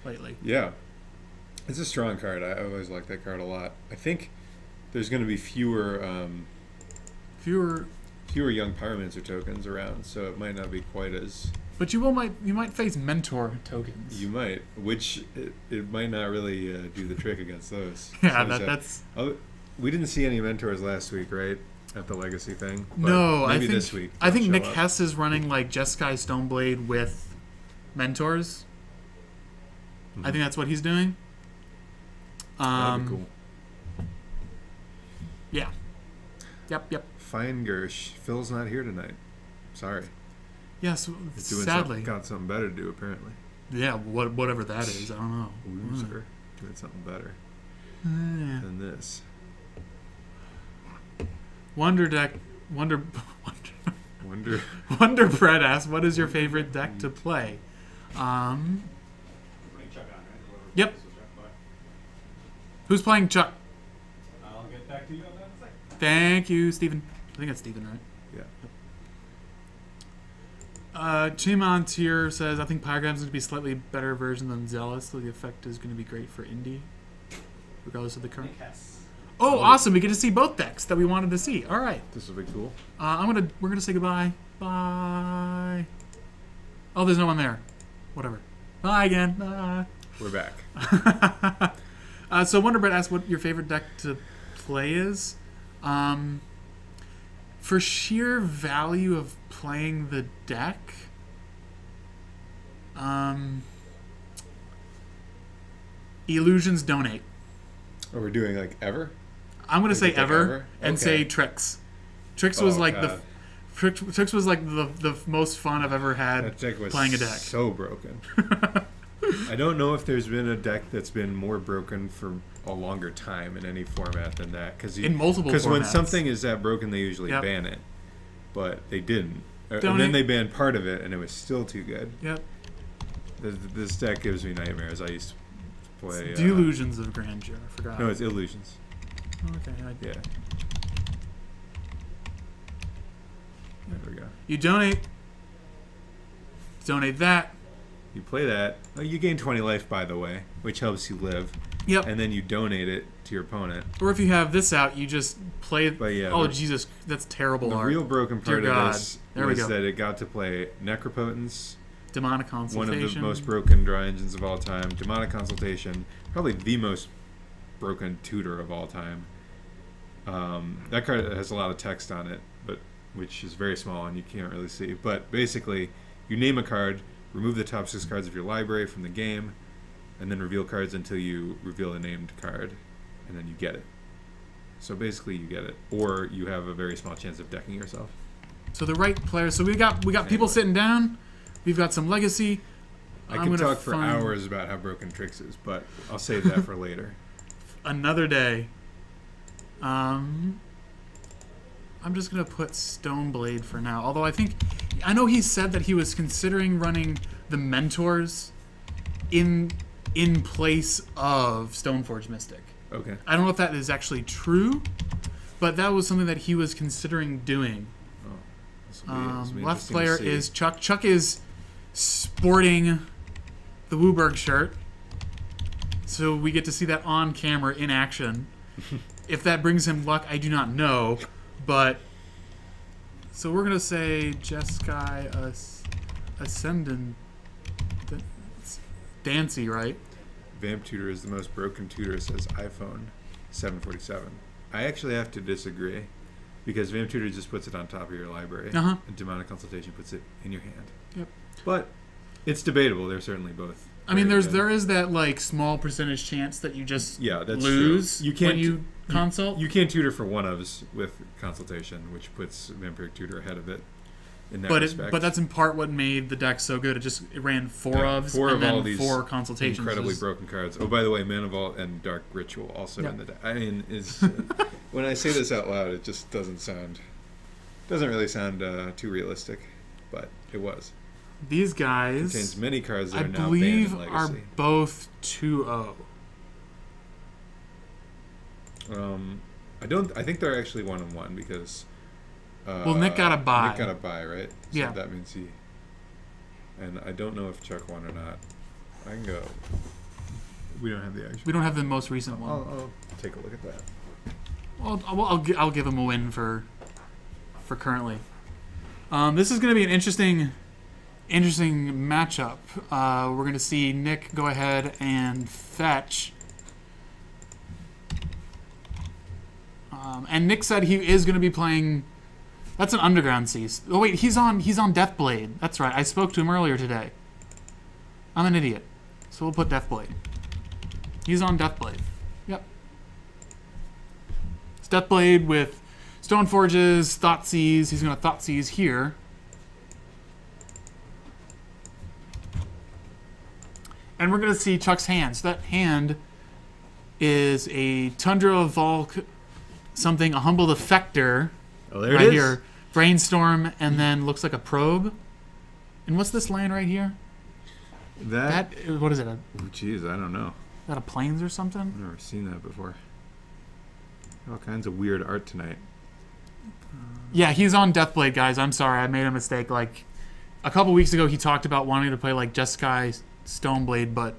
lately. Yeah. It's a strong card. I always like that card a lot. I think there's going to be fewer young Pyromancer tokens around, so it might not be quite as... But you might face Mentor tokens. You might, which it might not really do the trick against those. Yeah, so that's... we didn't see any Mentors last week, right? At the Legacy thing? But no, maybe I think this week. I think Nick up. Hess is running like Jeskai Stoneblade with Mentors. I think that's what he's doing. That'd be cool. Yeah. Yep. Fine Gersh. Phil's not here tonight. Sorry. Yes, He's doing sadly. got something better to do, apparently. Yeah, whatever that is, I don't know. Loser. Doing something better than this. Wonder Bread asks, what is your favorite deck to play? Yep. Who's playing Chuck? I'll get back to you on that in a second. Thank you, Steven. I think that's Steven, right? Yeah. Chimon Tier says, I think Pyrogram's going to be a slightly better version than Zealous, so the effect is going to be great for Indie, regardless of the current. Oh, awesome! We get to see both decks that we wanted to see. All right. This will be cool. We're gonna say goodbye. Bye. Oh, there's no one there. Whatever. Bye again. Bye. We're back. So Wonderbread asked what your favorite deck to play is. For sheer value of playing the deck, Illusions Donate. Oh, we're doing like Ever? I'm gonna say Ever Ever? and Okay. say Tricks. Tricks was like God. Tricks was like the most fun I've ever had That deck was playing a deck. so broken. I don't know if there's been a deck that's been more broken for a longer time in any format than that. In multiple Because when formats. something is that broken, they usually Yep. ban it. But they didn't. And Donate. then they banned part of it, and it was still too good. Yep. This deck gives me nightmares. I used to play... Delusions of Grandeur. I forgot. no, it's Illusions. Oh, okay. Yeah. There we go. You donate that. You play that. Oh, you gain 20 life, by the way, which helps you live. Yep. And then you donate it to your opponent. Or if you have this out, you just play it. But yeah, oh, the- Jesus. That's terrible The art. real broken part Dear of God. this There we was go. that it got to play Necropotence, Demonic Consultation. one of the most broken draw engines of all time, Demonic Consultation, probably the most broken tutor of all time. That card has a lot of text on it, but which is very small and you can't really see. But basically, you name a card, remove the top 6 cards of your library from the game, and then reveal cards until you reveal a named card, and then you get it. So basically, you get it, or you have a very small chance of decking yourself. So the right players. So we got people sitting down. We've got some Legacy. I I'm could gonna talk for find hours about how broken Tricks is, but I'll save that for later. Another day. I'm just gonna put Stoneblade for now. Although I know he said that he was considering running the Mentors in place of Stoneforge Mystic. Okay. I don't know if that is actually true, but that was something that he was considering doing. Oh, this will be Left interesting to player see. is Chuck. Chuck is sporting the WUBRG shirt, so we get to see that on camera in action. If that brings him luck, I do not know, but so we're gonna say Jeskai Ascendancy, right? Vamp Tutor is the most broken tutor, says iPhone 747. I actually have to disagree, because Vamp Tutor just puts it on top of your library, Uh-huh. and Demonic Consultation puts it in your hand. Yep. But it's debatable. They're certainly both. I mean, very good. there is that like small percentage chance that you just that's lose true. You can't when you consult. You can't tutor for one ofs with Consultation, which puts Vampiric Tutor ahead of it in that but respect. but that's in part what made the deck so good. It ran four ofs four and of then all these four consultations. incredibly broken cards. Oh, by the way, Mana Vault and Dark Ritual also Yep. in the deck. I mean, when I say this out loud, it just doesn't really sound too realistic, but it was. These guys, Contains many cards that I are now believe, banned in are Legacy. both 2-0. I think they're actually 1-1 because. Well, Nick got a bye. Nick got a bye, right? So Yeah. That means he. And I don't know if Chuck won or not. I can go. We don't have the actual. We don't have the most recent one. I'll take a look at that. I'll give him a win for currently. This is going to be an interesting matchup. We're going to see Nick go ahead and fetch. And Nick said he is going to be playing. That's an Underground Cease. Oh wait, he's on Deathblade. That's right. I spoke to him earlier today. I'm an idiot. So we'll put Deathblade. He's on Deathblade. Yep. It's Deathblade with Stoneforges, Thoughtseize. He's going to Thoughtseize here. And we're going to see Chuck's hand. So that hand is a Tundra Volk something, a Humbled Effector. Oh, there right it is. Here. Brainstorm, and then looks like a Probe. And what's this land right here? That. What is it? Oh, jeez, I don't know. Is that a Plains or something? I've never seen that before. All kinds of weird art tonight. Yeah, he's on Deathblade, guys. I'm sorry, I made a mistake. Like a couple weeks ago, he talked about wanting to play like Jeskai Stoneblade, but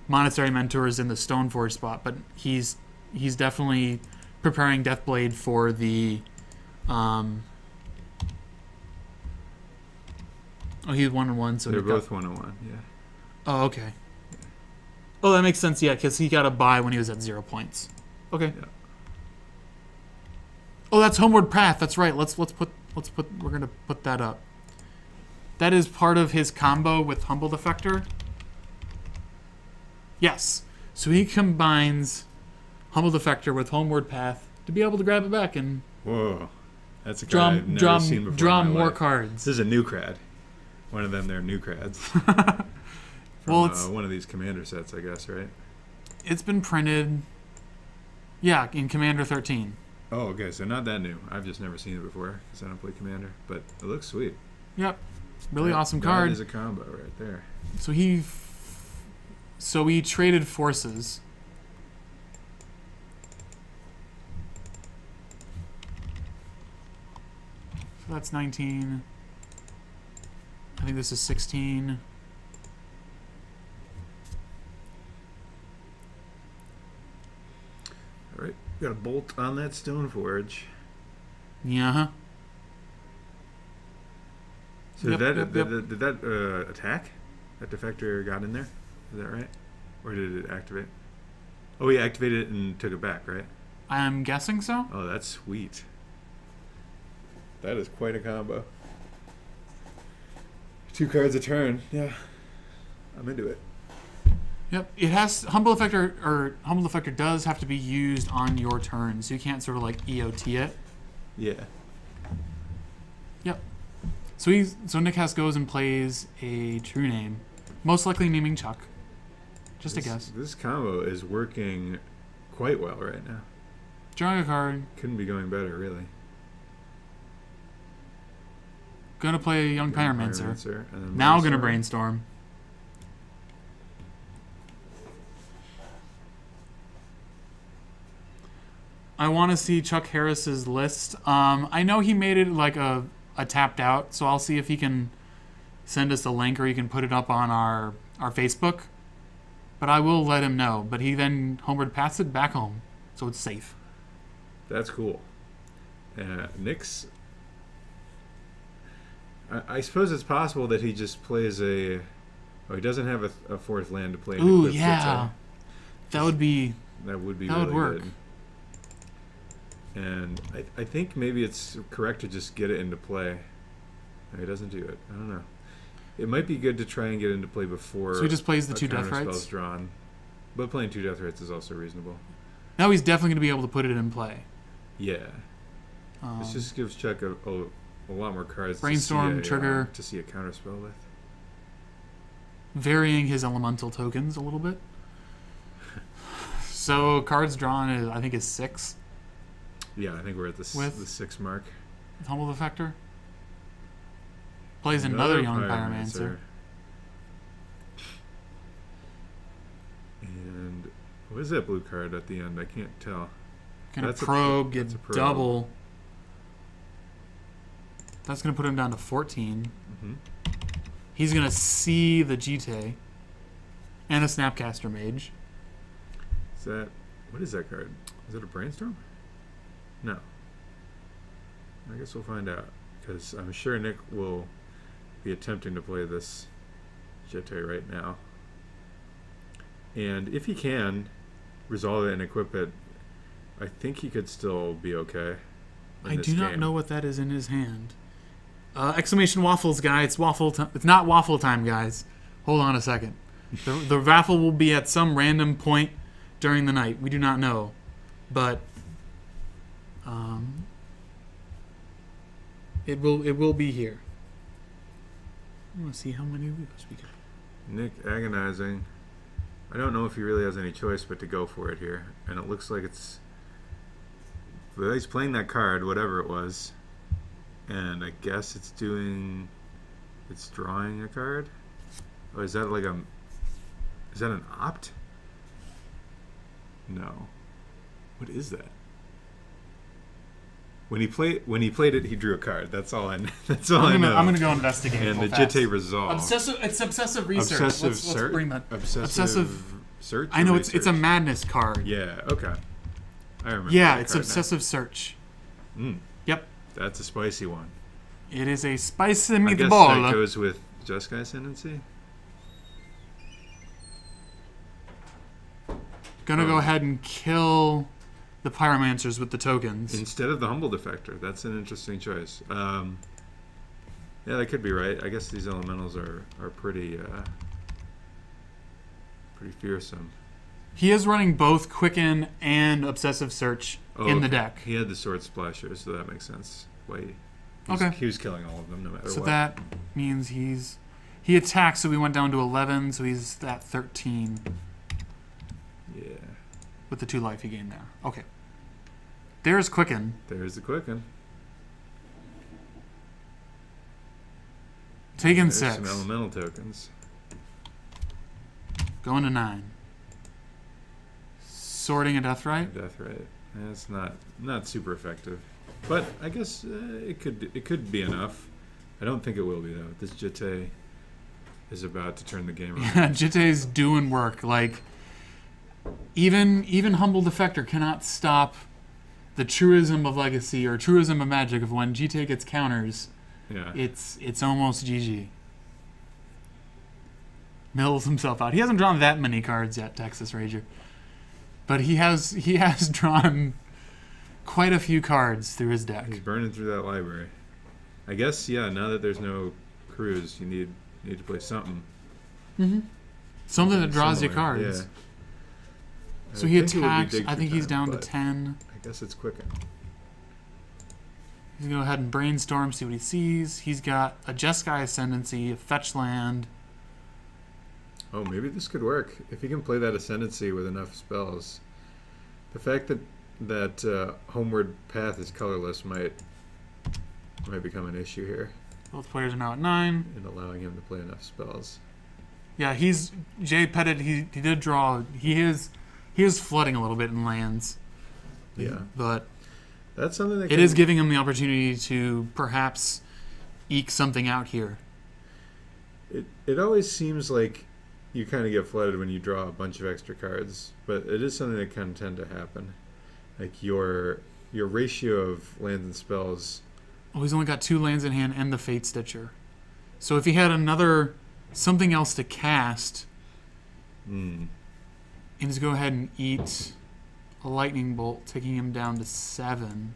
Monastery Mentor is in the Stoneforge spot. But he's definitely preparing Deathblade for the. Oh, he's 1-1, so They're he both got, 1-1. Yeah. Oh, okay. Oh, that makes sense. Yeah, because he got a bye when he was at 0 points. Okay. Yeah. Oh, that's Homeward Path. That's right. Let's put. We're gonna put that up. That is part of his combo with Humbled Effector. Yes. So he combines Humbled Effector with Homeward Path to be able to grab it back and Whoa. That's a card I've never seen before. draw in my more life. cards. This is a new crad. One of them, they're new crads. Well, From, it's one of these commander sets, I guess, right? it's been printed. Yeah, in Commander 13. Oh, okay. So not that new. I've just never seen it before because I don't play commander. But it looks sweet. Yep. Really That- awesome card. That is a combo right there. So he traded forces. So that's 19. I think this is 16. All right. Got a bolt on that Stoneforge. Yeah. So Yep, did yep, did that attack? That defector got in there? Is that right? Or did it activate? Oh, he activated it and took it back, right? I'm guessing so. Oh, that's sweet. That is quite a combo. 2 cards a turn. Yeah. I'm into it. Yep. It has Humble Effector does have to be used on your turn, so you can't sort of like EOT it. Yeah. Yep. So Nick Hess goes and plays a true name, most likely naming Chuck. Just a guess. This combo is working quite well right now. Drawing a card. Couldn't be going better, really. Gonna play a Young Pyromancer. and then Now gonna Brainstorm. I want to see Chuck Harris's list. I know he made it like a tapped out, so I'll see if he can send us a link or he can put it up on our Facebook. But I will let him know. But he then homeward passed it back home, so it's safe. That's cool. Nick's... I suppose it's possible that he just plays a... Oh, he doesn't have a fourth land to play. Ooh, yeah. That would be... That would be that really would work. good. And I think maybe it's correct to just get it into play. No, he doesn't do it. I don't know. It might be good to try and get into play before. So he just plays the two counter Death Rights? spell's drawn. But playing two Death Rights is also reasonable. Now he's definitely going to be able to put it in play. Yeah. This just gives Chuck a lot more cards Brainstorm, trigger. To see a counter spell with. Varying his elemental tokens a little bit. So cards drawn is, I think, is 6. Yeah, I think we're at the 6 mark. Humble Effector. Plays another Young Pyromancer. And what is that blue card at the end? I can't tell. Gonna probe, get double. That's gonna put him down to 14. Mm-hmm. He's gonna see the Jite and a Snapcaster Mage. What is that card? Is it a Brainstorm? No. I guess we'll find out, because I'm sure Nick will be attempting to play this Jite right now. And if he can resolve it and equip it, I think he could still be okay. I do not know what that is in his hand. Exclamation waffles, guy. It's waffle time. It's not waffle time, guys. Hold on a second. The raffle will be at some random point during the night. We do not know, but it will be here. I want to see how many we got. Nick agonizing. I don't know if he really has any choice but to go for it here, and it looks like he's playing that card, whatever it was, and I guess it's drawing a card. Oh, is that an opt? No. What is that? When he played it, he drew a card. That's all I know. I'm gonna go investigate. And the Jite resolve. It's obsessive research. Let's bring that. Obsessive search. I know it's a madness card. Yeah. Okay. I remember. Yeah, it's obsessive search. Yep. That's a spicy one. It is a spicy meatball. I guess that goes with Jeskai Ascendancy. Gonna go ahead and kill the Pyromancers with the tokens instead of the Humble Defector. That's an interesting choice. Yeah, that could be right. I guess these elementals are pretty fearsome. He is running both Quicken and Obsessive Search in the deck. He had the Sword Splasher, so that makes sense. He was killing all of them no matter what. So that means he attacks, so we went down to 11, so he's at 13. Yeah. With the 2 life he gained there. Okay. There's Quicken. There's the Quicken. Taking There's 6. Some elemental tokens. Going to 9. Sorting a Deathrite. Deathrite. That's not super effective, but I guess it could be enough. I don't think it will be though. This Jite is about to turn the game around. Yeah, Jite's doing work. Like even Humble Defector cannot stop the truism of Legacy or truism of Magic of when Jite gets counters. Yeah. It's almost GG. Mills himself out. He hasn't drawn that many cards yet, Texas Rager. But he has drawn quite a few cards through his deck. He's burning through that library. I guess, yeah, now that there's no crews, you need to play something. Mm-hmm. Something that draws you cards. Yeah. So he attacks. I think he's down to 10. I guess it's Quicken. He's going to go ahead and Brainstorm, see what he sees. He's got a Jeskai Ascendancy, a Fetch Land. Oh, maybe this could work. If he can play that Ascendancy with enough spells. The fact that Homeward Path is colorless might become an issue here. Both players are now at 9. And allowing him to play enough spells. Yeah, Jay Pettit. He did draw. He is flooding a little bit in lands. Yeah, but that's something that it is giving him the opportunity to perhaps eke something out here. It always seems like you kind of get flooded when you draw a bunch of extra cards, but it is something that can tend to happen. Like your ratio of lands and spells. Oh, he's only got 2 lands in hand and the Fate Stitcher. So if he had something else to cast, and just go ahead and eat a lightning bolt, taking him down to 7.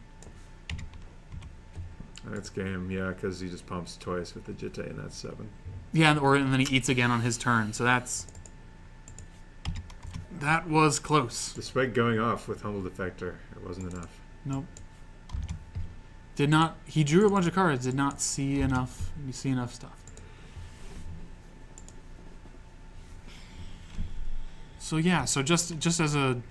That's game, yeah, because he just pumps twice with the Jitte, and that's 7. Yeah, and then he eats again on his turn. So that was close. Despite going off with Humble Defector, it wasn't enough. Nope. He drew a bunch of cards. Did not see enough. See enough stuff. So yeah. So just as a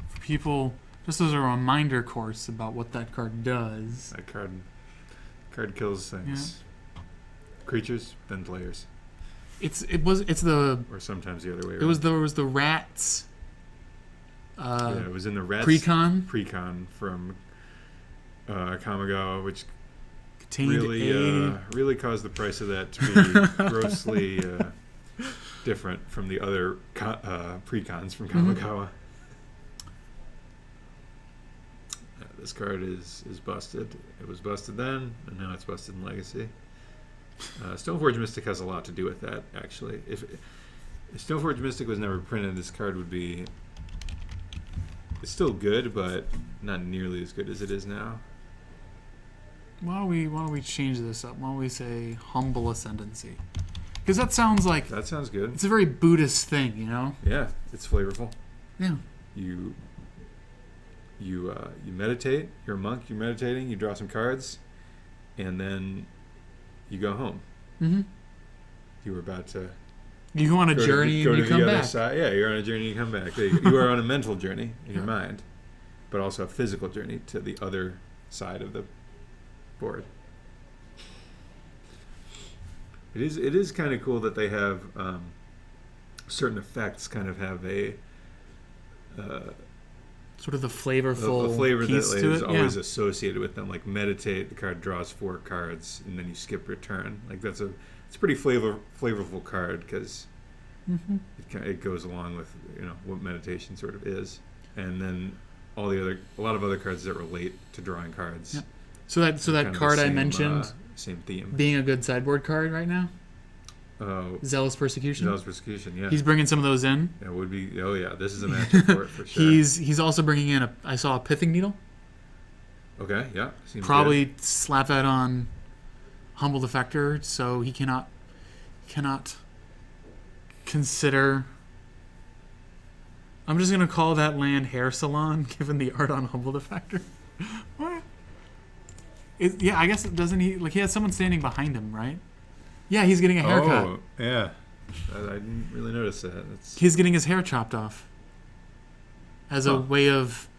for people, just as a reminder course about what that card does. That card kills things. Yeah. Creatures, then players. It's the or sometimes the other way around. It was the rats. It was in the rats precon from Kamigawa, which really caused the price of that to be grossly different from the other precons from Kamigawa. This card is busted. It was busted then, and now it's busted in Legacy. Stoneforge Mystic has a lot to do with that, actually. If Stoneforge Mystic was never printed, this card would be... It's still good, but not nearly as good as it is now. Why don't we change this up? Why don't we say Humble Ascendancy? Because that sounds like... That sounds good. It's a very Buddhist thing, you know? Yeah, it's flavorful. Yeah. You meditate. You're a monk. You're meditating. You draw some cards, and then you go home. Mm-hmm. You were about to. You go on a journey and you come back. Side. Yeah, you're on a journey and you come back. You are on a mental journey in your mind, but also a physical journey to the other side of the board. It is kind of cool that they have certain effects kind of have a sort of the flavorful a flavor piece that to is it. always associated with them. Like meditate, the card draws 4 cards, and then you skip your turn. Like it's a pretty flavorful card because it goes along with what meditation sort of is, and then a lot of other cards that relate to drawing cards. Yep. So that card I mentioned, same theme, being a good sideboard card right now. Zealous Persecution. Zealous Persecution, yeah. He's bringing some of those in. It would be. Oh yeah, this is a matchup for it for sure. He's also bringing in I saw a Pithing Needle. Okay, yeah. Seems probably good. Slap that on Humble Defector, so he cannot consider. I'm just gonna call that land Hair Salon, given the art on Humble Defector. What? Yeah, I guess doesn't he? Like he has someone standing behind him, right? Yeah, he's getting a haircut. Oh, yeah. I didn't really notice that. He's getting his hair chopped off as a way of...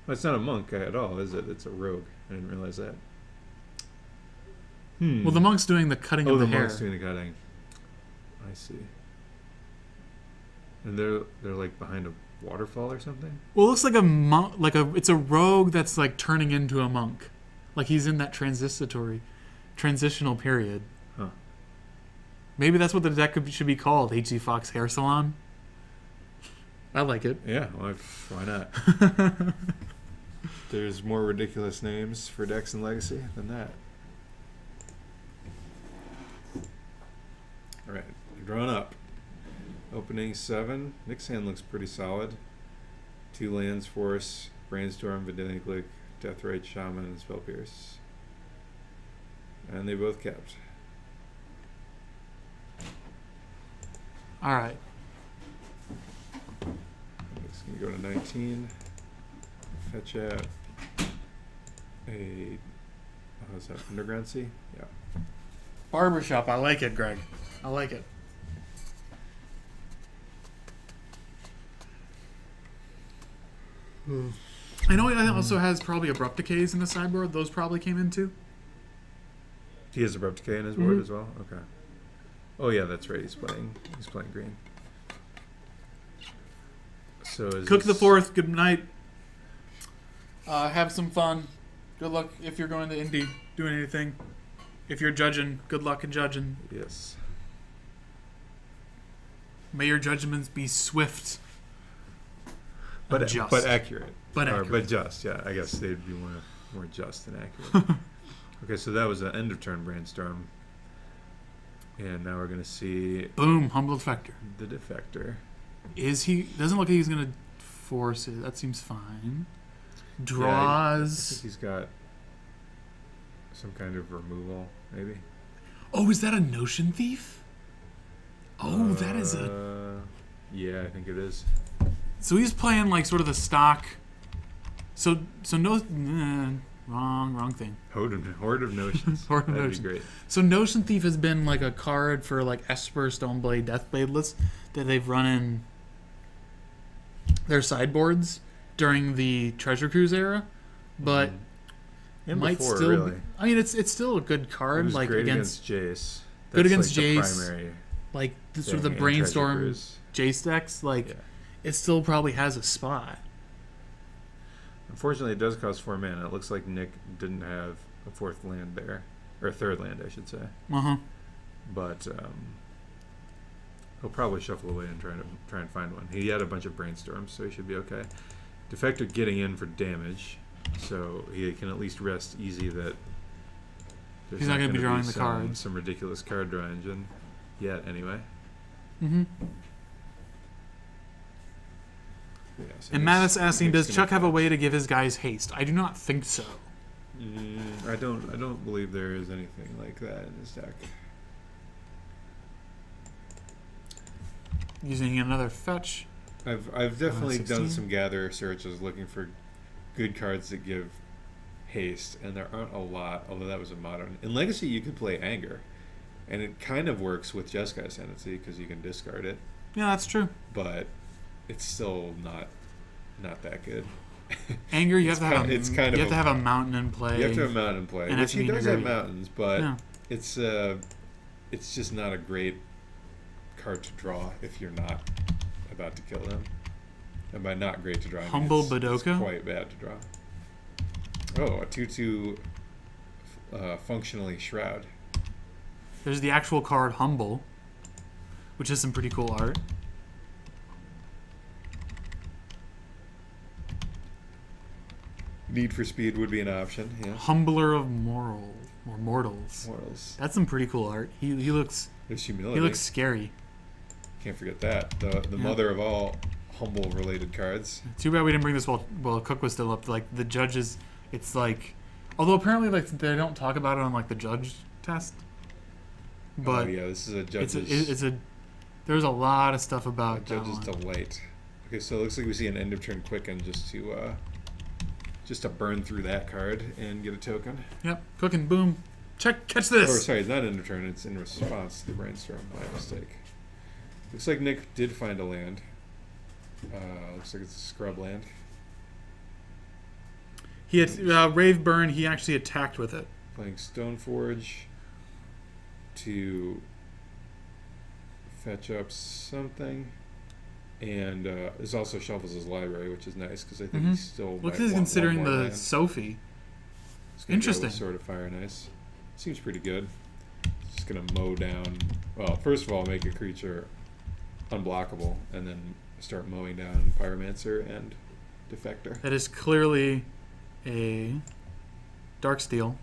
Well, it's not a monk at all, is it? It's a rogue. I didn't realize that. Well, the monk's doing the cutting of the hair. Oh, the monk's doing the cutting. I see. And they're like behind a waterfall or something? Well, it looks like a monk. It's a rogue that's like turning into a monk. Like he's in that transitional period. Huh. Maybe that's what the deck should be called, H.C. Fox Hair Salon. I like it. Yeah, well, why not? There's more ridiculous names for decks in Legacy than that. Alright, drawn up. Opening 7. Nick's hand looks pretty solid. 2 lands, Force, Brainstorm, Vendetta Glick, Deathrite, Shaman, and Spell Pierce. And they both kept. Alright. It's going to go to 19. Fetch out a... Oh, is that Underground Sea? Yeah. Barbershop. I like it, Greg. I like it. I know he also has probably WUBRGxyz in the sideboard. Those probably came in too. He has Abrupt Decay in his board as well? Okay. Oh yeah, that's right. He's playing green. So is Cook the this- fourth. Good night. Have some fun. Good luck if you're going to Indy doing anything. If you're judging, good luck in judging. Yes. May your judgments be swift. But and just. but accurate. But Or- accurate. but just, yeah. I guess they'd be more just than accurate. Okay, so that was an end of turn brainstorm. And now we're gonna see Boom. Humble Defector. the defector. Is he? Doesn't look like he's gonna force it. That seems fine. I think Draws. he's got some kind of removal, maybe. Oh, is that a Notion Thief? Oh, that is a. Yeah, I think it is. So he's playing like sort of the stock. So no. Wrong thing. Horde of Notions. Horde of That'd Notions. be great. So Notion Thief has been like a card for like Esper, Stoneblade, Deathblade lists that they've run in their sideboards during the Treasure Cruise era, but And might before, still. really. I mean, it's still a good It card, was like great against Jace. good That's against like the Jace. primary like the, sort of thing the in Treasure brainstorm Cruise. Jace decks. Like Yeah. it still probably has a spot. Unfortunately, it does cost 4 mana. It looks like Nick didn't have a fourth land there, or a third land, I should say. But he'll probably shuffle away and try and find one. He had a bunch of brainstorms, so he should be okay. Defector getting in for damage, so he can at least rest easy that there's He's not gonna be drawing the some, cards. Some ridiculous card draw engine yet, anyway. Mm-hmm. Yeah, so And Nick's- Mattis asking, Nick's does gonna Chuck have a catch. way to give his guys haste? I do not think so. I don't believe there is anything like that in his deck. Using another fetch. I've definitely 16? done some gather searches looking for good cards that give haste, and there aren't a lot. Although that was a modern. In Legacy, you could play Anger, and it kind of works with Jeskai Ascendancy because you can discard it, Yeah, that's true. but it's still not that good. Anger, you have It's to have kind- a, it's kind you of have to a- have a mountain in play. You have to have Mountain in play, And which he have to does be have integrated. mountains, but Yeah. it's just not a great card to draw if you're not about to kill them. And by not great to draw, I mean Humble it's Badoka? quite bad to draw. Oh, a 2/2 functionally Shroud. There's the actual card Humble, which is some pretty cool art. Need for Speed would be an option, yeah. Humbler of Mortals. Mortals. That's some pretty cool art. He looks There's Humility. he looks scary. Can't forget that. The Yeah. mother of all humble related cards. Too bad we didn't bring this while Cook was still up. Like the judges, it's like, although apparently like they don't talk about it on like the judge test. But oh, yeah, this is a it's judge's, a there's a lot of stuff a about that judge's one. delight. Okay, so it looks like we see an end of turn quicken just to burn through that card and get a token. Yep, cooking, boom, catch Or this. sorry, it's not end of turn. It's in response to the brainstorm. My mistake. Looks like Nick did find a land. Looks like it's a scrub land. He had Rave Burn. He actually attacked with it. Playing Stoneforge to fetch up something, and this also shuffles his library, which is nice because I think Mhm. he's still. Looks might like he's want considering one more the land. Sophie. It's gonna go Interesting. with Sword of Fire, nice. Seems pretty good. Just gonna mow down. Well, first of all, make a creature unblockable, and then start mowing down Pyromancer and Defector. That is clearly a Darksteel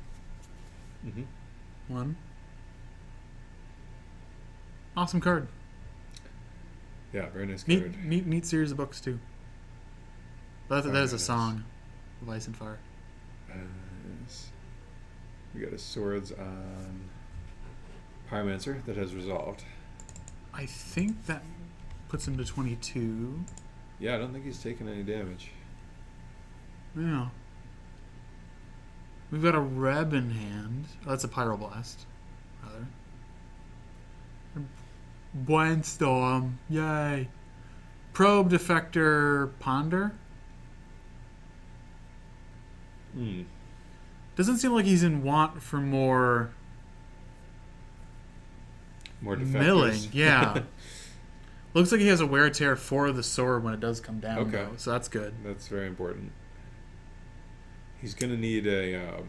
Mm-hmm. one. Awesome card. Yeah, very nice card. Neat series of books too. But that is a nice. song of Ice and Fire. Yes. We got his swords on Pyromancer that has resolved. I think that puts him to 22. Yeah, I don't think he's taken any damage. Yeah. We've got a Reb in hand. Oh, that's a Pyroblast. Rather. Brainstorm. Yay. Probe, Defector, Ponder. Doesn't seem like he's in want for more More milling. defectors. Yeah. Looks like he has a wear tear for the sword when it does come down. Okay. Though, so that's good. That's very important. He's gonna need a.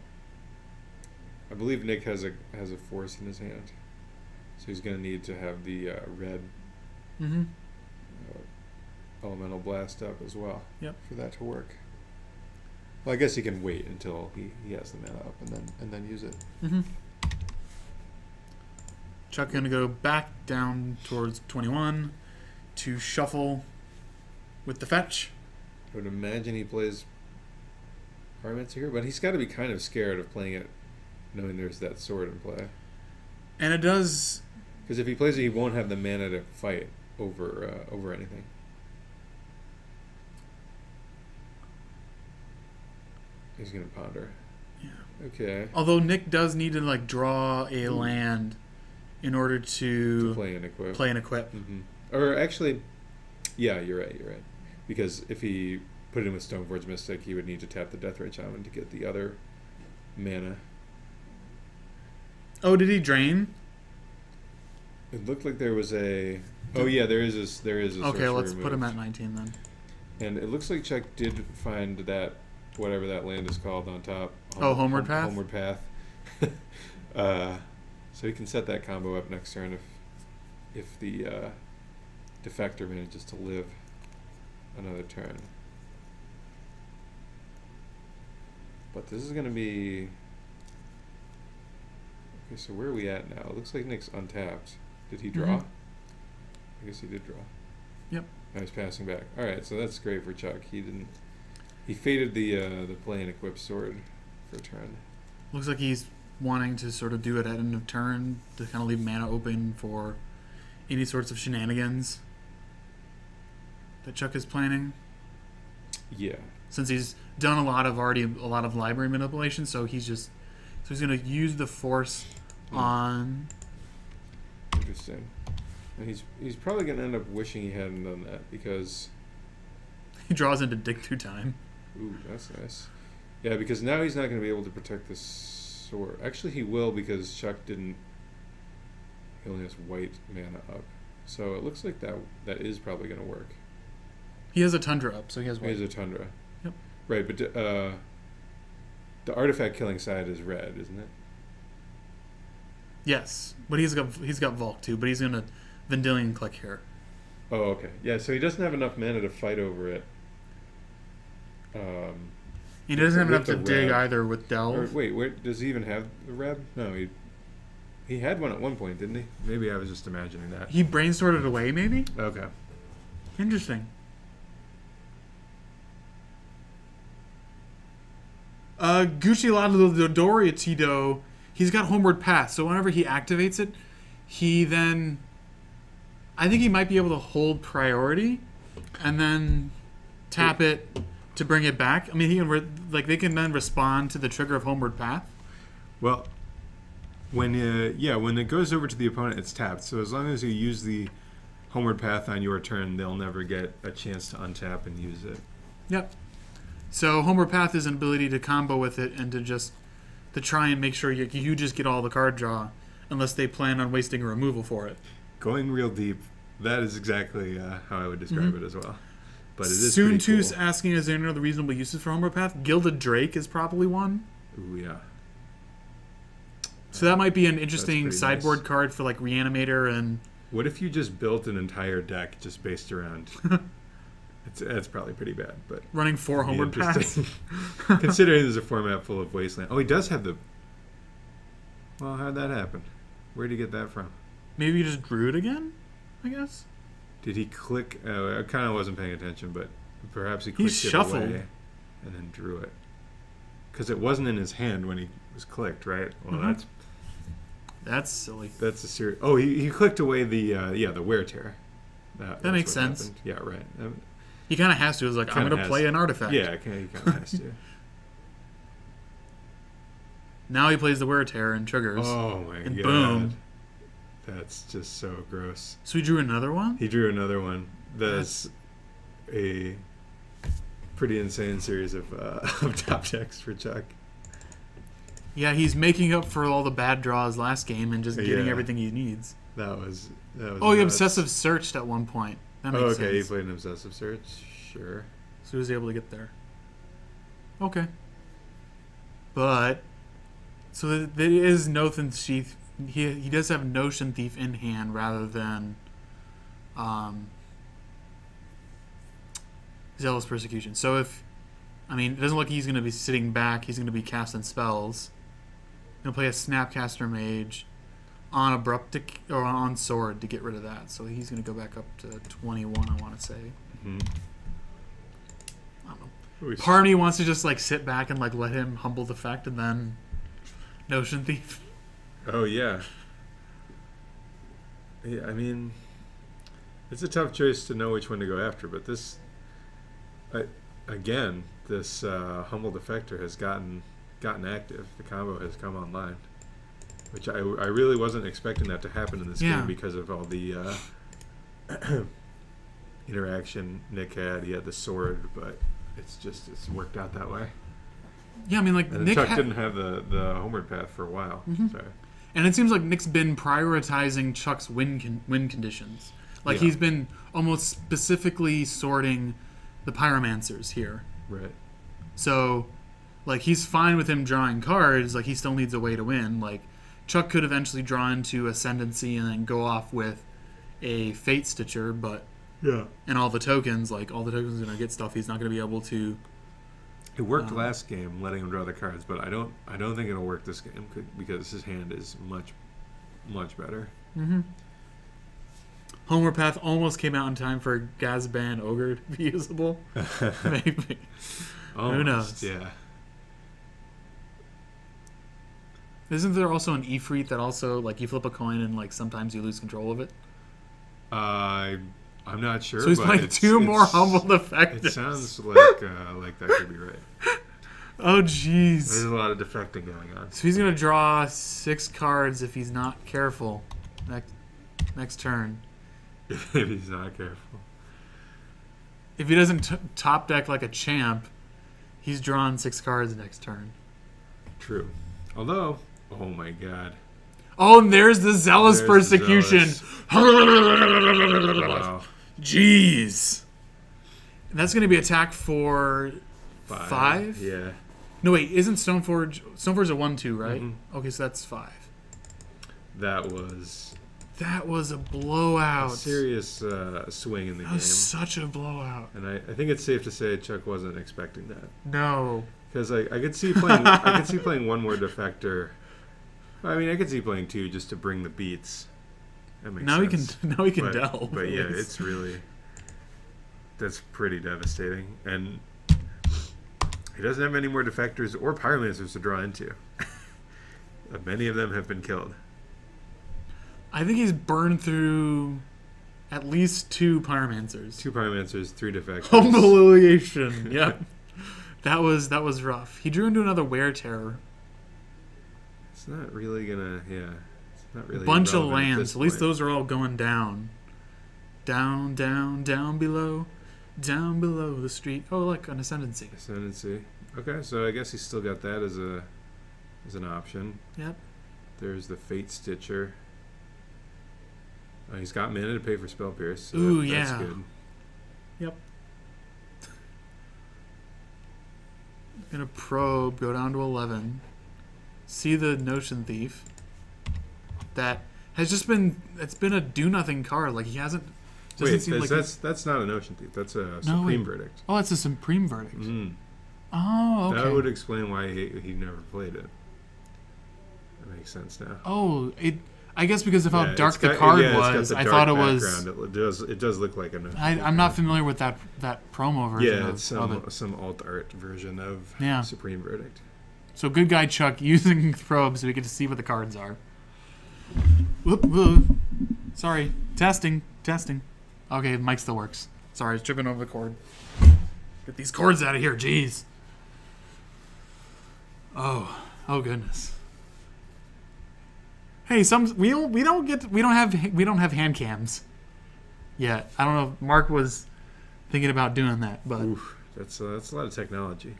I believe Nick has a force in his hand, so he's gonna need to have the red Mm-hmm. elemental blast up as well. Yep. For that to work. Well, I guess he can wait until he has the mana up and then use it. Mm-hmm. Chuck gonna go back down towards 21 to shuffle with the fetch. I would imagine he plays Pyromancer here, but he's got to be kind of scared of playing it, knowing there's that sword in play. And it does. Because if he plays it, he won't have the mana to fight over anything. He's gonna ponder. Yeah. Okay. Although Nick does need to like draw a land in order to play and equip. Mm-hmm. Or actually, yeah, you're right. Because if he put it in with Stoneforge Mystic, he would need to tap the Deathblade Shaman to get the other mana. Oh, did he drain? It looked like there was a. Oh yeah, there is a. Okay, let's put him removed. at 19 then. And it looks like Chuck did find that whatever that land is called on top. Homeward Path. Homeward Path. So he can set that combo up next turn if the defector manages to live another turn. But this is going to be... Okay, so where are we at now? It looks like Nick's untapped. Did he draw? Mhm. I guess he did draw. Yep. Now he's passing back. Alright, so that's great for Chuck. He faded the play and equip sword for a turn. Looks like he's wanting to sort of do it at end of turn to kind of leave mana open for any sorts of shenanigans that Chuck is planning. Yeah. Since he's done a lot of library manipulation, so he's going to use the force on. Interesting. And he's probably going to end up wishing he hadn't done that because he draws into dig through time. Ooh, that's nice. Yeah, because now he's not going to be able to protect this sword. Actually, he will because Chuck didn't. He only has white mana up, so it looks like that is probably going to work. He has a Tundra up, so he has white. He has a Tundra. Yep. Right, but the artifact killing side is red, isn't it? Yes, but he's got Volk too, but he's going to Vendilion click here. Oh, okay. Yeah, so he doesn't have enough mana to fight over it. He doesn't have enough to the dig Reb. either with Delve. Or, wait, where does he even have the Reb? No, he had one at one point, didn't he? Maybe I was just imagining that. He brainstormed it away, maybe? Okay. Interesting. Gucci Dodoria Tito, he's got Homeward Path, so whenever he activates it, he then... I think he might be able to hold priority and then tap it to bring it back. I mean, he can they can then respond to the trigger of Homeward Path. Well, when it goes over to the opponent, it's tapped. So as long as you use the Homeward Path on your turn, they'll never get a chance to untap and use it. Yep. So Homeward Path is an ability to combo with it and to try and make sure you just get all the card draw, unless they plan on wasting a removal for it. Going real deep, that is exactly how I would describe it as well. But it is Soon pretty Two's cool. asking, is there any other reasonable uses for Homeward Path? Gilded Drake is probably one. Ooh, yeah. So that might be an interesting pretty sideboard nice. card for like Reanimator and... What if you just built an entire deck just based around... It's probably pretty bad, but... running 4 Homeward Paths. Considering there's a format full of Wasteland. Oh, he does have the... Well, how'd that happen? Where'd he get that from? Maybe you just drew it again, I guess? Did he click... I kind of wasn't paying attention, but perhaps he clicked it shuffled. away and then drew it. Because it wasn't in his hand when he was clicked, right? Well, That's silly. that's a serious... Oh, he clicked away the wear tear. That That's makes what sense. happened. Yeah, right. He kind of has to. It's like, I'm Kinda going to has play to. an artifact. Yeah, he kind of has to. Now he plays the Wear Tear and triggers. Oh my and god. boom. That's just so gross. So he drew another one? He drew another one. That's a pretty insane series of top decks for Chuck. Yeah, he's making up for all the bad draws last game and just getting everything he needs. That was Oh, he nuts. obsessive searched at one point. That makes sense. He played an obsessive search. Sure. So he was able to get there. Okay. But so there is Nothing Sheath. He does have Notion Thief in hand rather than Zealous Persecution. So it doesn't look like he's going to be sitting back. He's going to be casting spells. He'll play a Snapcaster Mage on Abrupt or on Sword to get rid of that. So he's going to go back up to 21, I want to say. Mm-hmm. I don't know. Part of me wants to just like sit back and like let him humble the fact and then Notion Thief. Oh yeah. Yeah, I mean, it's a tough choice to know which one to go after, but this, again, this Humble Defector has gotten active. The combo has come online, which I really wasn't expecting that to happen in this game because of all the interaction Nick had. He had the sword, but it's worked out that way. Yeah, I mean, like and Nick Chuck didn't have the homeward path for a while. Mm-hmm. Sorry. And it seems like Nick's been prioritizing Chuck's win conditions. Like he's been almost specifically sorting the Pyromancers here. Right. So, like, he's fine with him drawing cards. Like, he still needs a way to win. Like, Chuck could eventually draw into Ascendancy and then go off with a Fate Stitcher, but and all the tokens are going to get stuff. He's not going to be able to. It worked last game, letting him draw the cards, but I don't think it'll work this game because his hand is much, much better. Mm-hmm. Homeward Path almost came out in time for Gazban Ogre to be usable. Maybe. Almost, who knows? Yeah. Isn't there also an Ifrit that also, like, you flip a coin and, like, sometimes you lose control of it? I'm not sure. So he's playing two more Humble Defectors. It sounds like that could be right. Oh, jeez. There's a lot of defecting going on. So he's going to draw 6 cards if he's not careful next turn. If he's not careful. If he doesn't top deck like a champ, he's drawn 6 cards next turn. True. Although, oh my god. Oh, and there's the Zealous Persecution. Wow. Jeez. And that's going to be attack for 5? Yeah. No, wait, isn't Stoneforge... Stoneforge's a 1-2, right? Mm-hmm. Okay, so that's 5. That was a blowout. a serious swing in the That game. was such a blowout. And I think it's safe to say Chuck wasn't expecting that. No. Because I could see playing one more defector. I mean, I could see playing 2 just to bring the beats. That makes sense. Now he can delve. But yeah, it's really, that's pretty devastating. And he doesn't have any more defectors or pyromancers to draw into. Many of them have been killed. I think he's burned through at least 2 pyromancers. 2 pyromancers, 3 defectors. Humiliation. Yep. That was rough. He drew into another Wear Terror. It's not really gonna, it's not really bunch of relevant lands. At least those are all going down. Down, down, down below the street. Oh, look, an Ascendancy. Ascendancy. Okay, so I guess he's still got that as an option. Yep. There's the Fate Stitcher. He's got mana to pay for Spell Pierce. So Ooh, that's yeah. good. Yep. Gonna probe, go down to 11. See the Notion Thief. That has just been, it's been a do-nothing card. Like, he hasn't... Wait, that's not a Notion Thief. That's a Supreme Verdict. Oh, it's a Supreme Verdict. Mm. Oh, okay. That would explain why he never played it. That makes sense now. Oh, I guess because of how dark the card was, I thought it was... It does look like a Notion Thief. I'm not familiar with that promo version. Yeah, it's some alt art version of Supreme Verdict. So good guy Chuck using probes so we get to see what the cards are. Whoop. Sorry. Testing. Okay, the mic still works. Sorry, I was tripping over the cord. Get these cords out of here, jeez. Oh goodness. Hey, we don't have hand cams yet. I don't know if Mark was thinking about doing that, but Oof, That's a lot of technology.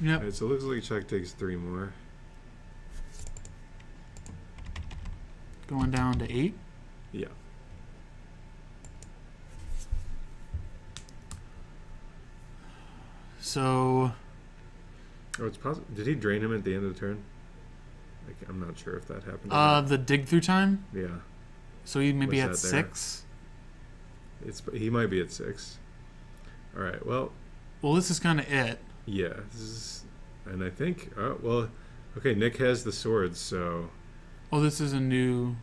Yep. Alright, so it looks like Chuck takes 3 more. Going down to 8. Yeah. So Oh, it's possible. Did he drain him at the end of the turn? Like, I'm not sure if that happened. Or not. the dig through time. Yeah. So he may be at What's that there? 6. He might be at 6. All right. Well, This is kind of it. yeah. This is, and I think. Oh well. Okay. Nick has the swords, so This is a new.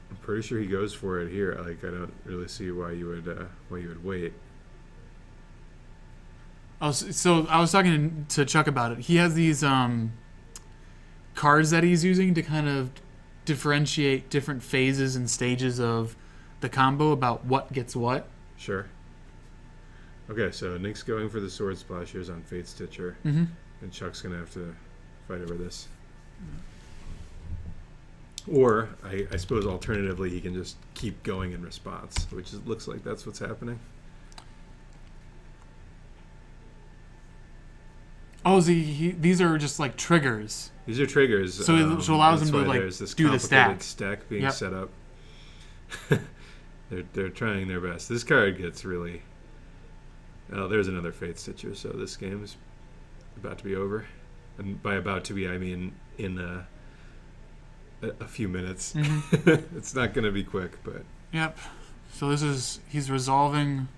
I'm pretty sure he goes for it here. Like, I don't really see why you would wait. So I was talking to Chuck about it. He has these cards that he's using to kind of differentiate different phases and stages of the combo about what gets what. Sure. Okay, so Nick's going for the sword splashers on Fate Stitcher, Mm-hmm. and Chuck's gonna have to fight over this. Or I suppose alternatively he can just keep going in response, which looks like that's what's happening. These are just like triggers. These are triggers. So it allows that's him to, why like, there's this do the complicated stack. stack being Yep. set up. They're trying their best. This card gets really. Oh, there's another Fate Stitcher. So this game is about to be over, and by about to be I mean in a few minutes. Mm-hmm. It's not going to be quick, but Yep. So he's resolving.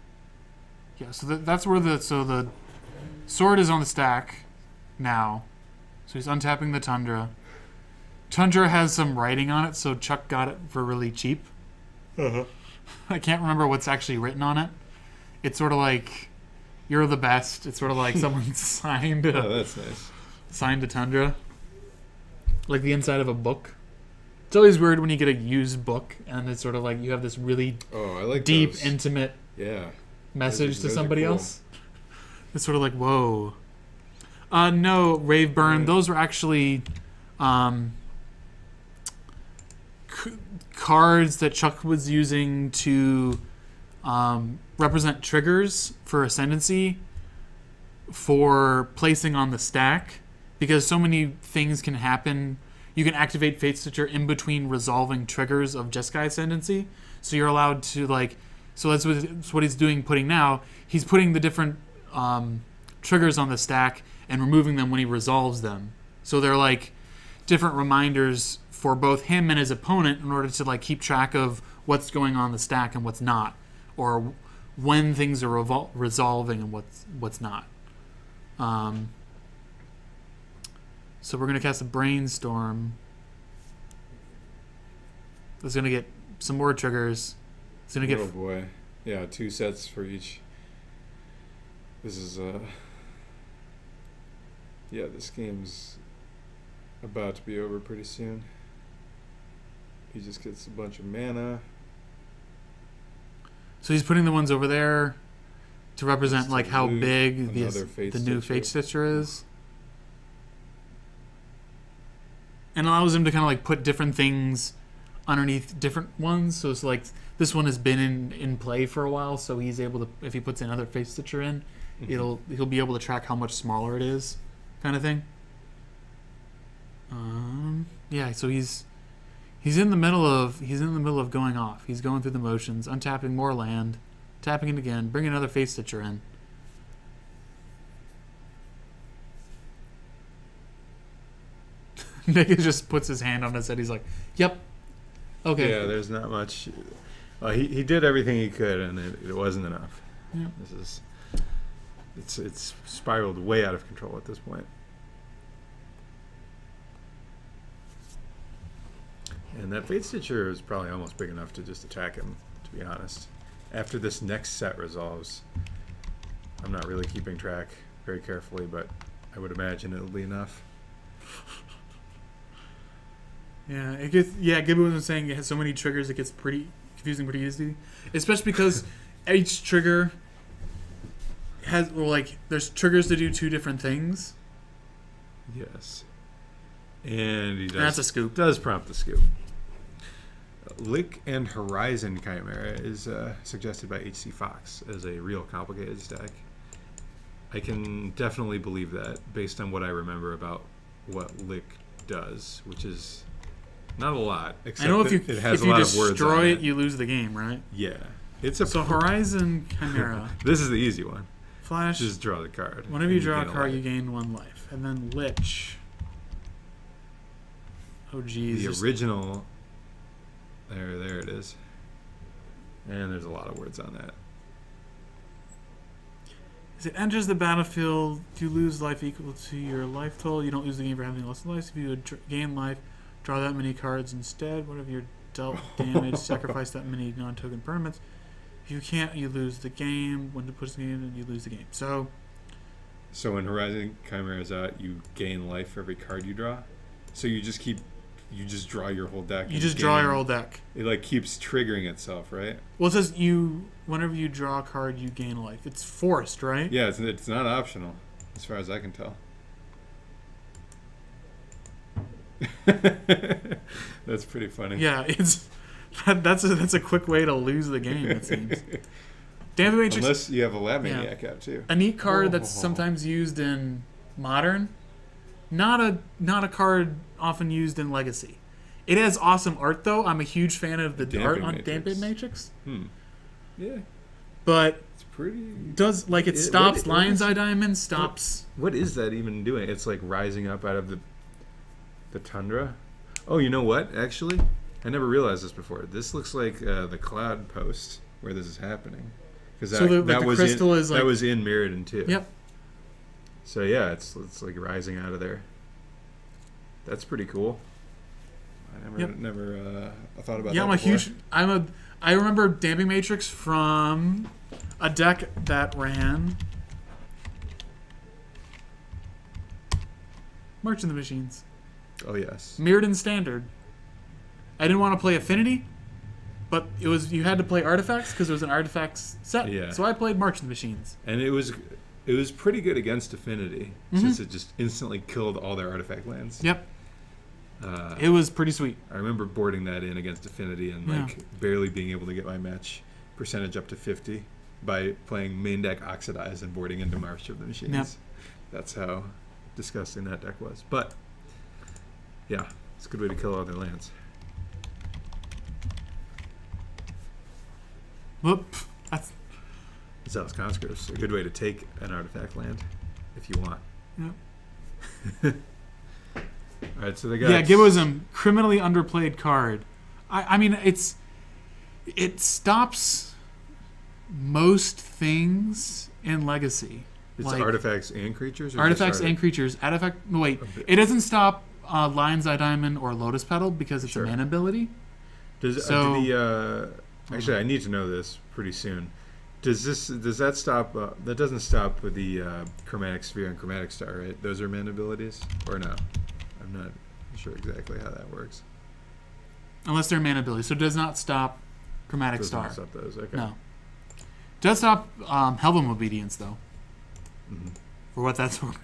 Yeah. So that's where the sword is on the stack now. So he's untapping the Tundra. Tundra has some writing on it, so Chuck got it for really cheap. I can't remember what's actually written on it. It's sort of like, "You're the best." It's sort of like someone signed oh, that's nice. signed a Tundra, like the inside of a book. It's always weird when you get a used book and it's sort of like you have this really Oh, I like deep, those. intimate Yeah. message Those to are somebody cool. else. It's sort of like, whoa. No, Raveburn. Those were actually cards that Chuck was using to represent triggers for Ascendancy for placing on the stack, because so many things can happen. You can activate Fate Stitcher in between resolving triggers of Jeskai Ascendancy, so you're allowed to so that's what he's doing. Putting now, he's putting the different triggers on the stack and removing them when he resolves them. So they're like different reminders for both him and his opponent in order to keep track of what's going on the stack and what's not, or when things are resolving and what's not. So we're gonna cast a Brainstorm. It's gonna get some more triggers. It's gonna get. Oh boy. Yeah, 2 sets for each. This is yeah, this game's about to be over pretty soon. He just gets a bunch of mana. So he's putting the ones over there to represent Just how loot big another Fate the new Stitcher. Fate Stitcher is. And allows him to kind of put different things underneath different ones. So it's like this one has been in play for a while, so he's able to, if he puts another Fate Stitcher in, he'll be able to track how much smaller it is, kind of thing. Yeah, so he's in the middle of going off. He's going through the motions, untapping more land, tapping it again, bringing another Fate Stitcher in. Nick just puts his hand on his head. He's like, "Yep, okay." Yeah, there's not much. He did everything he could, and it wasn't enough. Yep. It's spiraled way out of control at this point. And that Fate Stitcher is probably almost big enough to just attack him, to be honest. After this next set resolves, I'm not really keeping track very carefully, but I would imagine it'll be enough. Yeah, it gets. Yeah, Gibbon was saying it has so many triggers, it gets pretty confusing pretty easily, especially because each trigger has there's triggers to do 2 different things. Yes. And he does. And that's a scoop. Does prompt the scoop. Lick and Horizon Chimera is suggested by HC Fox as a real complicated stack. I can definitely believe that based on what I remember about what Lick does, which is not a lot. Except I know if you it has a lot of words destroy on it, you lose the game, right? Yeah, it's a So Horizon Chimera. This is the easy one. Flash. Just draw the card. Whenever you and draw a gain card, you life. gain 1 life. And then Lich. Oh, geez. The original. There it is. And there's a lot of words on that. As it enters the battlefield, you lose life equal to your life total. You don't lose the game for having less life. If you gain life, draw that many cards instead. Whatever you're dealt damage, sacrifice that many non-token permanents. If you can't, you lose the game. When to push the game, you lose the game. So when Horizon Chimera is out, you gain life for every card you draw. So you just draw your whole deck. you just draw your whole deck. It like keeps triggering itself, right? Well, it says whenever you draw a card, you gain life. It's forced, right? Yeah, it's not optional, as far as I can tell. That's pretty funny. Yeah, that's a quick way to lose the game, it seems. Damping Matrix, Unless you have a Lab Maniac out too. a neat card that's sometimes used in Modern, not a card often used in Legacy. It has awesome art though. I'm a huge fan of the art on Damping Matrix. Yeah, but it's pretty. It stops Lion's Eye Diamond stops. What is that even doing? It's like rising up out of the tundra. Oh, you know what? Actually, I never realized this before. This looks like the Cloud Post where this is happening, because that was in Mirrodin too. Yep. So yeah, it's like rising out of there. That's pretty cool. I never thought about that. Yeah, I remember Damping Matrix from a deck that ran March of the Machines. Oh yes. Mirrodin Standard. I didn't want to play Affinity, but you had to play Artifacts because it was an Artifacts set. Yeah. So I played March of the Machines. And it was pretty good against Affinity, since it just instantly killed all their artifact lands. Yep. It was pretty sweet. I remember boarding that in against Affinity and barely being able to get my match percentage up to 50 by playing main deck Oxidize and boarding into March of the Machines. Yep. That's how disgusting that deck was. But yeah, it's a good way to kill all their lands. Whoop. That's. Zealous Conscripts, a good way to take an artifact land if you want. Yep. All right, so they got. Yeah, Gibboism, criminally underplayed card. I mean, it stops most things in Legacy. It's like artifacts and creatures? Or artifacts and creatures. It doesn't stop Lion's Eye Diamond or Lotus Petal because it's a mana ability. Actually, I need to know this pretty soon. Does that stop? That doesn't stop with the Chromatic Sphere and Chromatic Star, right? Those are mana abilities, or no? I'm not sure exactly how that works. Unless they're mana abilities, so it does not stop Chromatic Star. Does not stop those. Okay. No. Does stop Helm Obedience though. Mm-hmm. For what that's worth.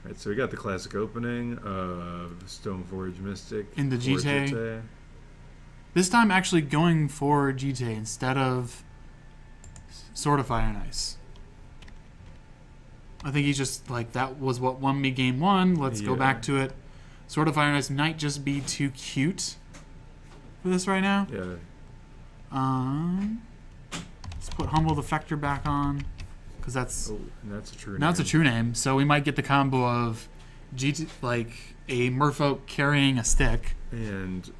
Right, so we got the classic opening of Stoneforge Mystic in the for Jite. This time actually going for Jite instead of Sword of Fire and Ice. I think he's just like, that was what won me game one. Let's go back to it. Sword of Fire and Ice might just be too cute for this right now. Yeah. Let's put Humble Defector back on because that's a true name. Now it's a true name. So we might get the combo of like a Merfolk carrying a stick. And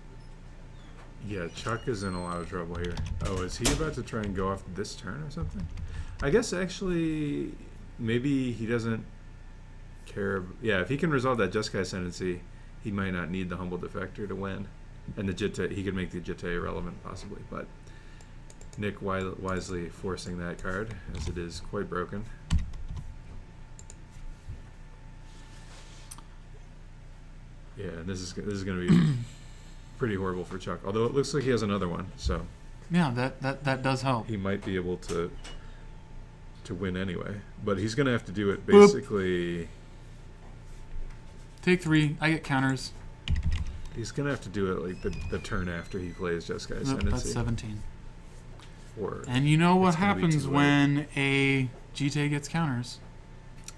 yeah, Chuck is in a lot of trouble here. Oh, is he about to try and go off this turn or something? I guess actually maybe he doesn't care. Yeah, if he can resolve that Jeskai Ascendancy, he might not need the Humble Defector to win. And the Jite, he could make the Jite irrelevant possibly, but Nick wisely forcing that card as it is quite broken. Yeah, and this is going to be pretty horrible for Chuck. Although it looks like he has another one, so yeah, that does help. He might be able to win anyway, but he's going to have to do it basically. Take 3. I get counters. He's going to have to do it like the turn after he plays Jeskai Ascendancy. That's 17. or And you know what it's gonna be happens too late. when a GTA gets counters?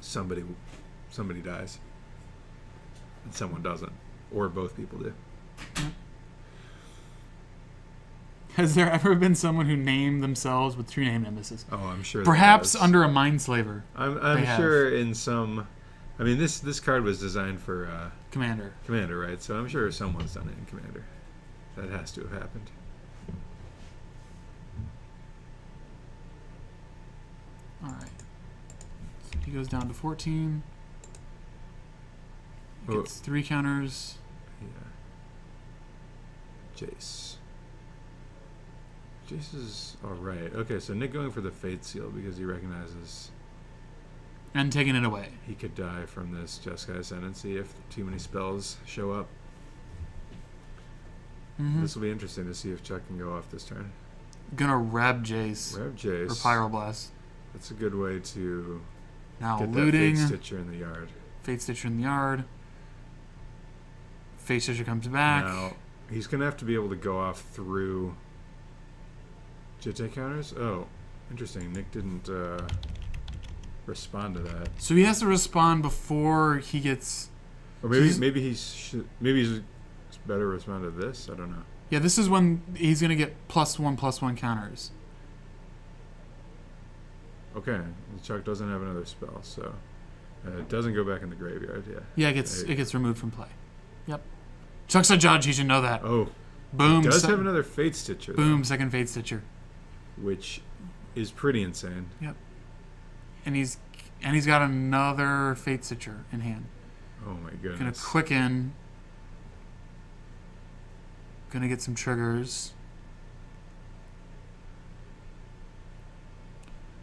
somebody dies and someone doesn't, or both people do. Has there ever been someone who named themselves with two name nemesis? Oh, I'm sure. Perhaps there is. under a Mindslaver. I'm sure in some. I mean, this card was designed for Commander. Commander, right? So I'm sure someone's done it in Commander. That has to have happened. Alright. So he goes down to 14. Oh. Gets 3 counters. Yeah. Jace. Jace is alright. Okay, so Nick going for the Fate Seal because he recognizes And taking it away. he could die from this Jeskai Ascendancy if too many spells show up. Mm-hmm. This will be interesting to see if Chuck can go off this turn. Gonna Rab Jace. Grab Jace. Or Pyroblast. That's a good way to Now get looting. that Fate Stitcher in the yard. Fate Stitcher in the yard. Fate Stitcher comes back. Now, he's going to have to be able to go off through Jitte counters. Oh, interesting. Nick didn't respond to that. So he has to respond before he gets... Or maybe he's better respond to this. I don't know. Yeah, this is when he's going to get +1/+1 counters. Okay, Chuck doesn't have another spell, so it doesn't go back in the graveyard. Yeah. Yeah, it gets removed from play. Yep. Chuck's a judge. He should know that. Oh, Boom. he does have another Fate Stitcher. Boom. Though, Second Fate Stitcher. which is pretty insane. Yep. And he's got another Fate Stitcher in hand. Oh my goodness. Gonna quicken. Gonna get some triggers.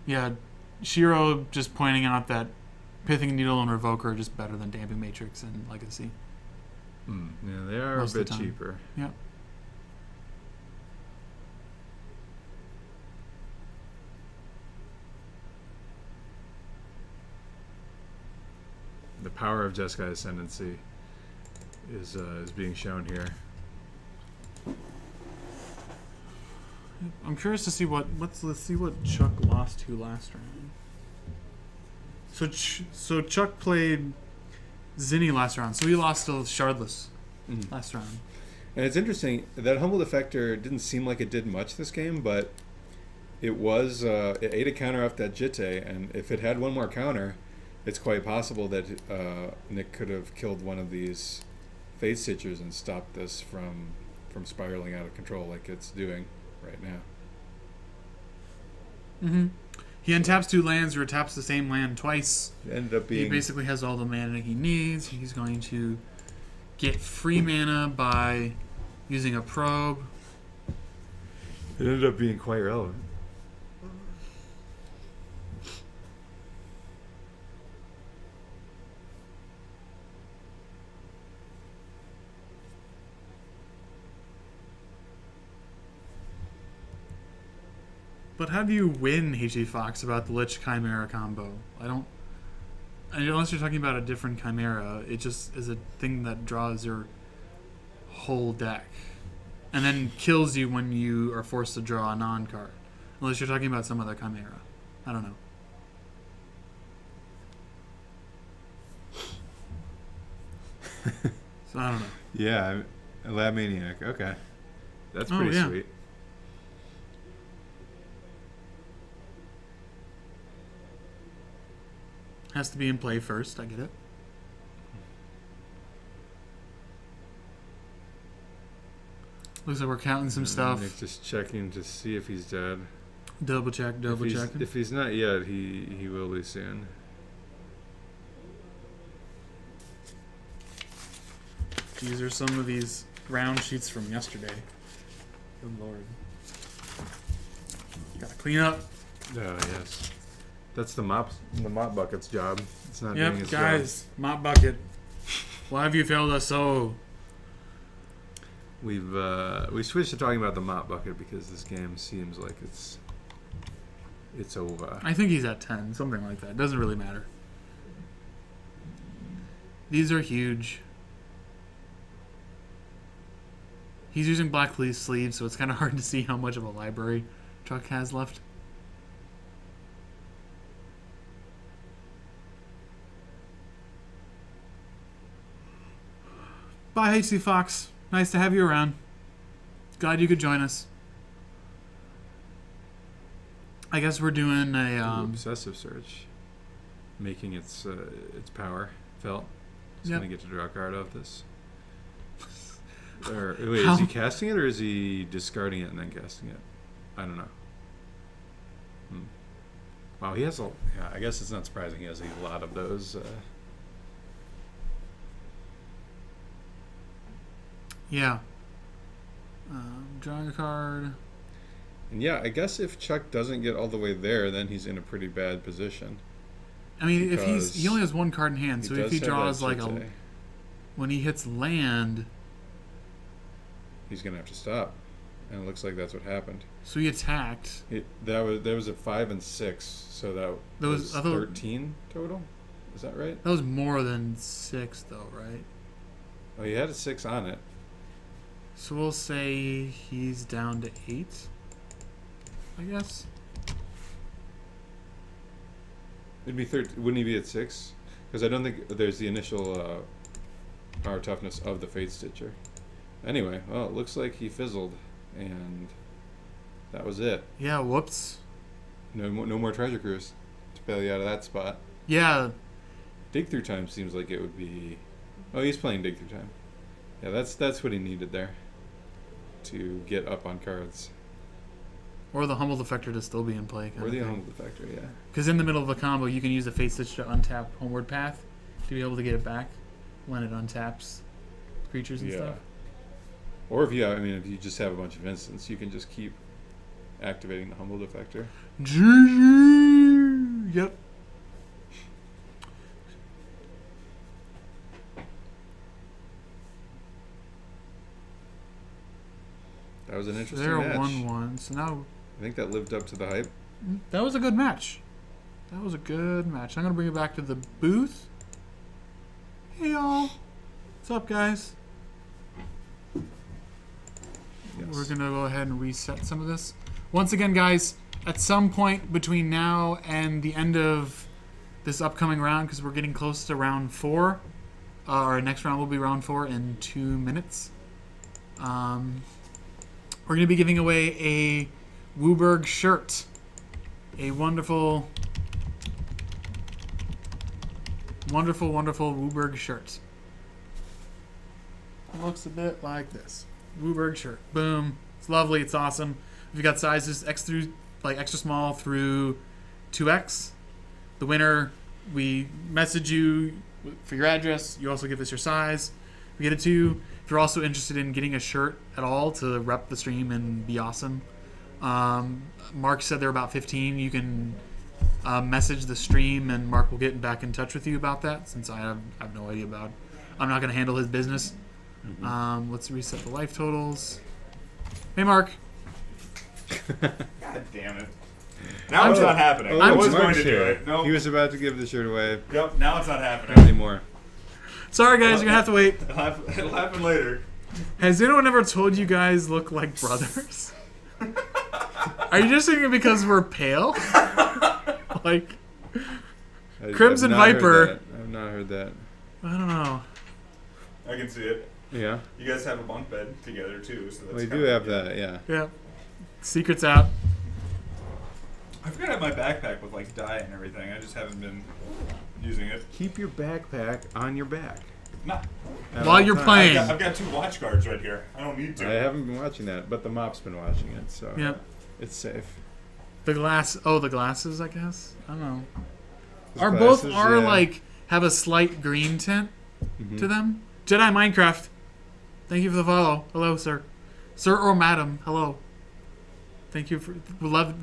Yeah, Shiro just pointing out that Pithing Needle and Revoker are just better than Damping Matrix and Legacy. Yeah, they are Most a of the bit time. cheaper. Yep. The power of Jeskai Ascendancy is being shown here. I'm curious to see let's see what Chuck lost to last round. So Chuck played Zinni last round, so he lost to Shardless last round. And it's interesting that Humble Defector didn't seem like it did much this game, but it was it ate a counter off that Jitte, and if it had one more counter, it's quite possible that Nick could have killed one of these Fate Stitchers and stopped this from spiraling out of control like it's doing right now. Mm-hmm. He untaps 2 lands or taps the same land twice. It ended up being He basically has all the mana he needs. He's going to get free mana by using a probe. It ended up being quite relevant. But how do you win HG Fox about the Lich Chimera combo? Unless you're talking about a different Chimera, it just is a thing that draws your whole deck. And then kills you when you are forced to draw a non-card. Unless you're talking about some other Chimera. I don't know. So I don't know. Yeah, Lab Maniac. Okay. That's pretty yeah. sweet. Has to be in play first, I get it. Looks like we're counting some stuff. Nick just checking to see if he's dead. Double check. If he's not yet, he will be soon. These are some of these ground sheets from yesterday. Good lord. Gotta clean up. Oh yes, that's the mop bucket's job. It's not doing Yep, his guys, mop bucket. Why have you failed us so? job. We switched to talking about the mop bucket because this game seems like it's over. I think he's at 10, something like that. Doesn't really matter. These are huge. He's using black sleeves, so it's kind of hard to see how much of a library Chuck has left. Bye, HC Fox. Nice to have you around. Glad you could join us. I guess we're doing a obsessive search, making its power felt. He's gonna get to draw a card off this. Or wait, is he casting it or is he discarding it and then casting it? I don't know. Wow, he has a. Yeah, I guess it's not surprising. He has a lot of those. Yeah. Drawing a card. And yeah, I guess if Chuck doesn't get all the way there, then he's in a pretty bad position. I mean, if he only has one card in hand, so if he draws like Jeskai, when he hits land, he's gonna have to stop, and it looks like that's what happened. So he attacked. There was a 5 and 6, so that was 13 total. Is that right? That was more than 6, though, right? Oh, he had a 6 on it. So we'll say he's down to 8, I guess. It'd be 13. Wouldn't he be at 6? Because I don't think there's the initial power toughness of the Fate Stitcher. Anyway, well, it looks like he fizzled, and that was it. Yeah, whoops. No more treasure cruise to bail you out of that spot. Yeah. Dig through time seems like it would be. Oh, he's playing dig through time. Yeah, that's what he needed there to get up on cards. Or the Humble Defector to still be in play. Or the Humble Defector, yeah. Because in the middle of a combo, you can use the Fate Stitch to untap Homeward Path to be able to get it back when it untaps creatures and stuff. Or if you just have a bunch of instants, you can just keep activating the Humble Defector. GG! Yep. That was an interesting They're match. 1-1, so now I think that lived up to the hype. that was a good match. That was a good match. I'm gonna bring it back to the booth. Hey y'all, what's up, guys? Yes. We're gonna go ahead and reset some of this. Once again, guys, at some point between now and the end of this upcoming round, because we're getting close to round 4, our next round will be round 4 in 2 minutes. We're going to be giving away a WUBRG shirt. A wonderful, wonderful, wonderful WUBRG shirt. It looks a bit like this. WUBRG shirt. Boom. It's lovely. It's awesome. We've got sizes extra small through 2X. The winner, we message you for your address. You also give us your size. We get it to you. If you're also interested in getting a shirt at all to rep the stream and be awesome, Mark said they're about 15. You can message the stream, and Mark will get back in touch with you about that, since I have no idea about it. I'm not going to handle his business. Let's reset the life totals. Hey, Mark. God damn it. Now it's not happening. I was Mark's going to do here. it. Nope. He was about to give the shirt away. Yep, now it's not happening. Not anymore. Sorry, guys. You're going to have to wait. It'll happen later. Has anyone ever told you guys look like brothers? Are you just saying it because we're pale? Like, Crimson Viper. I've not heard that. I don't know. I can see it. Yeah. You guys have a bunk bed together, too. So that's We kinda do have good. that, yeah. Yeah. Secret's out. I forgot I have my backpack with, like, dye and everything. I just haven't been using it. Keep your backpack on your back. Nah. While you're playing. I've got 2 watch guards right here. I don't need to. I haven't been watching that, but the mop's been watching it, so Yep. it's safe. The glasses, I guess. I don't know. Those Both glasses, are yeah. like have a slight green tint to them. Jedi Minecraft. Thank you for the follow. Hello, sir. Sir or madam. Hello. Thank you for loving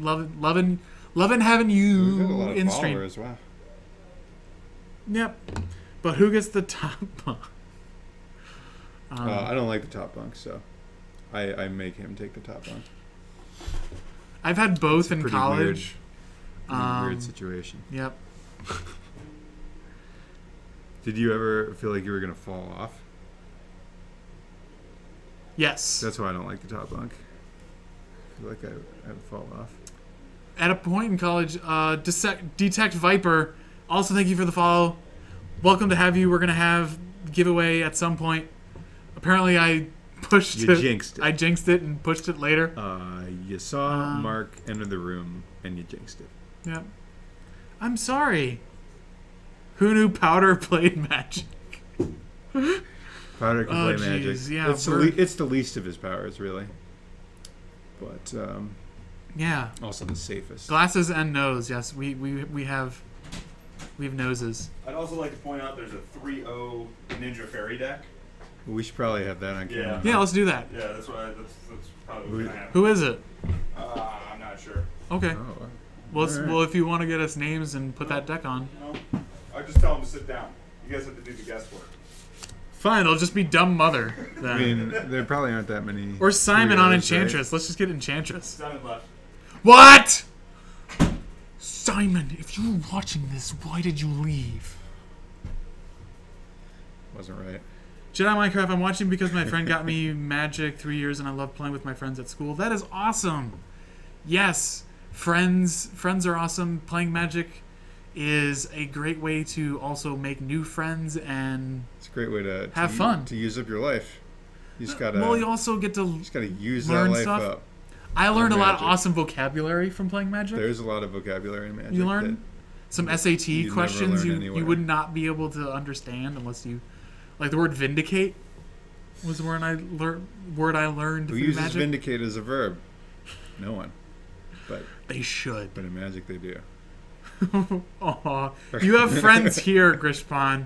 having We've got a lot you of in stream. followers, wow. Yep. But who gets the top bunk? I don't like the top bunk, so I make him take the top bunk. I've had both in Pretty college. Weird situation. Yep. Did you ever feel like you were going to fall off? Yes. That's why I don't like the top bunk. feel like I would fall off. At a point in college, Detect Viper, also thank you for the follow. Welcome to have you. We're going to have giveaway at some point. Apparently I pushed You it. jinxed it. I jinxed it and pushed it later. You saw Mark enter the room and you jinxed it. Yep. I'm sorry. Who knew Powder played Magic? Powder can play Magic. Geez, yeah, it's the least of his powers, really. But yeah. also the safest. Glasses and nose. Yes, we have noses. I'd also like to point out there's a 3-0 Ninja Fairy deck. We should probably have that on camera. Yeah, let's do that. Yeah, that's probably what's gonna happen. Who is it? I'm not sure. Okay. Oh, Well, all right. well, if you want to get us names and put that deck on. No, I just tell them to sit down. You guys have to do the guesswork. Fine, it'll just be Dumb Mother then. I mean, there probably aren't that many. Or Simon on 3-0s, Enchantress. Let's just get Enchantress. Simon left. What? Simon, if you were watching this, why did you leave? Wasn't right. Jedi Minecraft, I'm watching because my friend got me Magic 3 years and I love playing with my friends at school. That is awesome. Yes, friends are awesome. Playing Magic is a great way to also make new friends and It's a great way to have fun. to use up your life. You just gotta. well, you also get to use learn that life stuff. up. I learned a lot of Magic. awesome vocabulary from playing Magic. There's a lot of vocabulary in Magic. You learn some SAT you'd questions never learn you anywhere. would not be able to understand unless you, like the word vindicate was the word I learned Who through uses Magic. vindicate as a verb? No one. But They should. in Magic they do. Aw. You have friends here, Grishpon.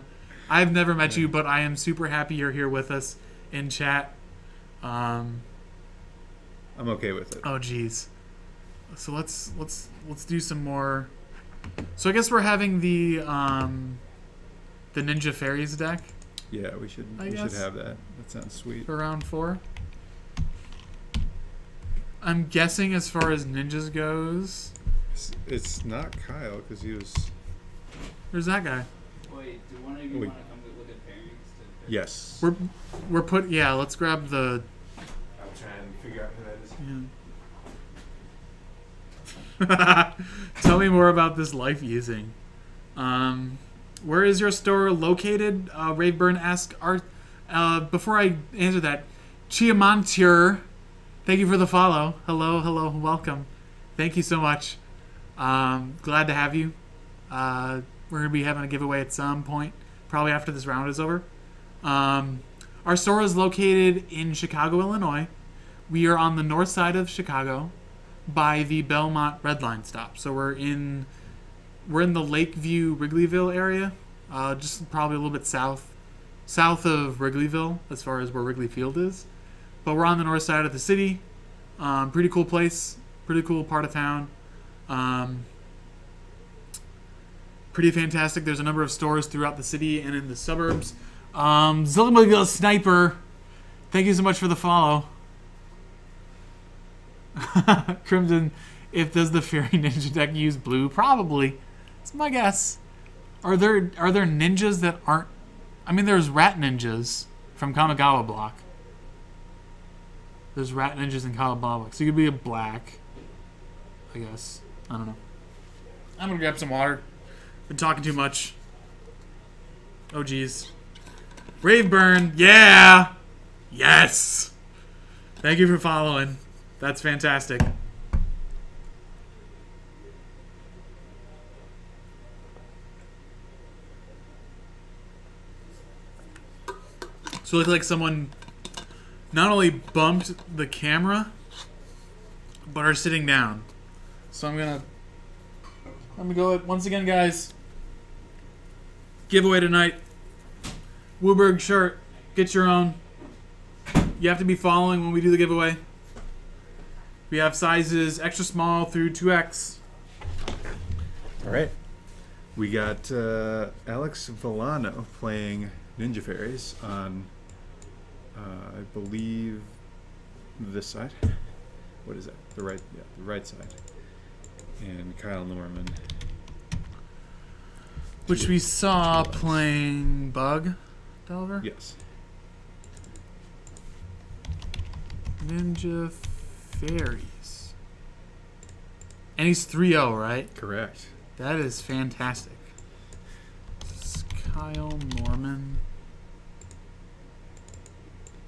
I've never met you, but I am super happy you're here with us in chat. I'm okay with it. Oh geez. So let's do some more. So I guess we're having the Ninja Fairies deck Yeah, we should I should guess. have that. That sounds sweet. for round 4. I'm guessing as far as ninjas goes, It's not Kyle because he was. where's that guy? Wait, do one of you Wait. want to come look at pairings? Yes. Yeah, let's grab the. I'll try and figure out who that is. Yeah. Tell me more about this life using. Where is your store located? Raveburn asks. Before I answer that, Chiamantur, thank you for the follow. Hello, welcome. Thank you so much. Glad to have you. We're going to be having a giveaway at some point, probably after this round is over. Our store is located in Chicago, Illinois. We are on the north side of Chicago by the Belmont Red Line stop. So we're in the Lakeview, Wrigleyville area, just probably a little bit south of Wrigleyville as far as where Wrigley Field is. But we're on the north side of the city. Pretty cool place, pretty cool part of town. Pretty fantastic. There's a number of stores throughout the city and in the suburbs. Zillimal Sniper, thank you so much for the follow. Crimson, does the Fairy Ninja deck use blue? Probably. That's my guess. Are there ninjas that aren't? I mean, there's rat ninjas from Kamigawa block. There's rat ninjas in Kamigawa block, so you could be a black. I guess. I don't know. I'm gonna grab some water. Been talking too much. Oh geez. Raveburn, yeah, yes. Thank you for following. That's fantastic. So it looked like someone not only bumped the camera, but are sitting down. So I'm gonna go once again, guys. Giveaway tonight. WUBRG shirt. Get your own. You have to be following when we do the giveaway. We have sizes extra small through 2X. All right. We got Alex Villano playing Ninja Fairies on, I believe, this side. What is that? The right, yeah, the right side. And Kyle Norman, Which we saw playing Bug Delver. yes. Ninja Fairies. And he's 3-0, right? Correct. That is fantastic. Kyle Norman.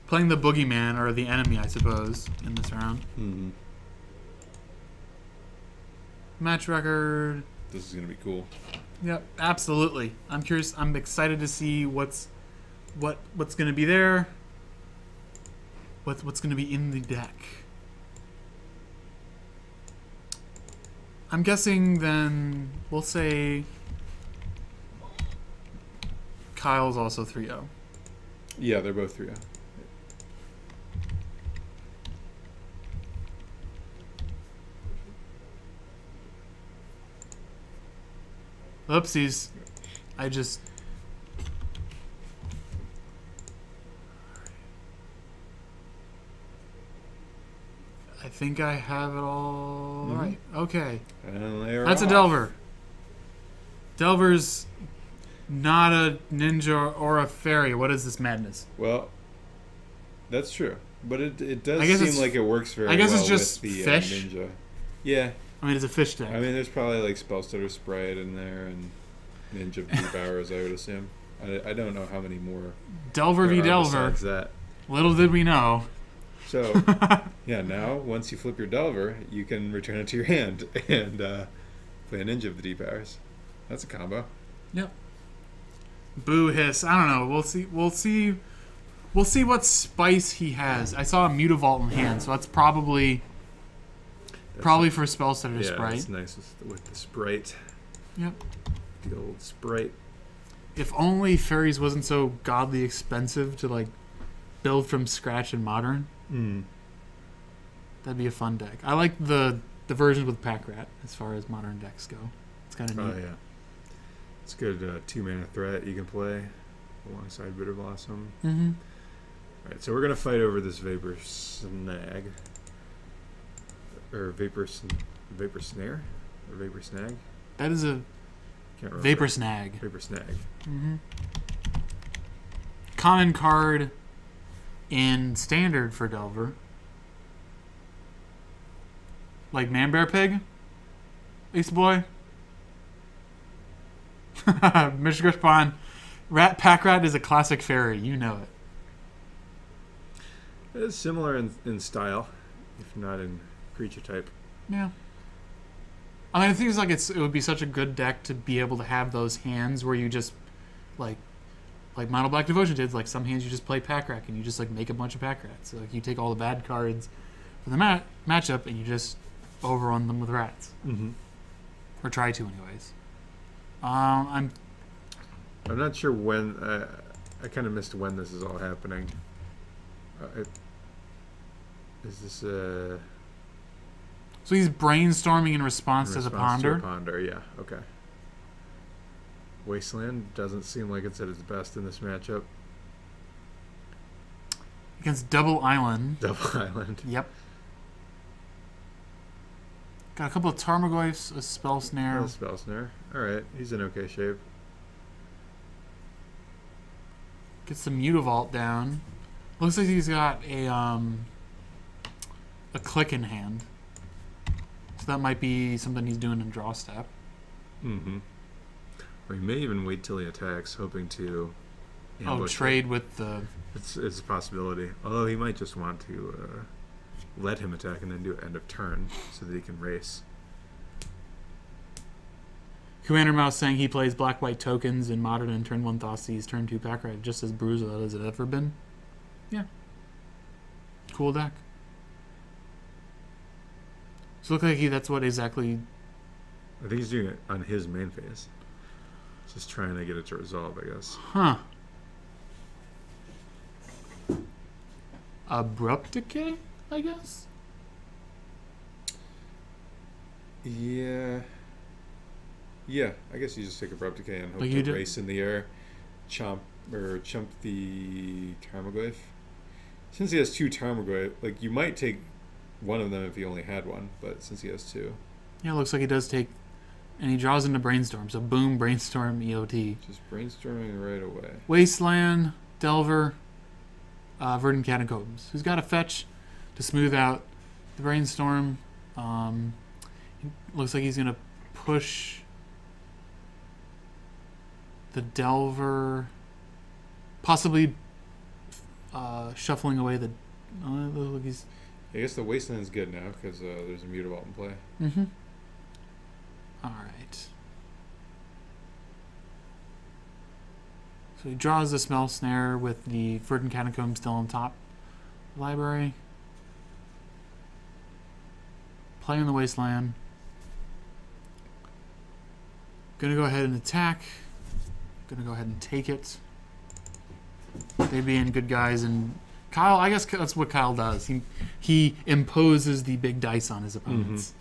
Playing the boogeyman, or the enemy, I suppose, in this round. Mm-hmm. Match record. This is gonna be cool. Yep, absolutely. I'm curious. I'm excited to see what's gonna be there. What's gonna be in the deck. I'm guessing then we'll say Kyle's also 3-0. Yeah, they're both 3-0. Oopsies. I think I have it all right. Okay. And they're That's off. a Delver. Delver's not a ninja or a fairy. What is this madness? Well, that's true. But it does I guess seem it's- like it works very I guess well it's just with the fish. ninja. Yeah. I mean, it's a fish deck. I mean, there's probably like Spellstutter Sprite in there and Ninja Powers, I would assume. I don't know how many more Delver v. there are Delver. besides that. Little did we know. So, yeah, now once you flip your Delver, you can return it to your hand and play a Ninja of the D-Powers. That's a combo. Yep. Boo hiss. I don't know. We'll see what spice he has. I saw a Mutavault in hand, so that's probably for Spellstutter Yeah, Sprite. it's nice with the Sprite. Yep. The old Sprite. If only Fairies wasn't so godly expensive to like build from scratch in Modern. That'd be a fun deck. I like the version with Pack Rat as far as Modern decks go. It's kind of neat. Oh, yeah. It's a good 2-mana threat you can play alongside Bitter Blossom. Mm-hmm. Alright, so we're going to fight over this Vapor Snag. Or Vapor Snare? Or Vapor Snag? That is a Can't remember. Vapor Snag. Vapor Snag. Mm-hmm. Common card in Standard for Delver. Like Man-Bear Pig? Ace Boy? Mr. Griffon. Pack Rat is a classic fairy. You know it. It's similar in style, if not in creature type. Yeah. I mean, the thing is, like, it would be such a good deck to be able to have those hands where you just, like Mono Black Devotion did, like, some hands you just play Pack Rat and you just, like, make a bunch of Pack Rats. So, like, you take all the bad cards for the matchup and you just overrun them with rats. Mm-hmm. Or try to, anyways. I'm not sure when. I kind of missed when this is all happening. Is this So he's brainstorming in response to the Ponder. Ponder, yeah, okay. Wasteland doesn't seem like it's at its best in this matchup. Against Double Island. Double Island. Yep. Got a couple of Tarmogoyfs, a Spell Snare. Oh, Spell Snare. Alright, he's in okay shape. Get some Mutavault down. Looks like he's got a click in hand. So that might be something he's doing in draw step. Mm-hmm. Or he may even wait till he attacks, hoping to trade with the... It's a possibility. Although he might just want to let him attack and then do it end of turn so that he can race. Commander Mouse saying he plays black-white tokens in Modern and turn 1 Thoughtseize, turn 2 Pack Rat, just as bruised as it ever been. Yeah. Cool deck. So look like that's what exactly... I think he's doing it on his main phase. Just trying to get it to resolve, I guess. Huh. Abrupt Decay, I guess? Yeah. Yeah, I guess you just take Abrupt Decay and hope Like you to do- race in the air, chump the Tarmogoyf. Since he has 2 Tarmogoyf, like you might take one of them if he only had one, but since he has 2. Yeah, looks like he does take... And he draws into Brainstorm, so boom, Brainstorm, EOT. Just brainstorming right away. Wasteland, Delver, Verdant Catacombs. Who's got a fetch to smooth out the Brainstorm. Looks like he's gonna push the Delver, possibly shuffling away the. Look, he's. I guess the Wasteland's good now because there's a Mutavault in play. Mm-hmm. All right. So he draws the Smell Snare with the Verdant Catacomb still on top. Library. Playing the Wasteland. Gonna go ahead and attack. Gonna go ahead and take it. They being good guys, and Kyle, I guess that's what Kyle does. He imposes the big dice on his opponents.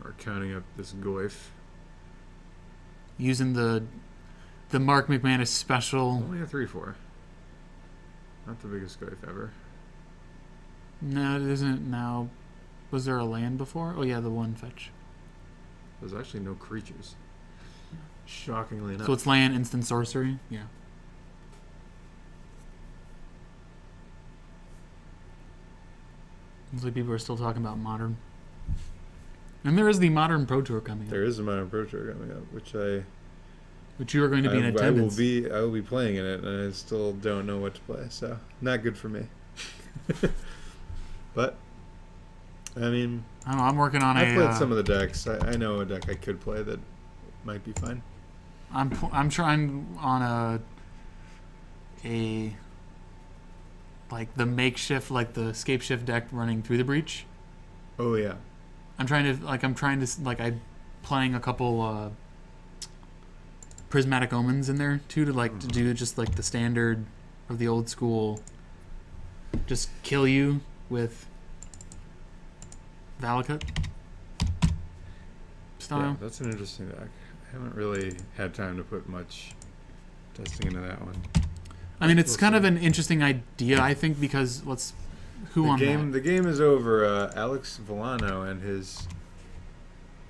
We're counting up this Goyf. Using the Mark McManus special. Only a 3/4. Not the biggest Goyf ever. No, it isn't now. Was there a land before? Oh yeah, the one fetch. There's actually no creatures. Shockingly enough. So it's land, instant sorcery? Yeah. Looks like people are still talking about Modern. And there is the Modern Pro Tour coming up. There is a Modern Pro Tour coming up, which you are going to be in attendance. I will be playing in it, and I still don't know what to play, so not good for me. But I mean, I don't know, I'm working on I've played some of the decks. I know a deck I could play that might be fine. I'm trying on a like the makeshift, like the Scape Shift deck running through the breach. Oh yeah. I'm playing a couple Prismatic Omens in there too, to do just like the standard of the old school, just kill you with Valakut style. Yeah, that's an interesting deck. I haven't really had time to put much testing into that one. I mean, it's kind of an interesting idea, I think, because the game is over. Alex Villano and his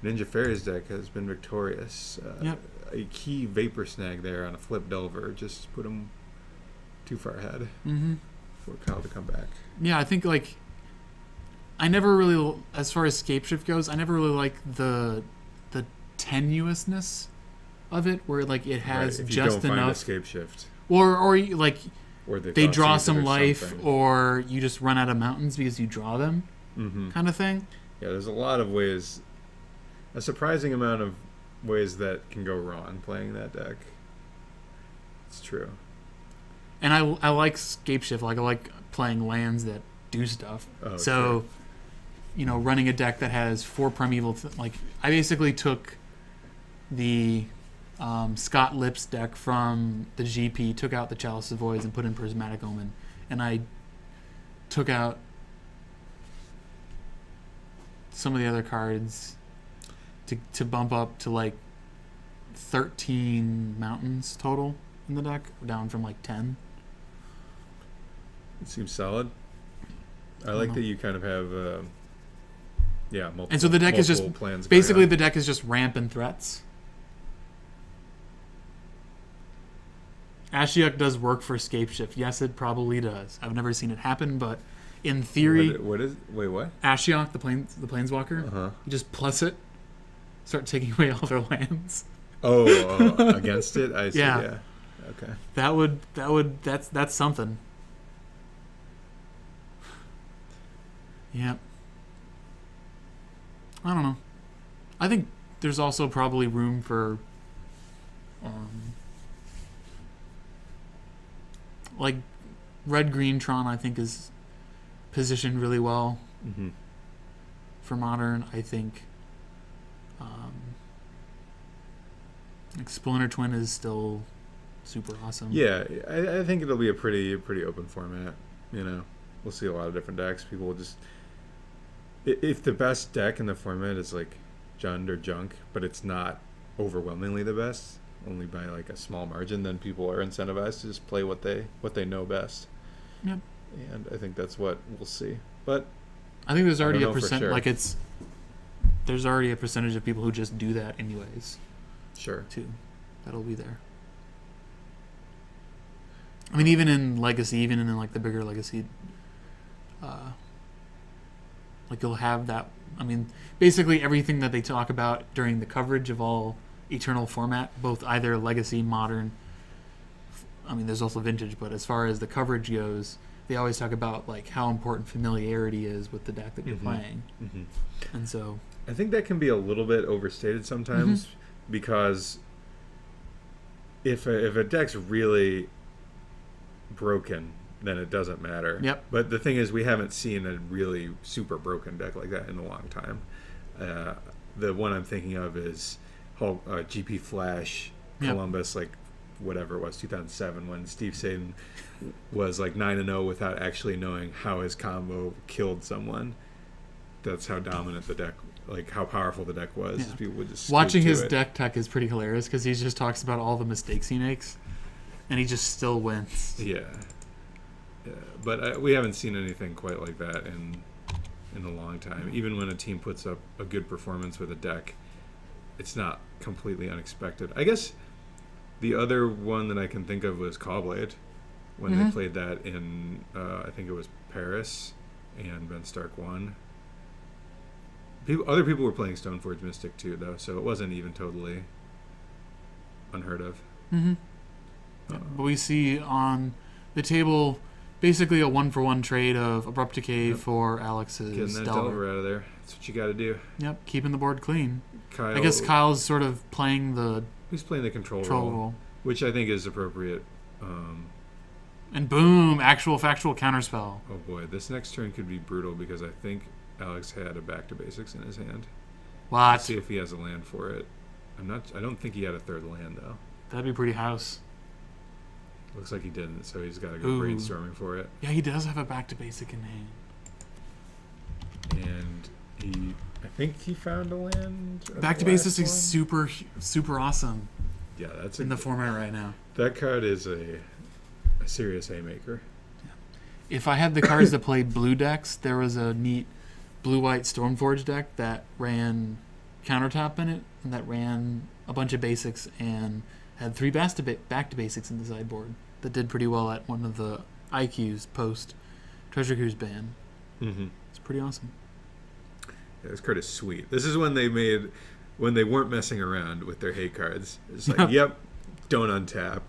Ninja Fairies deck has been victorious. Yep. A key Vapor Snag there on a flip Delver just put him too far ahead for Kyle to come back. Yeah, I think I never really, as far as Scape Shift goes, I never really liked the tenuousness of it, where it has if you just don't enough find a Scape Shift, or they draw some life, something. or you just run out of mountains because you draw them, kind of thing. Yeah, there's a lot of ways, a surprising amount of ways that can go wrong playing that deck. It's true. And I like Scape Shift. I like playing lands that do stuff. Oh, so, sure. Running a deck that has 4 Primeval... I basically took the Scott Lips deck from the GP, took out the Chalice of Voids, and put in Prismatic Omen. And I took out some of the other cards to bump up to 13 mountains total in the deck, down from 10. It seems solid. I like that you kind of have multiple, and so the deck is just plans basically the deck is just ramp and threats. Ashiok does work for Scape Shift. Yes, it probably does. I've never seen it happen, but in theory, what? Ashiok, the Planeswalker, you just plus it, start taking away all their lands. Against it, I see. Yeah. Okay. That's something. Yep. I don't know. I think there's also probably room for Red Green Tron, I think, is positioned really well for Modern. I think Splinter Twin is still super awesome. Yeah, I think it'll be a pretty open format. We'll see a lot of different decks. People will just, if the best deck in the format is Jund or Junk, but it's not overwhelmingly the best, only by a small margin, then people are incentivized to just play what they know best. Yep. And I think that's what we'll see. But I think there's already a percent. Sure. There's already a percentage of people who just do that anyways. Sure. Too. That'll be there. I mean, even in Legacy, even in the bigger Legacy Like you'll have that. I mean, basically everything that they talk about during the coverage of all Eternal format, both either Legacy, Modern. I mean, there's also Vintage, but as far as the coverage goes, they always talk about like how important familiarity is with the deck that you're playing. And so I think that can be a little bit overstated sometimes because if a deck's really broken, then it doesn't matter. Yep. But the thing is, we haven't seen a really super broken deck like that in a long time. The one I'm thinking of is GP Flash Columbus, like whatever it was, 2007, when Steve Saden was like 9-0 without actually knowing how his combo killed someone. That's how dominant the deck, like how powerful the deck was. Yeah. People would just watching his it. deck tech is pretty hilarious because he just talks about all the mistakes he makes, and he just still wins. Yeah. But we haven't seen anything quite like that in a long time. Even when a team puts up a good performance with a deck, it's not completely unexpected. I guess the other one that I can think of was Callblade, when they played that in, I think it was Paris, and Ben Stark won. Other people were playing Stoneforge Mystic too, though, so it wasn't even totally unheard of. But we see on the table basically a 1-for-1 trade of Abrupt Decay for Alex's Getting that Delver out of there. That's what you got to do. Yep, keeping the board clean. Kyle, I guess Kyle's sort of playing the he's playing the control role, role, which I think is appropriate. And boom, actual factual counterspell. Oh boy, this next turn could be brutal because I think Alex had a Back to Basics in his hand. What? Let's see if he has a land for it. I don't think he had a third land though. That'd be pretty house. Looks like he didn't, so he's got to go brainstorming for it. Yeah, he does have a Back to Basic in hand. And I think he found a land. Back to Basics is super, super awesome. Yeah, that's in the format right now. That card is a serious haymaker. Yeah. If I had the cards that played blue decks, there was a neat blue-white Stormforge deck that ran countertop in it, and that ran a bunch of basics and had 3 Back to Basics in the sideboard that did pretty well at one of the IQs post Treasure Cruise ban. It's pretty awesome. Yeah, this card is sweet. This is when they weren't messing around with their hate cards. It's like, yep, don't untap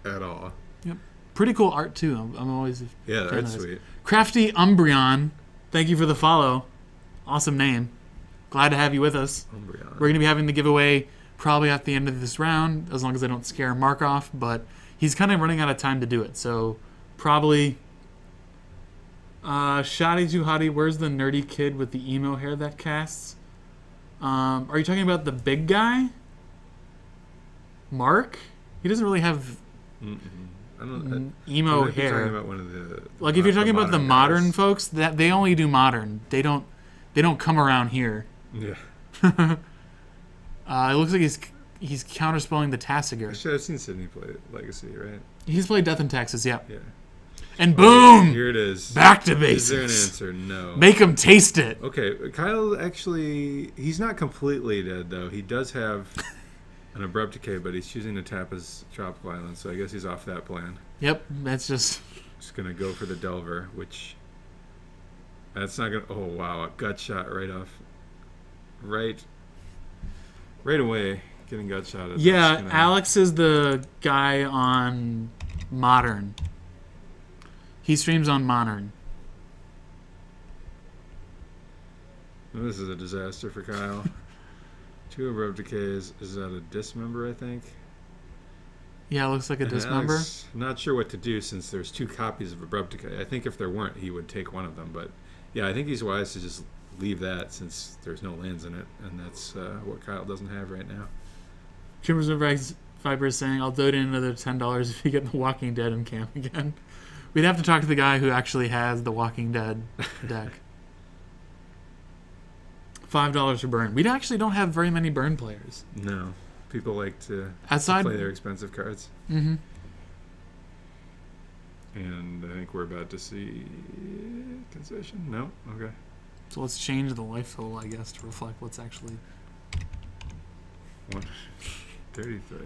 at all. Yep. Pretty cool art too. I'm always that's sweet. Crafty Umbreon, thank you for the follow. Awesome name. Glad to have you with us. Umbreon. We're going to be having the giveaway probably at the end of this round, as long as I don't scare Mark off, but he's kind of running out of time to do it, so probably... Shoddy Too Hottie, where's the nerdy kid with the emo hair that casts? Are you talking about the big guy? Mark? He doesn't really have emo hair. Talking about one of the, like if you're talking about the modern guys. folks, that they only do modern. They don't come around here. Yeah. It looks like he's counterspelling the Tassiger. I should have seen Sydney play Legacy, right? He's played Death and Taxes, yeah. Yeah. And boom! Here it is. Back to basics. Is there an answer? No. Make him taste it. Okay, Kyle actually, he's not completely dead though. He does have an Abrupt Decay, but he's choosing to tap his Tropical Island, so I guess he's off that plan. Yep, that's just gonna go for the Delver, which that's not gonna. Oh wow, a gut shot right off, right away, getting gut shot. Yeah, Alex is the guy on Modern. He streams on Modern. This is a disaster for Kyle. 2 Abrupt Decays. Is that a dismember, I think? Yeah, it looks like a dismember. I'm not sure what to do since there's 2 copies of Abrupt Decay. I think if there weren't, he would take one of them. But yeah, I think he's wise to just leave that since there's no lands in it. And that's what Kyle doesn't have right now. Trimmers of Viper is saying, I'll donate another $10 if you get The Walking Dead in camp again. We'd have to talk to the guy who actually has the Walking Dead deck. $5 for Burn. We actually don't have very many Burn players. No. People like to play their expensive cards. Mm-hmm. And I think we're about to see concession. No? Okay. So let's change the life total, I guess, to reflect what's actually... 133.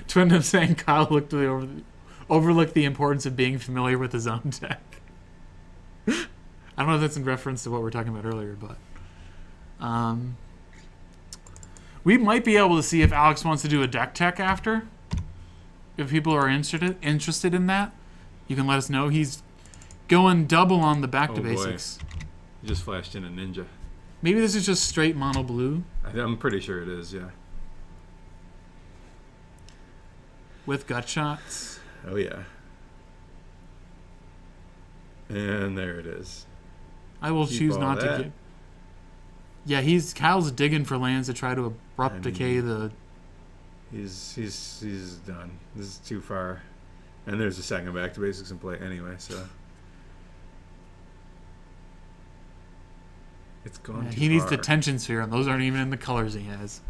Twin of saying Kyle looked overlook the importance of being familiar with his own deck. I don't know if that's in reference to what we were talking about earlier, but we might be able to see if Alex wants to do a deck tech after. If people are interested in that, you can let us know. He's going double on the back to basics. He just flashed in a ninja. Maybe this is just straight mono blue. I'm pretty sure it is, yeah. With gut shots. Oh, yeah. And there it is. I will choose not to get... Yeah, Kyle's digging for lands to try to abrupt decay the... He's done. This is too far. And there's a second back to basics in play anyway, so... It's gone too He needs far. the tension sphere, and those aren't even in the colors he has.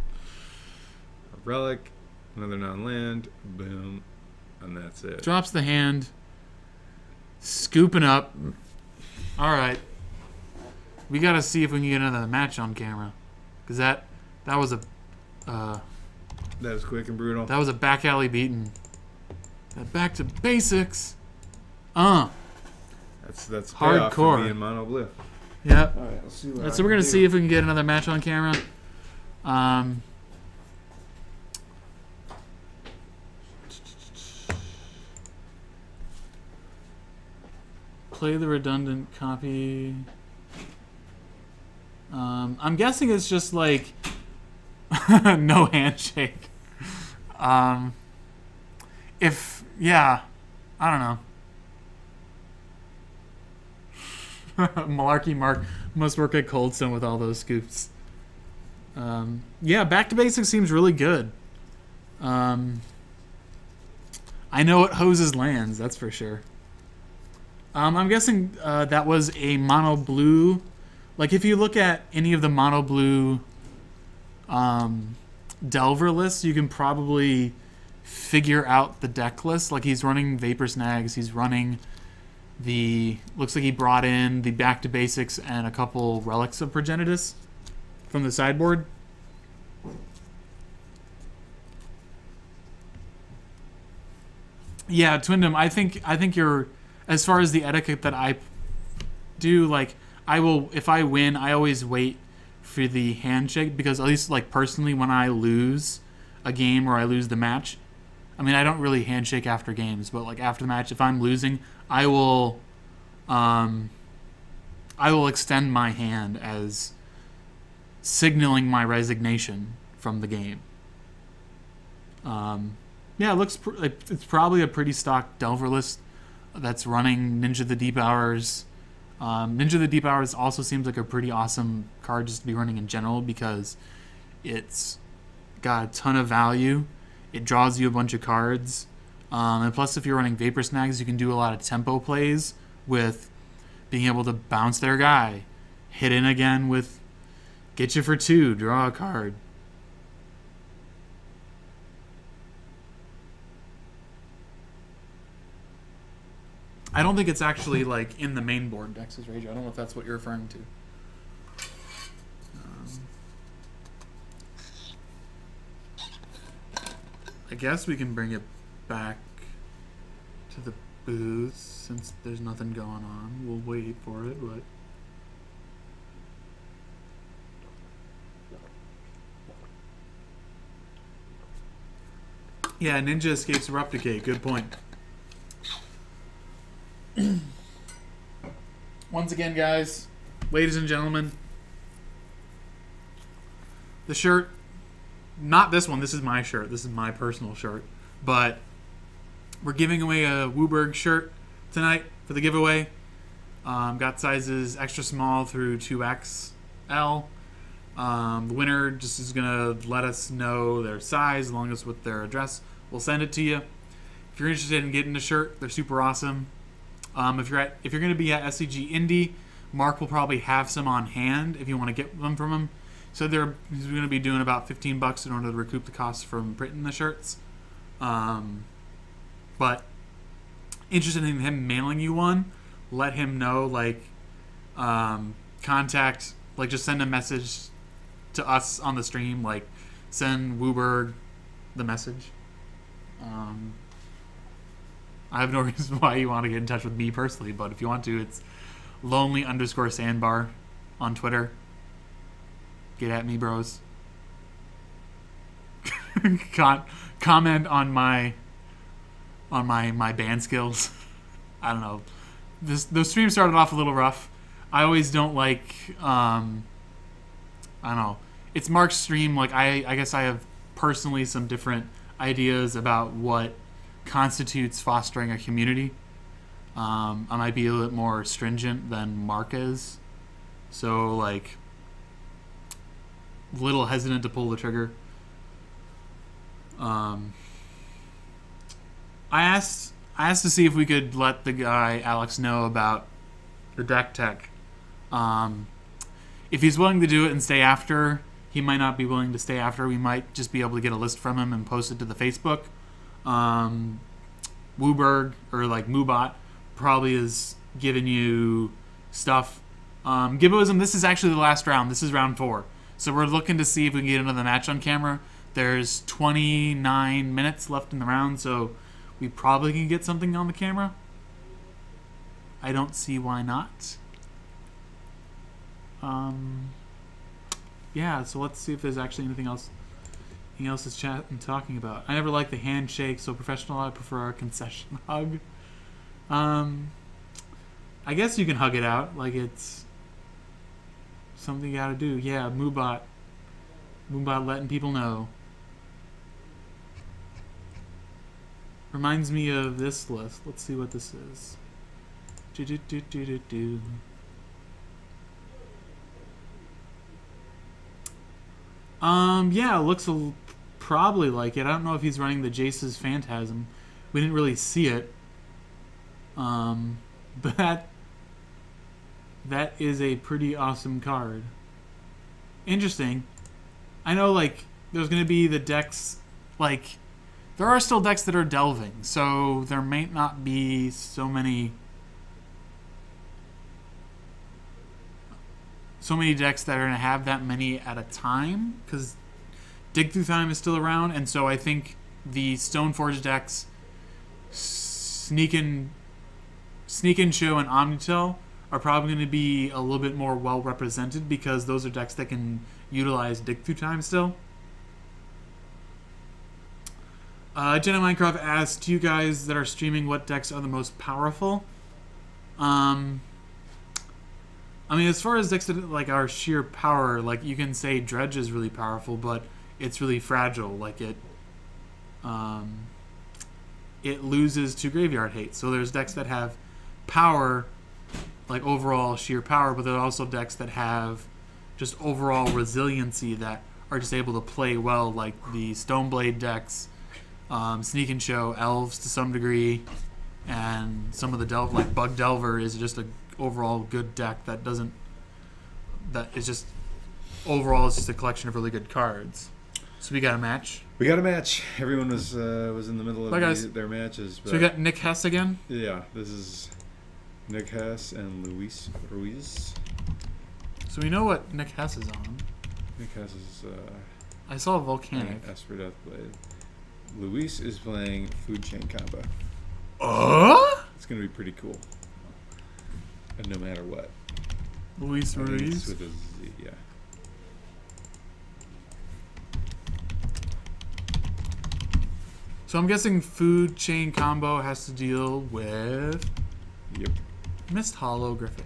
A relic, another non-land, boom, and that's it. Drops the hand. Scooping up. All right. We got to see if we can get another match on camera. Because that was a... that was quick and brutal. That was a back alley beating. That back to basics. That's payoff for hardcore. being mono blue. Yep. All right, let's see what So we're gonna see if we can get another match on camera. Play the redundant copy. I'm guessing it's just like no handshake. I don't know. Malarkey Mark must work at Coldstone with all those scoops. Yeah, back to basics seems really good. I know it hoses lands, that's for sure. I'm guessing that was a mono blue. Like if you look at any of the mono blue Delver lists, you can probably figure out the deck list. Like he's running Vapor Snags, he's running looks like he brought in the back to basics and a couple relics of Progenitus from the sideboard. Yeah, Twindom, I think you're, as far as the etiquette that I do, like if I win, I always wait for the handshake, because at least like personally when I lose a game or I lose the match, I mean I don't really handshake after games, but like after the match, if I'm losing, I will extend my hand as signaling my resignation from the game. Yeah, it looks it's probably a pretty stock Delver list that's running Ninja the Deep Hours. Ninja the Deep Hours also seems like a pretty awesome card just to be running in general, because it's got a ton of value. It draws you a bunch of cards. And plus, if you're running Vapor Snags, you can do a lot of tempo plays with being able to bounce their guy, hit in again with get you for 2, draw a card. I don't think it's actually like in the main board, Dex's Rage. I don't know if that's what you're referring to. I guess we can bring it back to the booth since there's nothing going on. We'll wait for it, but yeah, Ninja escapes Replicate. Good point. Once again, guys, ladies and gentlemen, the shirt, not this one, this is my shirt, this is my personal shirt, but we're giving away a WUBRG shirt tonight for the giveaway. Got sizes extra small through 2XL. The winner just is going to let us know their size along with their address. We'll send it to you. If you're interested in getting a shirt, they're super awesome. If you're going to be at SCG Indy, Mark will probably have some on hand if you want to get them from him. So he's going to be doing about $15 in order to recoup the costs from printing the shirts. But interested in him mailing you one, let him know. Like contact, like just send a message to us on the stream. Like send WUBRG the message. I have no reason why you want to get in touch with me personally, but if you want to, it's lonely_sandbar on Twitter. Get at me, bros. Comment on my band skills. I don't know. The stream started off a little rough. I always don't like. I don't know. It's Mark's stream. Like I guess I have personally some different ideas about what constitutes fostering a community. I might be a little bit more stringent than Mark is, so like a little hesitant to pull the trigger. I asked to see if we could let the guy Alex know about the deck tech. If he's willing to do it and stay after, he might not be willing to stay after. We might just be able to get a list from him and post it to the Facebook. WUBRG or like MUBot probably is giving you stuff. Gibboism, this is actually the last round. This is round 4. So we're looking to see if we can get another match on camera. There's 29 minutes left in the round, so we probably can get something on the camera. I don't see why not. Yeah, so let's see if there's actually anything else is chat and talking about. I never like the handshake, so professional. I prefer a concession hug. I guess you can hug it out like it's something you gotta do. Yeah, MUBot letting people know. Reminds me of this list. Let's see what this is. Yeah, it looks probably like it. I don't know if he's running the Jace's Phantasm. We didn't really see it. But that is a pretty awesome card. Interesting. I know, like, there's going to be the decks, like, there are still decks that are delving, so there may not be so many decks that are going to have that many at a time, because Dig Through Time is still around, and so I think the Stoneforge decks, Sneak and Show and Omnitel, are probably going to be a little bit more well represented, because those are decks that can utilize Dig Through Time still. Jenna Minecraft asked you guys that are streaming what decks are the most powerful. I mean, as far as decks that like are sheer power, like you can say Dredge is really powerful, but it's really fragile. Like it loses to graveyard hate. So there's decks that have power, like overall sheer power, but there are also decks that have just overall resiliency that are just able to play well, like the Stoneblade decks, Sneak and Show, Elves to some degree, and some of the like Bug Delver is just a overall good deck that is just overall it's just a collection of really good cards. So we got a match. We got a match. Everyone was in the middle of their matches. But so we got Nick Hess again. Yeah, this is Nick Hess and Luis Ruiz. So we know what Nick Hess is on. Nick Hess is. I saw Volcanic. Esper Deathblade. Luis is playing Food Chain Combo. It's gonna be pretty cool. And no matter what. Luis Ruiz. With a Z, yeah. So I'm guessing Food Chain Combo has to deal with. Yep. Mist Hollow Griffin.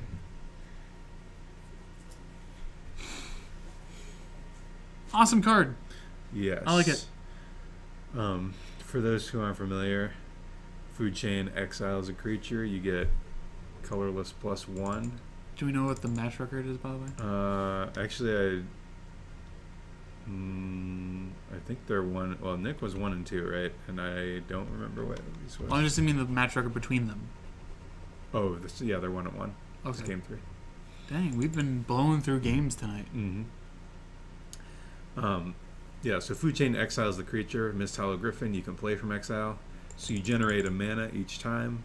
Awesome card. Yes. I like it. For those who aren't familiar, Food Chain exiles a creature. You get colorless +1. Do we know what the match record is, by the way? Actually, I think they're one. Well, Nick was 1 and 2, right? And I don't remember what these was. I'm just mean the match record between them. Oh, yeah, they're 1 and 1. Okay. It's game 3. Dang, we've been blowing through games tonight. Yeah, so Food Chain exiles the creature. Mist Hollow Griffin, you can play from exile. So you generate a mana each time.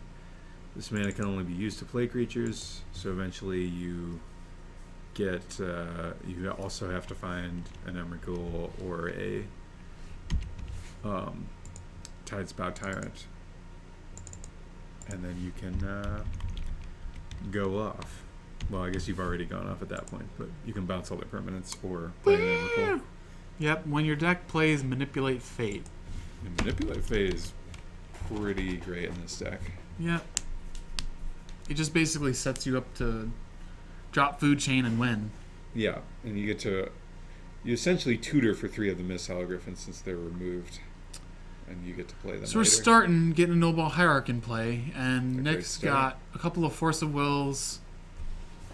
This mana can only be used to play creatures. So eventually you get, you also have to find an Emrakul or a Tidespout Tyrant. and then you can go off. Well, I guess you've already gone off at that point, but you can bounce all the permanents or play an Emrakul. Yep, when your deck plays Manipulate Fate. And Manipulate Fate is pretty great in this deck. Yep. It just basically sets you up to drop Food Chain and win. Yeah, and you essentially tutor for 3 of the Mist-Hollow Griffins since they're removed. And you get to play them So we're later. starting getting a Noble Hierarch in play, and A Nick's great got a couple of Force of Wills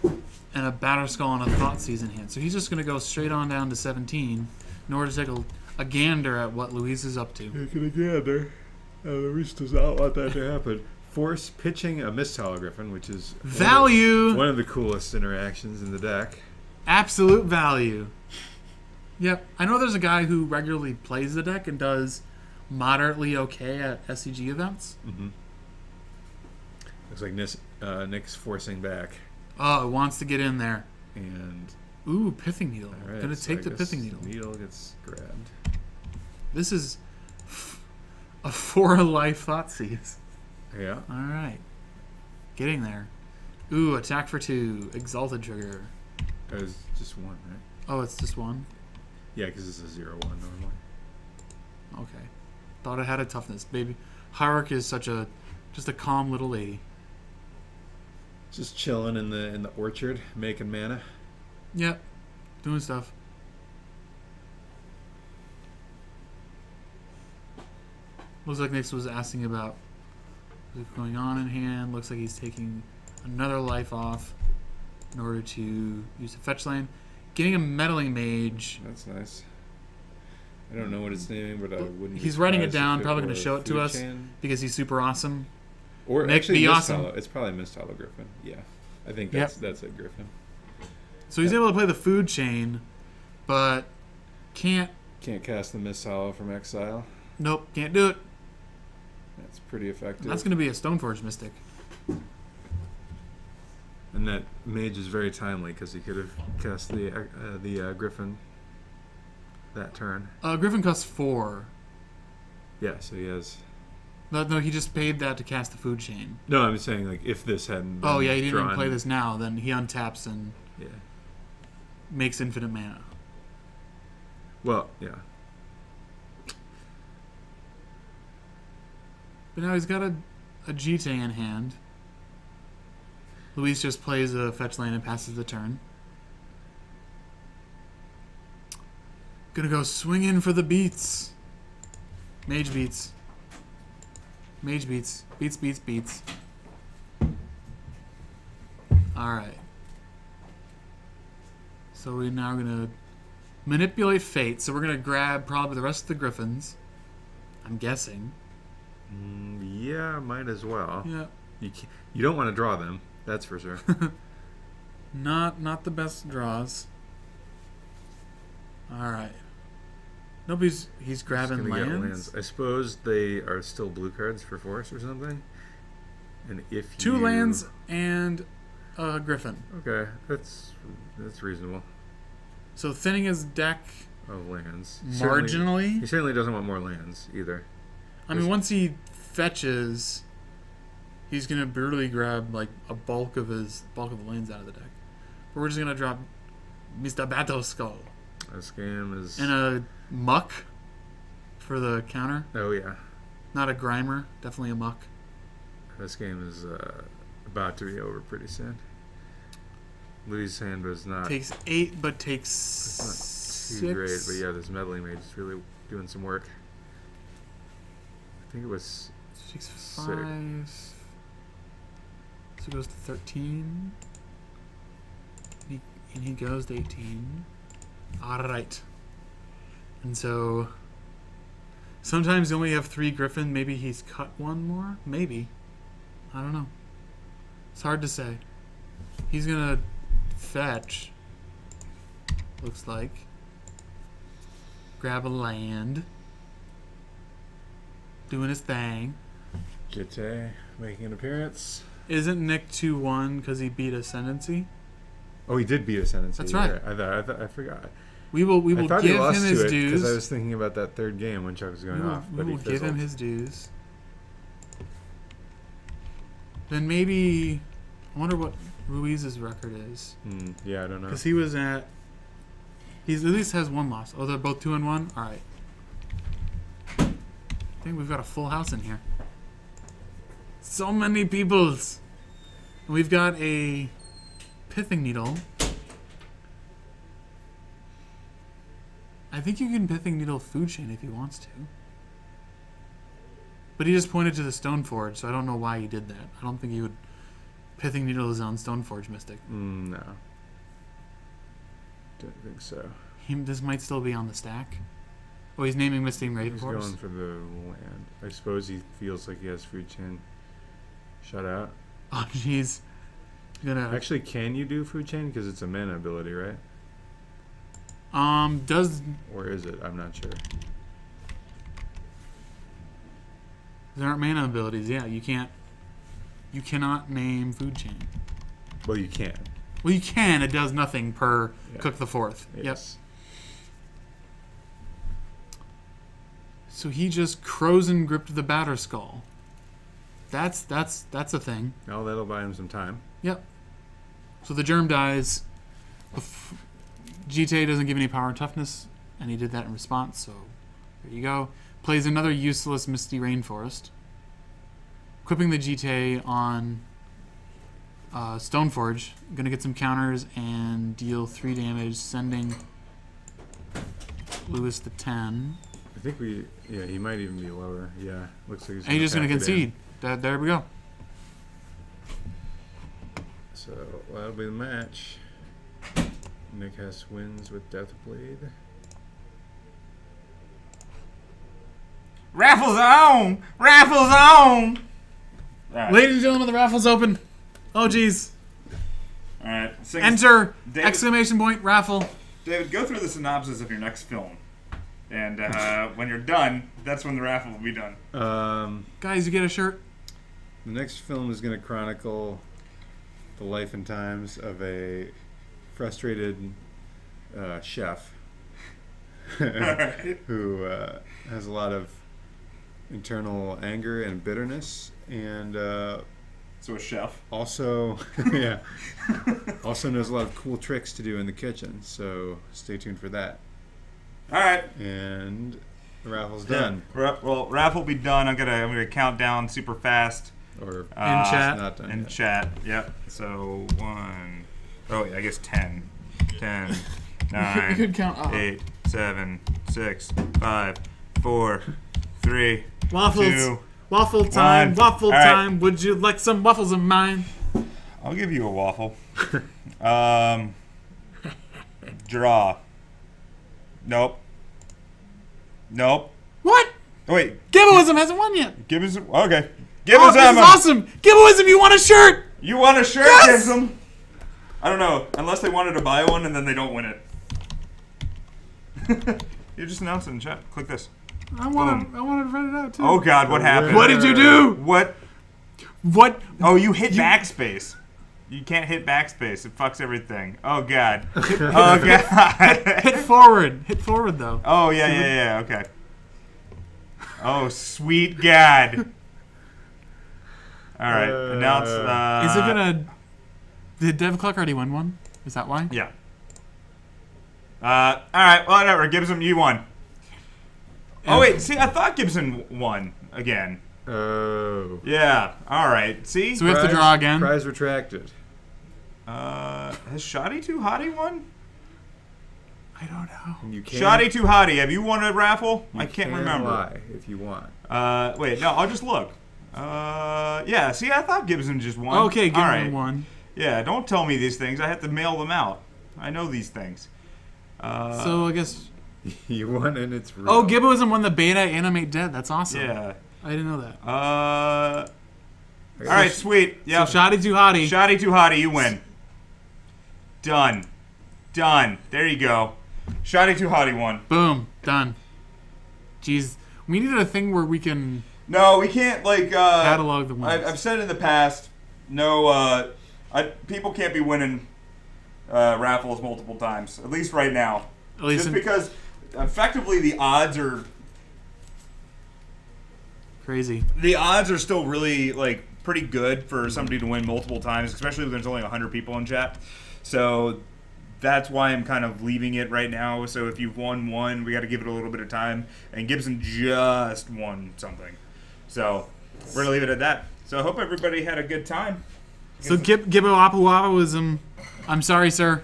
and a Batterskull and a Thoughtseize in hand. So he's just going to go straight on down to 17 in order to take a gander at what Luis is up to. Taking a gander. Luis does not want that to happen. Force pitching a Mist-Hollow Griffin, which is Value! one of the coolest interactions in the deck. Absolute value. Yep. I know there's a guy who regularly plays the deck and does moderately okay at SCG events. Mm-hmm. Looks like Nick's forcing back. Oh, it wants to get in there. And Ooh, Pithing Needle. all right, Gonna so take I the guess Pithing Needle. Needle gets grabbed. This is a 4 life Thoughtseize. Yeah. All right. Getting there. Ooh, attack for 2. Exalted Trigger. It was just 1, right? Oh, it's just 1? Yeah, because it's a 0-1 normally. Okay. Thought it had a toughness. Baby. Hierarch is just a calm little lady. Just chilling in the orchard, making mana. Yep. Doing stuff. Looks like Nix was asking about what's going on in hand. Looks like he's taking another life off in order to use a fetch land. Getting a Meddling Mage. That's nice. I don't know what it's naming, but I wouldn't. Be He's writing it surprised down, if probably were going to show it to Food us Chain. because he's super awesome. Or Nick, actually, be Mist-Hollow. awesome. It's probably Mist-Hollow Griffin. Yeah, I think Yep. that's a Griffin. So he's able to play the Food Chain, but can't. Can't cast the Mist-Hollow from exile. Nope, can't do it. That's pretty effective. That's going to be a Stoneforge Mystic. And that mage is very timely because he could have cast the Griffin that turn. Griffin costs 4. Yeah, so he has. No, he just paid that to cast the Food Chain. No, I'm saying like if this hadn't. Oh been yeah, he didn't even drawn, play this now. Then he untaps and Yeah. makes infinite mana. Well, yeah. But now he's got a Jite in hand. Luis just plays a fetch land and passes the turn. Gonna go swing in for the beats. Mage beats. Mage beats. Beats. Alright. So we're now gonna manipulate fate. So we're gonna grab probably the rest of the Griffins. I'm guessing. Yeah, might as well. Yeah. You don't want to draw them. That's for sure. Not the best draws. All right. Nobody's. He's grabbing Just gonna get lands. I suppose they are still blue cards for force or something. And if 2 lands and a Griffin. Okay, that's reasonable. So thinning his deck Of lands. marginally. He certainly doesn't want more lands either. I mean, once he fetches, he's gonna brutally grab like a bulk of the lands out of the deck. But we're just gonna drop Mr. Battleskull This game is. and a Muck for the counter. Oh yeah, Not a Grimer, definitely a Muck. this game is about to be over pretty soon. Luis' hand was not Takes 8, but takes too 6. great, but yeah, this meddling mage is really doing some work. I think it was 6, 5. So it goes to 13. And he goes to 18. Alright. And so sometimes you only have 3 Griffin. Maybe he's cut 1 more? Maybe. I don't know. It's hard to say. He's gonna fetch. Looks like. Grab a land. Doing his thing. Jite making an appearance. Isn't Nick 2-1 because he beat Ascendancy? Oh, he did beat Ascendancy. That's right. I forgot. We will I thought give he lost him his to it dues. because I was thinking about that third game when Chuck was going off. We But will he give him fizzled. his dues. Then maybe I wonder what Ruiz's record is. Yeah, I don't know. Because he was at. He's at least has one loss. Oh, they're both 2-1. All right. I think we've got a full house in here. So many peoples. And we've got a pithing needle. I think you can pithing needle food chain if he wants to. But he just pointed to the Stoneforge, so I don't know why he did that. I don't think he would pithing needle his own Stoneforge Mystic. No. Don't think so. This might still be on the stack. Oh, he's naming Misting Raid He's for us. going for the land. I suppose he feels like he has food chain. Shut out. Oh, jeez. Gonna Actually, can you do food chain? Because it's a mana ability, right? does Or is it? I'm not sure. there aren't mana abilities? Yeah, you can't. You cannot name food chain. Well, you can. Well, you can. It does nothing per Yeah. Cook the Fourth. Yes. Yep. So he just crows and gripped the Batter Skull. That's a thing. Oh, that'll buy him some time. Yep. So the germ dies. GTA doesn't give any power and toughness, and he did that in response, so there you go. Plays another useless Misty Rainforest. Equipping the GTA on Stoneforge. Gonna get some counters and deal 3 damage, sending Lewis to 10. I think yeah, he might even be lower. Yeah, looks like he's And he's just gonna pack it in. concede. There we go. So that'll be the match. Nick Hess wins with Deathblade. Raffles on! Raffles on! Alright. Ladies and gentlemen, the raffle's open. Oh, geez. Alright. Enter! David- Exclamation point, raffle. David, go through the synopsis of your next film. And when you're done, that's when the raffle will be done. Guys, you get a shirt. The next film is going to chronicle the life and times of a frustrated chef who has a lot of internal anger and bitterness, and So a chef. also yeah, also knows a lot of cool tricks to do in the kitchen. So stay tuned for that. All right. And the raffle's done. Well, raffle will be done. I'm gonna count down super fast. Or In chat. not done In yet. chat. Yep. So 1. Oh yeah, I guess 10. 10. 9. You could count up. 8. 7. 6. 5. 4. 3. Waffles. 2. Waffle time. 1. Waffle All right. time. Would you like some waffles of mine? I'll give you a waffle. Draw. Nope. Nope. What? Oh, wait. Giboism hasn't won yet. Give us okay. Give Oh, us this is awesome. Giboism, you want a shirt? You want a shirt, Yes! Gibsum? I don't know. Unless they wanted to buy one and then they don't win it. You just announced it in chat. Click this. I wanted to write it out too. Oh God, what happened? What did you do? What? What? Oh, you hit backspace. You can't hit backspace. It fucks everything. Oh God. Oh God. Hit forward. Hit forward though. Oh yeah. Okay. Oh sweet God. All right. Announce. Is it gonna? Did Dev Cluck already win one? Is that why? Yeah. All right. Well, whatever. Gibson, you won. Oh wait. See, I thought Gibson won again. Oh. Yeah. All right. See. So we have to draw again. Prize retracted. Has Shoddy Too Hottie won? I don't know. You can. Shoddy Too Hottie, have you won a raffle? You I can't can remember. Lie if you want. Wait, no, I'll just look. Yeah. See, I thought Gibson just won. Okay, All Gibson right. won. Yeah. Don't tell me these things. I have to mail them out. I know these things. So I guess. You won and it's real. Oh, Giboism won the beta Animate Dead. That's awesome. Yeah. I didn't know that. All right. Sweet. Yeah. So Shoddy Too Hottie. Shoddy Too Hottie, you win. Done. There you go. Shoddy Too Hottie won. Boom. Done. Jeez. We needed a thing where we can No, we can't like catalog the wins. I've said in the past, no, people can't be winning raffles multiple times. At least right now, At least just in- because effectively the odds are Crazy. still really like pretty good for somebody to win multiple times, especially when there's only 100 people in chat. So that's why I'm kind of leaving it right now. So if you've won one, we got to give it a little bit of time. And Gibson just won something. So we're going to leave it at that. So I hope everybody had a good time. So Gibbo-Wapu-Wapuism, I'm sorry, sir.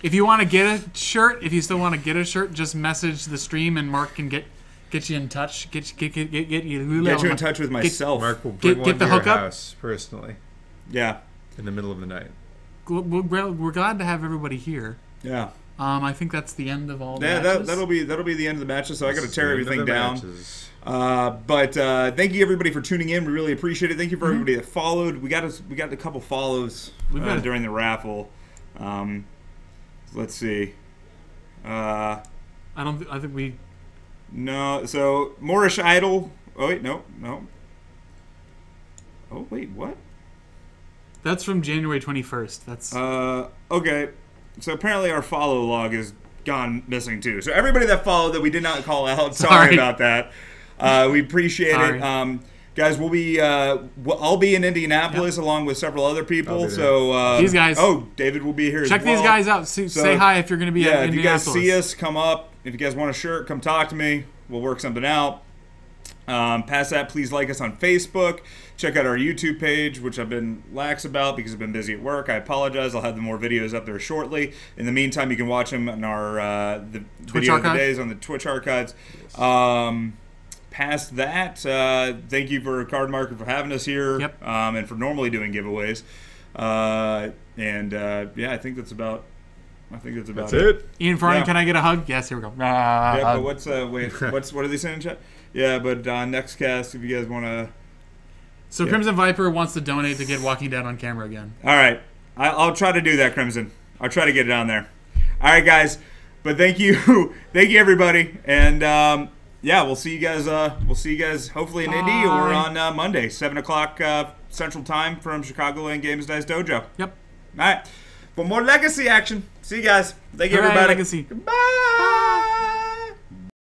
If you want to get a shirt, if you still want to get a shirt, just message the stream and Mark can get you in touch. Get you in touch with myself. Mark will bring one to your house personally. Yeah. In the middle of the night. We're glad to have everybody here. Yeah. I think that's the end of all the matches. That'll be the end of the matches. So I got to tear everything down. But thank you everybody for tuning in. We really appreciate it. Thank you for everybody that followed. We got a couple follows during the raffle. Let's see. I think we. No. So Moorish Idol. Oh wait, no. Oh wait, what? That's from January 21st. That's okay. So apparently our follow log is gone missing too. So everybody that followed that we did not call out, sorry about that. We appreciate it. Guys, we'll be I'll be in Indianapolis along with several other people. So these guys. Oh, David will be here. Check as well. these guys out. Say hi if you're going to be in Indianapolis. If you guys see us, come up. If you guys want a shirt, come talk to me. We'll work something out. Past that, please like us on Facebook. Check out our YouTube page, which I've been lax about because I've been busy at work. I apologize. I'll have more videos up there shortly. In the meantime, you can watch them on our the video of the days on the Twitch archives. Past that, thank you for Card Market for having us here, and for normally doing giveaways. Yeah, I think that's about. That's it. Ian Farnham, can I get a hug? Yes, here we go. Yeah, but what are they saying in chat? Yeah, but next cast, if you guys want to. So Crimson Viper wants to donate to get Walking Dead on camera again. All right, I'll try to do that, Crimson. I'll try to get it on there. All right, guys. But thank you, everybody, and yeah, we'll see you guys. Hopefully in Indy or on Monday, 7 o'clock Central Time from Chicagoland Games Dice Dojo. Yep. All right. For more Legacy action. See you guys. Thank you, everybody. Legacy. Goodbye.